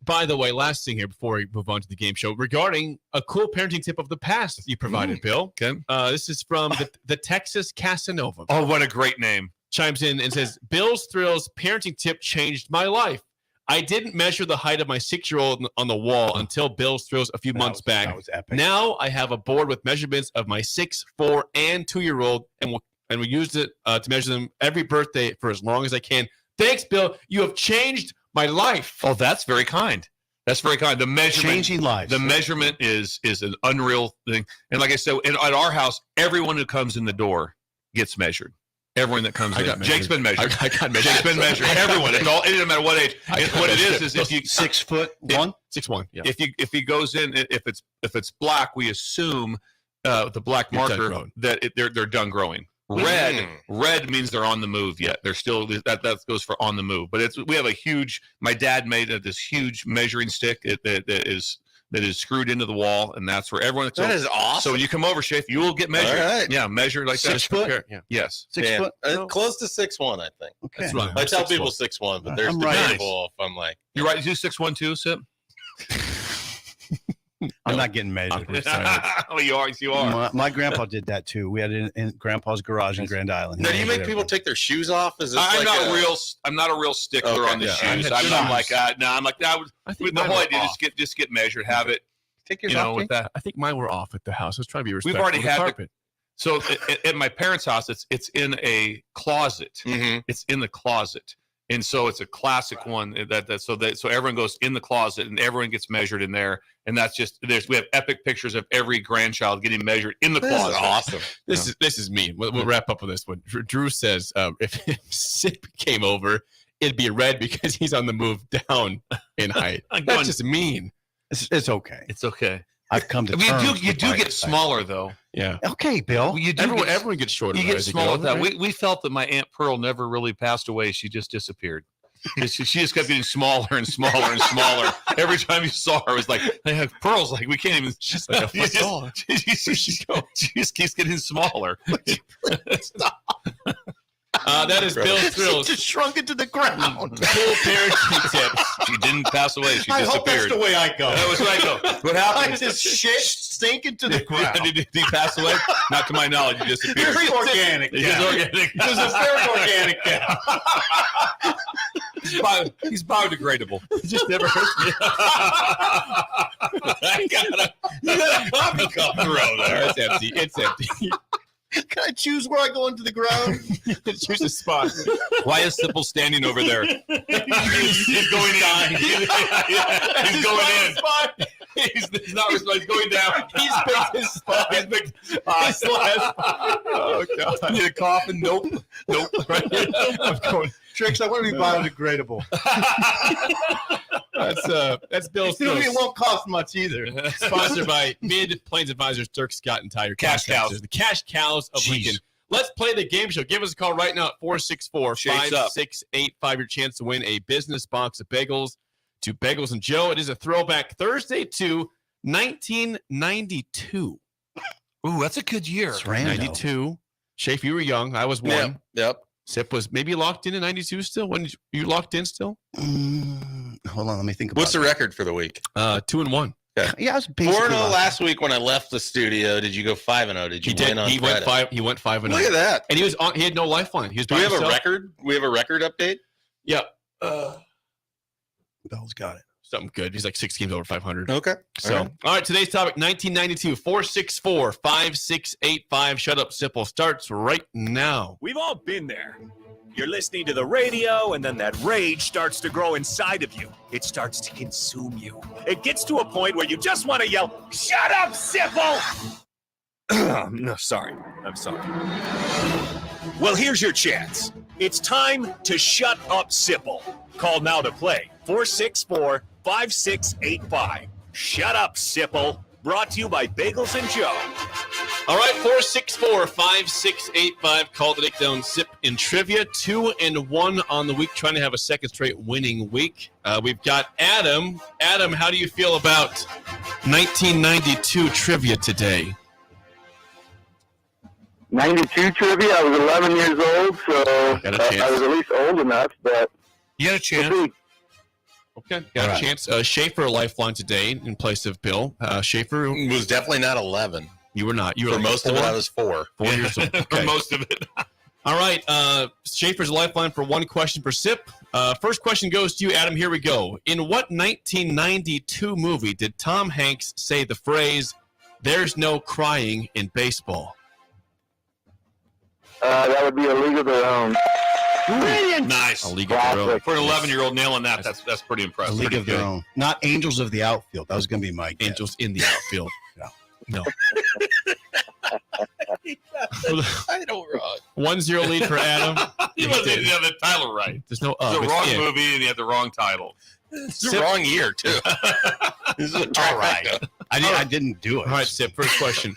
By the way, last thing here before we move on to the game show regarding a cool parenting tip of the past that you provided, Bill. Okay. This is from the Texas Casanova. Oh, what a great name. Chimes in and says, Bill's Thrills parenting tip changed my life. I didn't measure the height of my 6-year-old on the wall until Bill's Thrills a few months back. That was epic. Now I have a board with measurements of my 6, 4, and 2-year-old, and we used it to measure them every birthday for as long as I can. Thanks, Bill. You have changed my life. Oh, that's very kind. That's very kind. The measurement, Changing lives. The measurement is an unreal thing. And like I said, at our house, everyone who comes in the door gets measured. Everyone that comes in. Jake's been measured. I got measured. Jake's been measured. Everyone. It doesn't matter what age. What it is if you 6'1", 6'1". Yeah. If he goes in, if it's black, we assume the black You're done marker growing. that they're done growing. Red means they're on the move yet. They're still that goes for on the move. But we have a huge. My dad made this huge measuring stick that is screwed into the wall, and that's where everyone. That is awesome. So when you come over, Shafe, you will get measured. All right. Yeah, measured like 6 that. foot? Yeah. Yes. 6 foot? Close to 6'1", I think. Okay. That's right. I tell 6'1". people 6'1", but there's I'm the right. people if I'm like, You're right. You do 6'1" too, Sip. I'm not getting measured. Oh, you are. My grandpa did that too. We had it in Grandpa's garage in Grand Island. now do you make people take their shoes off? Is this I'm like I'm not a real stickler Okay, on the yeah. shoes. I had I'm like, shoes. no, I'm like that. The mine whole were idea off. just get measured, have it. Take yours You know, off, with Jake? that. I think mine were off at the house. I was trying to be respectful. We've already of the had carpet. So at my parents' house, it's in a closet. Mhm. It's in the closet, and so it's a classic one. So everyone goes in the closet, and everyone gets measured in there. And that's just we have epic pictures of every grandchild getting measured in the This is closet. awesome. This is me. We'll wrap up with this one. Drew says if Sip came over, it'd be red because he's on the move down in height. That's just mean. It's okay. It's okay. I've come to terms. You with do my get height. smaller though. Yeah. Okay, Bill. You do Everyone gets shorter. You get as smaller. go, That right? we felt that my Aunt Pearl never really passed away. She just disappeared. she just kept getting smaller and smaller and smaller. Every time you saw her, it was like, hey, Pearl's like, we can't even. She's like a foot taller. She just keeps getting smaller. Stop. That is Bill's Thrills. Just shrunk it to the ground. Cool parenting tips. She didn't pass away. She I hope that's disappeared. the way I go. That was where I go. What happened? I just shit sinking to the ground. Did he pass away? Not to my knowledge. He disappeared. Very organic. He's cow. organic. This is a very organic cow. He's biodegradable. Just never heard me. You got a coffee cup throw there. It's empty. It's empty. Can I choose where I go into the ground? Choose a spot. Why is Sipple standing over there? He's going in. He's going in. He's not responding. He's going down. He's picked his spot. He's picked his last. Oh, God. Need a coffin? Nope. I'm going. Tricks, I want to be biodegradable. That's Bill's It Thrills. won't cost much either. Sponsored by Mid-Plains Advisors, Dirk Scott and Tire Cash Cows. The Cash Cows of Jeez. Lincoln. Let's play the game show. Give us a call right now at 464-5685. Your chance to win a business box of bagels to Bagels and Joe. It is a Throwback Thursday to 1992. Ooh, that's a good year. It's random. 92. Shafe, you were young. I was one. Yep. Sip was maybe locked in 92 still. When you locked in still? Hold on, let me think about What's the record for the week? 2-1. Yeah, I was basically 4-0 locked. last week when I left the studio. Did you go 5-0? Did you win on He Friday? went 5-0. Look at that. And he was on. He had no lifeline. He was. Do by we have a himself. record? We have a record update? Yeah. Bell's got it. Something good. He's like 6 games over 500. Okay. So, all right. Today's topic: 1992. 464-5685. Shut up, Sipple. Starts right now. We've all been there. You're listening to the radio, and then that rage starts to grow inside of you. It starts to consume you. It gets to a point where you just want to yell, "Shut up, Sipple!" No, sorry. I'm sorry. Well, here's your chance. It's time to shut up, Sipple. Call now to play. 464-5685. Shut up, Sipple. Brought to you by Bagels and Joe. All right, 464-5685. Call the Down Sip in trivia. 2-1 on the week, trying to have a second straight winning week. We've got Adam. Adam, how do you feel about 1992 trivia today? 92 trivia. I was 11 years old, so I was at least old enough. But you had a chance. We'll see. Okay, got a chance. Schaefer lifeline today in place of Bill. Schaefer was definitely not 11. You were not. You were For most of it, I was 4. 4 years old. For Okay. most of it. All right, Schaefer's lifeline for one question per sip. First question goes to you, Adam. Here we go. In what 1992 movie did Tom Hanks say the phrase, "There's no crying in baseball"? That would be A League of Their Own. Brilliant. Nice. A League of Their Own. For an 11-year-old nailing that, that's pretty A impressive. League of Their good. Own. Not Angels of the Outfield. That was going to be my guess. Angels in the outfield. No. I don't wrong. 1-0 lead for Adam. He didn't have the title right. There's no It's the it's wrong in. movie, and he had the wrong title. It's the wrong year, too. This is a All right. I didn't do it. All right, Sip, first question.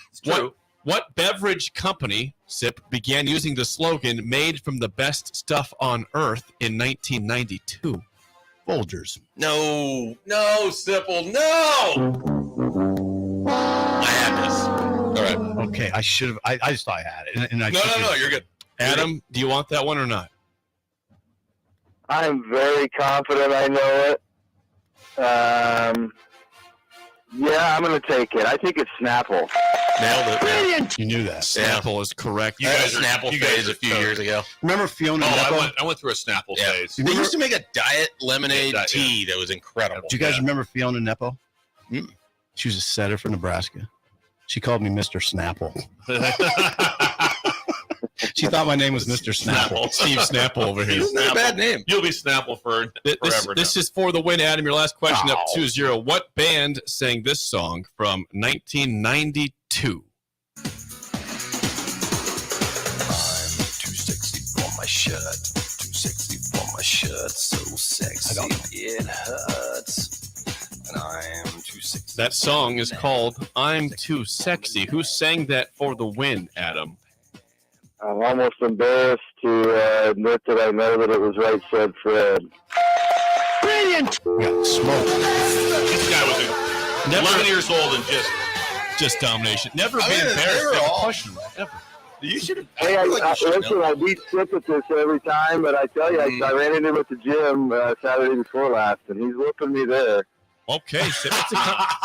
What beverage company, Sip, began using the slogan "Made from the best stuff on earth" in 1992? Folgers. No, Sipple, no! I had this. All right. Okay, I should have. I just thought I had it. And I No, you're good. Adam, do you want that one or not? I'm very confident I know it. Yeah, I'm going to take it. I think it's Snapple. Nailed it. Brilliant. You knew that. Snapple is correct. You guys Snapple phase a few years ago. Remember Fiona Nepo? I went through a Snapple phase. They used to make a diet lemonade Yeah. tea that was incredible. Do you guys remember Fiona Nepo? She was a setter from Nebraska. She called me Mr. Snapple. She thought my name was Mr. Snapple. Steve Snapple over here. It's not a bad name. You'll be Snapple for forever This now. is for the win, Adam. Your last question up 2-0. What band sang this song from 1992? I'm too sexy for my shirt. Too sexy for my shirt. So sexy it hurts. And I'm too sexy. That song is called "I'm Too Sexy." Who sang that for the win, Adam? I'm almost embarrassed to admit that I know that it was Right Said Fred. Brilliant! Yeah, smoke. This guy was 11 years old and just domination. Never I been mean, embarrassed. they were Never all- questioned. Ever. You should have. Hey, I beat Sip at this every time, but I tell you, I ran into him at the gym Saturday before last, and he's whooping me there. Okay, Sip,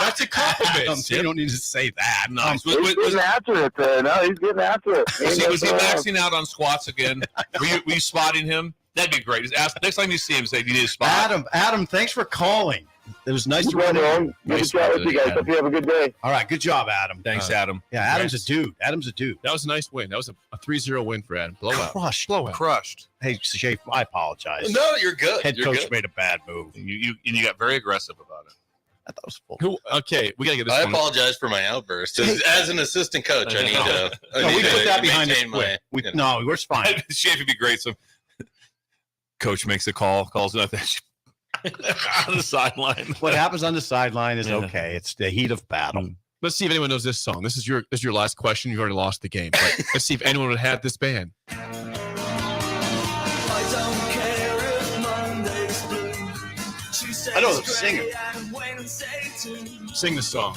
that's a compliment. You don't need to say that. Nice. He's getting after it there. No, he's getting after it. Was he maxing out on squats again? Were you spotting him? That'd be great. Just ask next time you see him, say, "Do you need a spot?" Adam, thanks for calling. It was nice to run in. Nice Good chat with you guys. Hope you have a good day. All right, good job, Adam. Thanks, Adam. Yeah, Adam's a dude. That was a nice win. That was a 3-0 win for Adam. Blowout. Crushed. Hey, Shafe, I apologize. No, you're good. Head You're coach good. made a bad move. You got very aggressive about it. I thought it was full. Okay, we gotta get this. I one. apologize for my outburst. As an assistant coach, I need to. We put that behind us. My, No, we're fine. Shafe would be great. So, coach makes a call, calls nothing on the sideline. What happens on the sideline is okay. It's the heat of battle. Let's see if anyone knows this song. This is your last question. You've already lost the game. But let's see if anyone would have this band. I know the singer. Sing the song.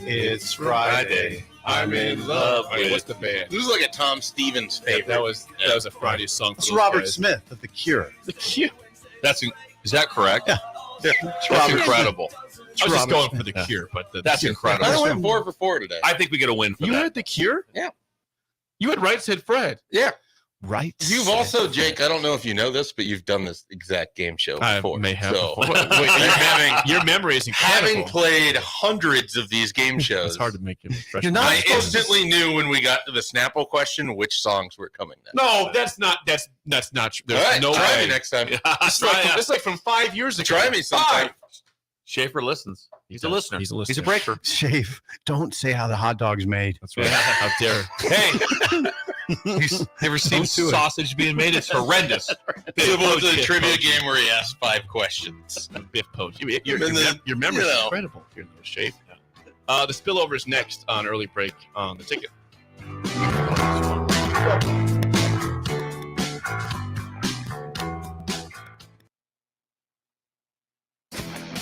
It's Friday. I'm in love. Wait, what's the band? This is like a Tom Stevens favorite. That was a Friday song. It's Robert Smith of The Cure. The Cure. Is that correct? Yeah. That's incredible. I was just going for the Cure, but that's incredible. I went 4 for 4 today. I think we get a win for You that. had the Cure? Yeah. You had Right Said Fred. Yeah. Right. You've also, Jake, I don't know if you know this, but you've done this exact game show before. I may have. So, Your memory is incredible. having played hundreds of these game shows, It's hard to make it fresh. I instantly knew when we got to the Snapple question which songs were coming next. No, that's not true. There's All right, no try way. me next time. It's like from 5 years ago. Try me sometime. Schaefer listens. He's a listener. He's a breaker. Shafe, don't say how the hot dog's made. That's right. How dare. Hey, he's never seen sausage being made. It's horrendous. It was a trivia game where he asked 5 questions. Biff Poach. Your memory is incredible. You're in no shape. The Spillover is next on Early Break on the Ticket.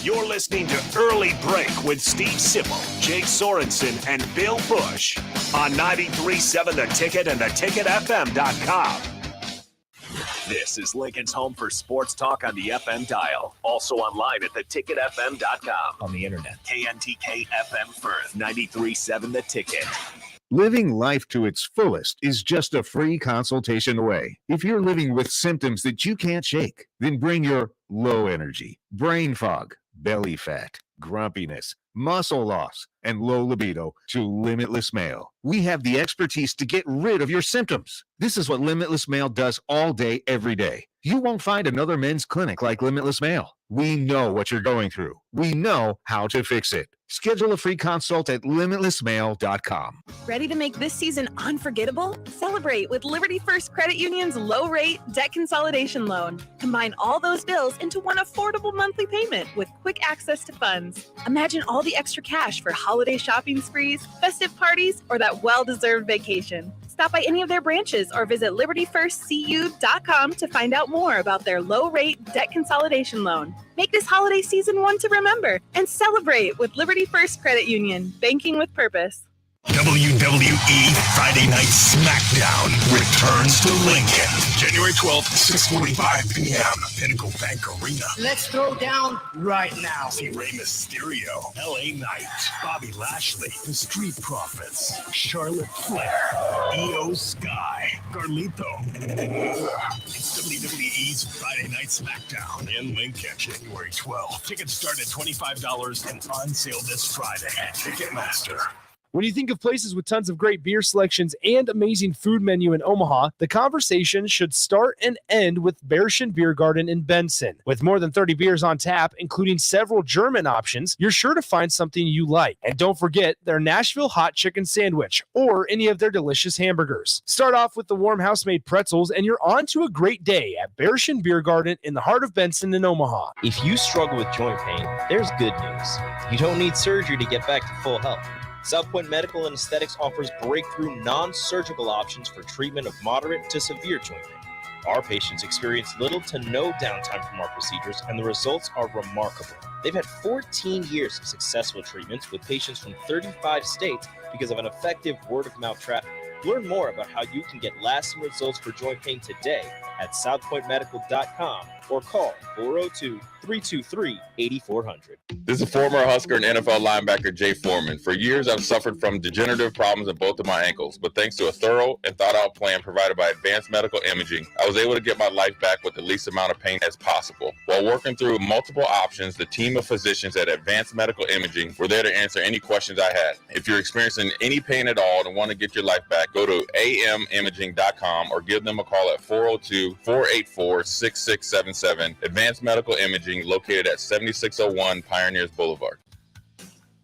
You're listening to Early Break with Steve Sipple, Jake Sorensen, and Bill Busch on 93.7 The Ticket and theticketfm.com. This is Lincoln's home for sports talk on the FM dial. Also online at theticketfm.com. On the internet, KNTK FM Firth, 93.7 The Ticket. Living life to its fullest is just a free consultation away. If you're living with symptoms that you can't shake, then bring your low energy, brain fog, belly fat, grumpiness, muscle loss, and low libido to Limitless Male. We have the expertise to get rid of your symptoms. This is what Limitless Male does all day, every day. You won't find another men's clinic like Limitless Male. We know what you're going through. We know how to fix it. Schedule a free consult at limitlessmale.com. Ready to make this season unforgettable? Celebrate with Liberty First Credit Union's low-rate debt consolidation loan. Combine all those bills into one affordable monthly payment with quick access to funds. Imagine all the extra cash for holiday shopping sprees, festive parties, or that well-deserved vacation. Stop by any of their branches or visit libertyfirstcu.com to find out more about their low-rate debt consolidation loan. Make this holiday season one to remember and celebrate with Liberty First Credit Union, banking with purpose. WWE Friday Night SmackDown returns to Lincoln. January 12th, 6:45 p.m. Pinnacle Bank Arena. Let's throw down right now. See Rey Mysterio, LA Knight, Bobby Lashley, The Street Profits, Charlotte Flair, Io Sky, Carlito. It's WWE's Friday Night SmackDown in Lincoln, January 12th. Tickets start at $25 and on sale this Friday at Ticketmaster. When you think of places with tons of great beer selections and amazing food menu in Omaha, the conversation should start and end with Bärschen Beer Garden in Benson. With more than 30 beers on tap, including several German options, you're sure to find something you like. And don't forget their Nashville hot chicken sandwich or any of their delicious hamburgers. Start off with the warm house-made pretzels and you're on to a great day at Bärschen Beer Garden in the heart of Benson in Omaha. If you struggle with joint pain, there's good news. You don't need surgery to get back to full health. South Point Medical and Aesthetics offers breakthrough non-surgical options for treatment of moderate to severe joint pain. Our patients experience little to no downtime from our procedures, and the results are remarkable. They've had 14 years of successful treatments with patients from 35 states because of an effective word-of-mouth traffic. Learn more about how you can get lasting results for joint pain today at southpointmedical.com or call 402-323-8400. This is former Husker and NFL linebacker Jay Foreman. For years, I've suffered from degenerative problems in both of my ankles, but thanks to a thorough and thought-out plan provided by Advanced Medical Imaging, I was able to get my life back with the least amount of pain as possible. While working through multiple options, the team of physicians at Advanced Medical Imaging were there to answer any questions I had. If you're experiencing any pain at all and want to get your life back, go to amimaging.com or give them a call at 402-484-6677. Advanced Medical Imaging, located at 7601 Pioneers Boulevard.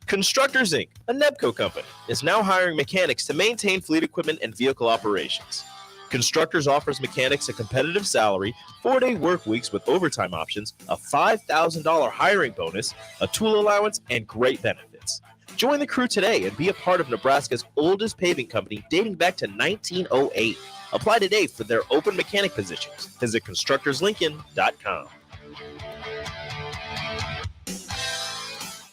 Constructors Inc., a Nebco company, is now hiring mechanics to maintain fleet equipment and vehicle operations. Constructors offers mechanics a competitive salary, 4-day work weeks with overtime options, a $5,000 hiring bonus, a tool allowance, and great benefits. Join the crew today and be a part of Nebraska's oldest paving company dating back to 1908. Apply today for their open mechanic positions. Visit constructorslincoln.com.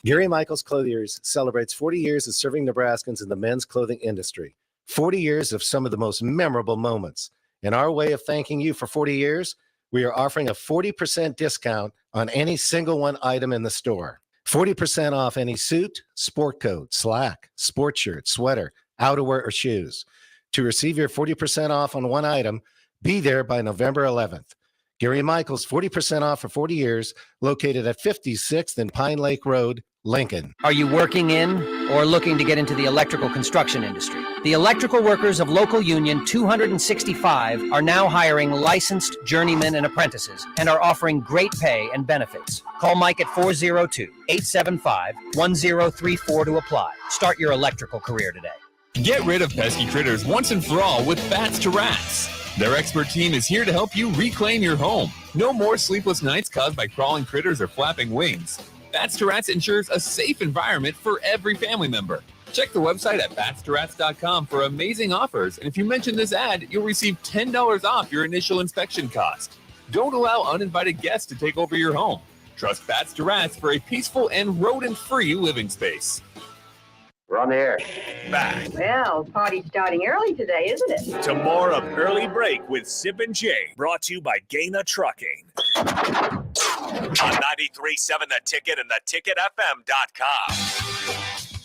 Gary Michaels Clothiers celebrates 40 years of serving Nebraskans in the men's clothing industry. 40 years of some of the most memorable moments. In our way of thanking you for 40 years, we are offering a 40% discount on any single one item in the store. 40% off any suit, sport coat, slack, sport shirt, sweater, outerwear, or shoes. To receive your 40% off on one item, be there by November 11th. Gary Michaels, 40% off for 40 years, located at 56th and Pine Lake Road, Lincoln. Are you working in or looking to get into the electrical construction industry? The electrical workers of local union 265 are now hiring licensed journeymen and apprentices and are offering great pay and benefits. Call Mike at 402-875-1034 to apply. Start your electrical career today. Get rid of pesky critters once and for all with Bats to Rats. Their expert team is here to help you reclaim your home. No more sleepless nights caused by crawling critters or flapping wings. Bats to Rats ensures a safe environment for every family member. Check the website at batstoRats.com for amazing offers. And if you mention this ad, you'll receive $10 off your initial inspection cost. Don't allow uninvited guests to take over your home. Trust Bats to Rats for a peaceful and rodent-free living space. We're on the air. Back. Well, party's starting early today, isn't it? To more of Early Break with Sip and Jay, brought to you by Gaina Trucking. On 93.7 The Ticket and theticketfm.com.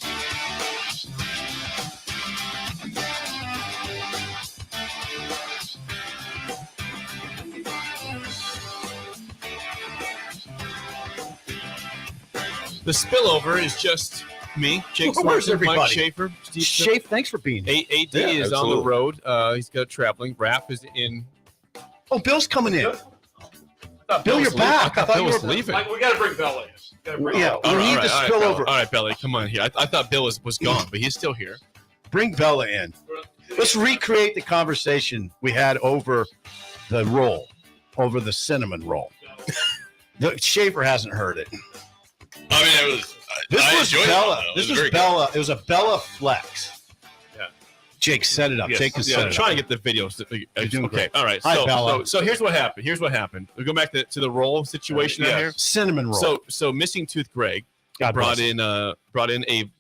The spillover is just me, Jake Where's Swanson, Mike everybody? Schaefer. Shafe, thanks for being here. AD Yeah, is on the road. He's got traveling. Raph is in. Oh, Bill's coming in. Bill, was you're back. I thought Bill was leaving. We got to bring Bella in. Yeah, we need the spillover. All right, Belly, come on here. I thought Bill was gone, but he's still here. Bring Bella in. Let's recreate the conversation we had over the roll, over the cinnamon roll. The Schaefer hasn't heard it. I mean, it was. This I was enjoyed Bella. It, This was very Bella. It was a Bella flex. Yeah. Jake, set it up. Yes. Jake can set I'm it trying up. to get the video. You're doing Okay. great. All right. Hi, Bella. So here's what happened. We go back to the roll situation out here. Cinnamon roll. So missing tooth Greg God brought bless in a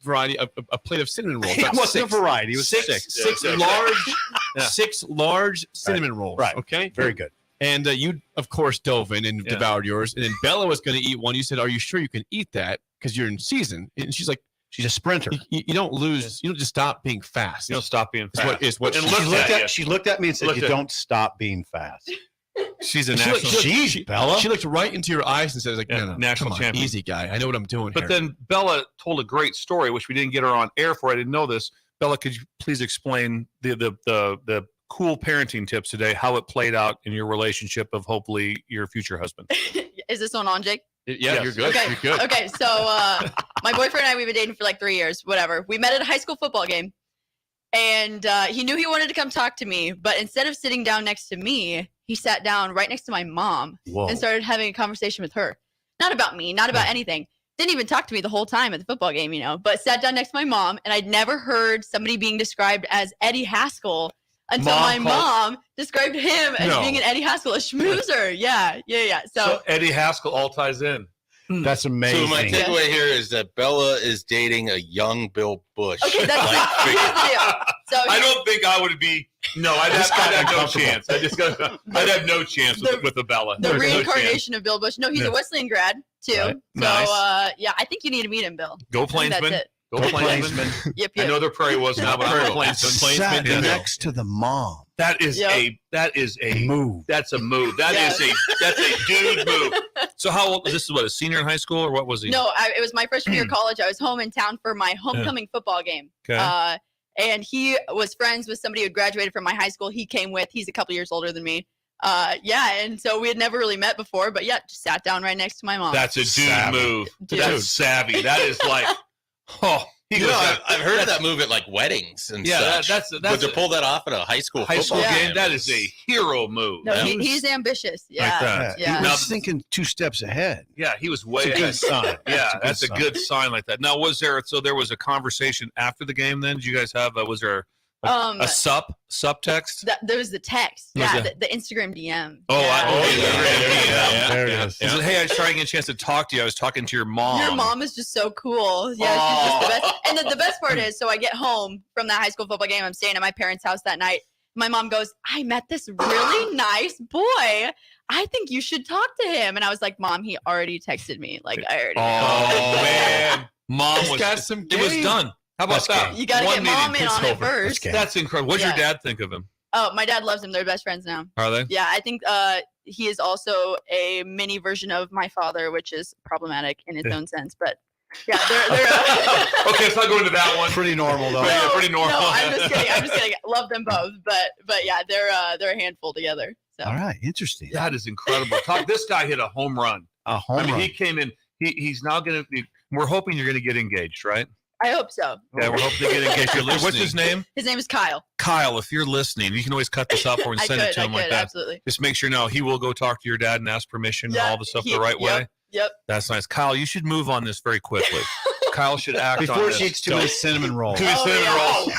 variety of a plate of cinnamon rolls. It About wasn't six. a variety. It was Six large, six large cinnamon rolls. Right. Okay. Very good. And you, of course, dove in and devoured yours. And then Bella was going to eat one. You said, "Are you sure you can eat that? Because you're in season." And she's like, "She's a sprinter. You don't lose. You don't just stop being fast. You don't stop being fast." Is what She looked at me and said, "You don't stop being fast." She's a She national. looked- Jeez, Bella. She looked right into your eyes and said, "Like, no, national come on, champion. easy guy. I know what I'm doing But here." then Bella told a great story, which we didn't get her on air for. I didn't know this. Bella, could you please explain the cool parenting tips today, how it played out in your relationship of hopefully your future husband? Is this one on, Jake? Yeah, you're good. Okay. You're good. Okay, so my boyfriend and I, we've been dating for like 3 years, whatever. We met at a high school football game, and he knew he wanted to come talk to me, but instead of sitting down next to me, he sat down right next to my mom and started having a conversation with her. Not about me, not about anything. Didn't even talk to me the whole time at the football game, but sat down next to my mom, and I'd never heard somebody being described as Eddie Haskell until Mom my called- mom described him as No. being an Eddie Haskell, a schmoozer. Yeah. So Eddie Haskell all ties in. That's amazing. So my takeaway here is that Bella is dating a young Bill Busch. Okay, that's here's the deal. So I don't think I would be. No, I'd have no uncomfortable. chance. I'd have no chance with the Bella. the There's no chance. reincarnation of Bill Busch. No, he's Yeah. a Wesleyan grad too. Right. So Nice. I think you need to meet him, Bill. Go I think Plainsman. That's it. Go Plainsman. Yep. I know they're Prairie was now, but I'm a Plainsman. Sat Plainsman. next to the mom. That is a move. That's a move. That's a dude move. So how old? This is what, a senior in high school, or what was he? No, it was my freshman year of college. I was home in town for my homecoming football game. Okay. And he was friends with somebody who had graduated from my high school. He came with. He's a couple years older than me. And so we had never really met before, but just sat down right next to my mom. That's a dude Savvy. move. Dude. That's savvy. That is like, I've heard of that move at like weddings and such. But to pull that off at a high school high school football game. That is a hero move. No, he's ambitious. Yeah. Like that. Yeah. He was thinking 2 steps ahead. Yeah, he was way It's a good ahead. sign. Yeah, That's a that's good a good sign like that. Now, there was a conversation after the game then? Did you guys have, was there a subtext? There was the text. Yeah, Okay. the Instagram DM. There it is. He said, hey, I was trying to get a chance to talk to you. I was talking to your mom. Your mom is just so cool. Yeah, she's just the best. And the best part is, so I get home from that high school football game. I'm staying at my parents' house that night. My mom goes, I met this really nice boy. I think you should talk to him. And I was like, Mom, he already texted me. Like, I already know. Man. Mom He's was, got some it was game. done. How about that? You got to get Mom in on it first. That's incredible. What does your Yeah. dad think of him? Oh, my dad loves him. They're best friends now. Are they? Yeah, I think he is also a mini version of my father, which is problematic in its own sense. But yeah, they're Okay, let's not go into that one. Pretty normal, though. Yeah, pretty normal. No, I'm just kidding. Love them both, but yeah, they're a handful together. So. All right, interesting. That is incredible. This guy hit a home run. A home I mean, run. he came in. He's now going to be. We're hoping you're going to get engaged, right? I hope so. Yeah, we're hoping to get engaged. What's his name? His name is Kyle. Kyle, if you're listening, you can always cut this up for and I send it could, to him I like could, that. absolutely. Just make sure now he will go talk to your dad and ask permission and all the stuff the right way. Yep. That's nice. Kyle, you should move on this very quickly. Kyle should act on Before this. she eats too many cinnamon rolls. Too many cinnamon rolls.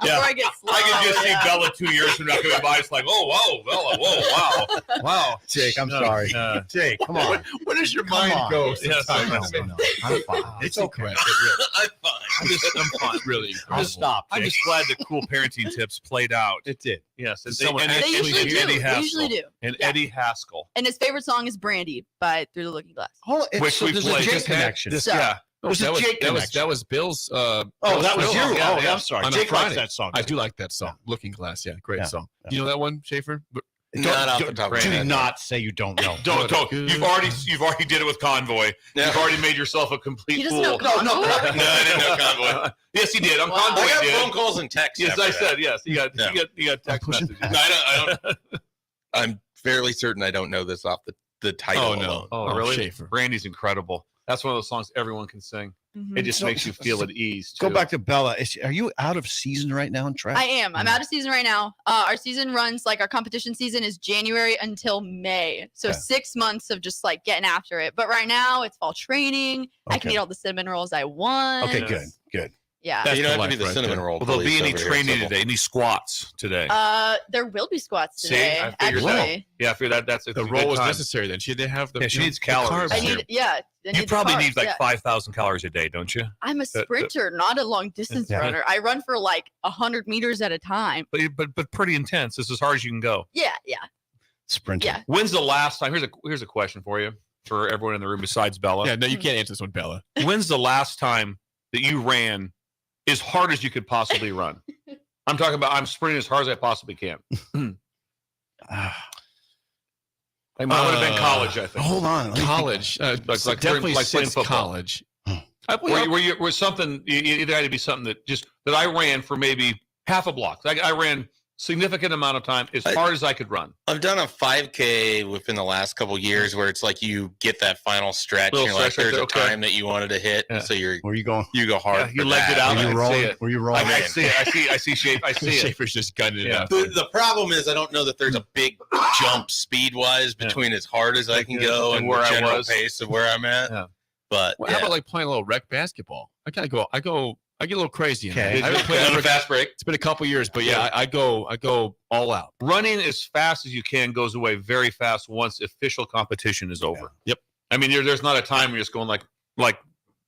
Yeah, before I get slow. I can just see yeah. Bella 2 years from now coming by. It's like, oh, wow, Bella, whoa, wow. Wow. Jake, I'm sorry. Jake, come on. Where does your Come mind on. go? Yes, sometimes? No. I'm fine. It's okay. I'm fine. I'm fine. Really? I'll stop. I'm just glad the cool parenting tips played out. It did. Yes. And Someone They usually do. Eddie They Haskell. usually do. And Yeah. Eddie Haskell. And his favorite song is Brandy by Through the Looking Glass. Oh, Which we there's a played Jake just connection. So- Yeah. There's a Jake connection. That was Bill's. Oh, that was Bill. you. Yeah, Oh, yeah. I'm sorry. On a Jake likes Friday. that song. I do like that song. Looking Glass. Yeah, great Yeah. song. Yeah. Do you know that one, Schaefer? Not off the top of my Do head. not say you don't know. Don't. You've already did it with Convoy. Yeah. You've already made yourself a complete He doesn't fool. know Convoy? No, I didn't know Convoy. Yes, he did. On Wow. Convoy, I got he did. phone calls and texts. Yes, after I that. said yes. You got Yeah. you got text messages. No, I don't. I'm fairly certain I don't know this off the title. Oh, no. alone. Oh, really? Schaefer. Brandy's incredible. That's one of those songs everyone can sing. Mhm. It just So- makes you feel at ease. Too. Go back to Bella. Are you out of season right now in track? I am. I'm out of season right now. Our season runs our competition season is January until May. So Okay. 6 months of just getting after it. But right now it's fall training. I can Okay. eat all the cinnamon rolls I want. Okay, good. Yeah. You don't have to be life the right cinnamon there. roll. Will there be police any over here, training Sipple. today? Any squats today? There will be squats See, today. I figured that. actually. Yeah, I figured that's a The good role was time. necessary then. They have the. Yeah, she you know, needs the calories. carbs I there. need I You need probably carbs, need like yeah. 5,000 calories a day, don't you? I'm a sprinter, not a long distance Yeah. runner. I run for 100 meters at a time. But pretty intense. It's as hard as you can go. Yeah. Sprinting. Yeah. When's the last time? Here's a question for you, for everyone in the room besides Bella. Yeah, no, you can't answer this one, Bella. When's the last time that you ran as hard as you could possibly run? I'm talking about I'm sprinting as hard as I possibly can. Like mine would have been college, I think. Hold on. let me think. College. Like Definitely playing since football. college. Where something you either had to be something that I ran for maybe half a block. I ran significant amount of time as hard as I could run. I've done a 5K within the last couple years where it's like you get that final stretch. Little And you're like, stretch right there's there, a okay. time that you wanted to hit, Yeah. so Where are you going? you go hard. Yeah, you for legged it that. out. Were you I see rolling? it. Were you rolling? I see it. I see shape. I see it. Schaefer's just gunning it Yeah. out. The problem is I don't know that there's a big jump speed wise between as hard as I can go And and where the I general was. pace of where I'm at. Yeah. But Well, how about playing a little rec basketball? I I get a little crazy. In Okay. that. I haven't played On for a fast break. It's been a couple years, but yeah, I go all out. Running as fast as you can goes away very fast once official competition is over. Yep. I mean, there's not a time where you're just going like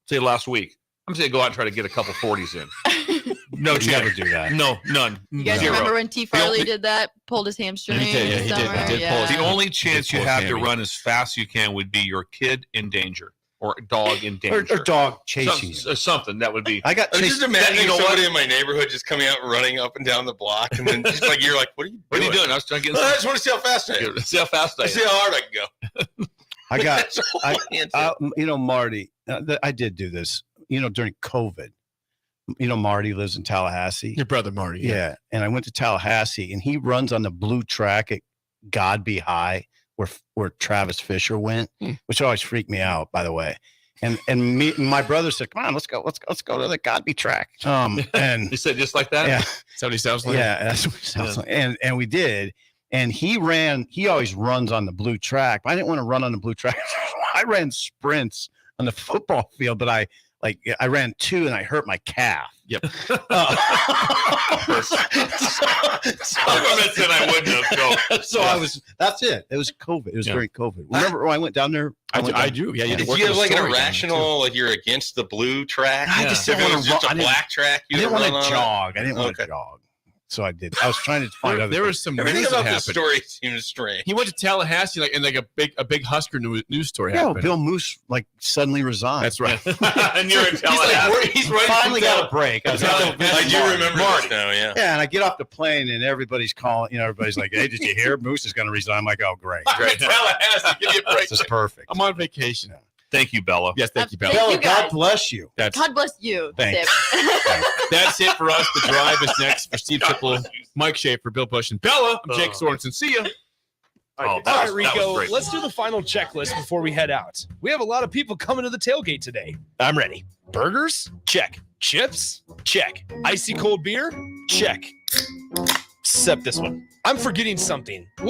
say last week. I'm saying go out and try to get a couple 40s in. No chance. Never do that. No, none. You guys Zero. remember when T. Farley did that? Pulled his hamstring. He did, yeah, he this did. summer? He did Yeah. pull his- The only chance you pull have his to hammy. run as fast as you can would be your kid in danger or dog in danger. Or dog chasing you. Something that would be. I got I'm chased. just imagining you know somebody what? in my neighborhood just coming out running up and down the block, and then just like you're like, "What are you doing? What are you doing? I was trying to get. I just want to see how fast I am. See how fast I am. See how hard I can go." I got, That's all my answer. Marty, I did do this, during COVID. Marty lives in Tallahassee. Your brother Marty. Yeah. And I went to Tallahassee, and he runs on the blue track at Godby High, where Travis Fisher went, which always freaked me out, by the way. And my brother said, "Come on, let's go to the Godby track." And You said just like that? yeah, Somebody sounds like. yeah, that's what it sounds like. And we did. And he always runs on the blue track. But I didn't want to run on the blue track. I ran sprints on the football field, but I ran 2 and I hurt my calf. Yep. I wouldn't have. So that's it. It was COVID. It was during COVID. Remember when I went down there? I do. Yeah, you Did work you have the like an story down irrational, like you're against the blue track? I just If didn't it want was to just run. a black track, I didn't want to run on it? jog. I didn't want to Okay. jog. So I did. I was trying to find other There things. was some Everything news that about this happened. story seems strange. He went to Tallahassee, and a big Husker news story No, happened. Bill Moose suddenly resigned. That's right. And you're in Tallahassee. He's right. Finally got a break. I was like, I do remember this now. Yeah. yeah, and I get off the plane and everybody's calling. Everybody's like, "Hey, did you hear Moose is going to resign?" I'm like, "Oh, great, Great. Tallahassee, give you a break. this is perfect." I'm on vacation. Thank you, Bella. Yes, thank you, Thank Bella. you, guys. God bless you. God bless you, Thanks. Sip. That's it for us. The drive is next for Steve Sipple, Mike Schaefer, Bill Busch, and Bella. I'm Jake Sorensen. See ya. Oh, All that right, was Rico, great. let's do the final checklist before we head out. We have a lot of people coming to the tailgate today. I'm ready. Burgers? Check. Chips? Check. Icy cold beer? Check. Except this one. I'm forgetting something. Wait.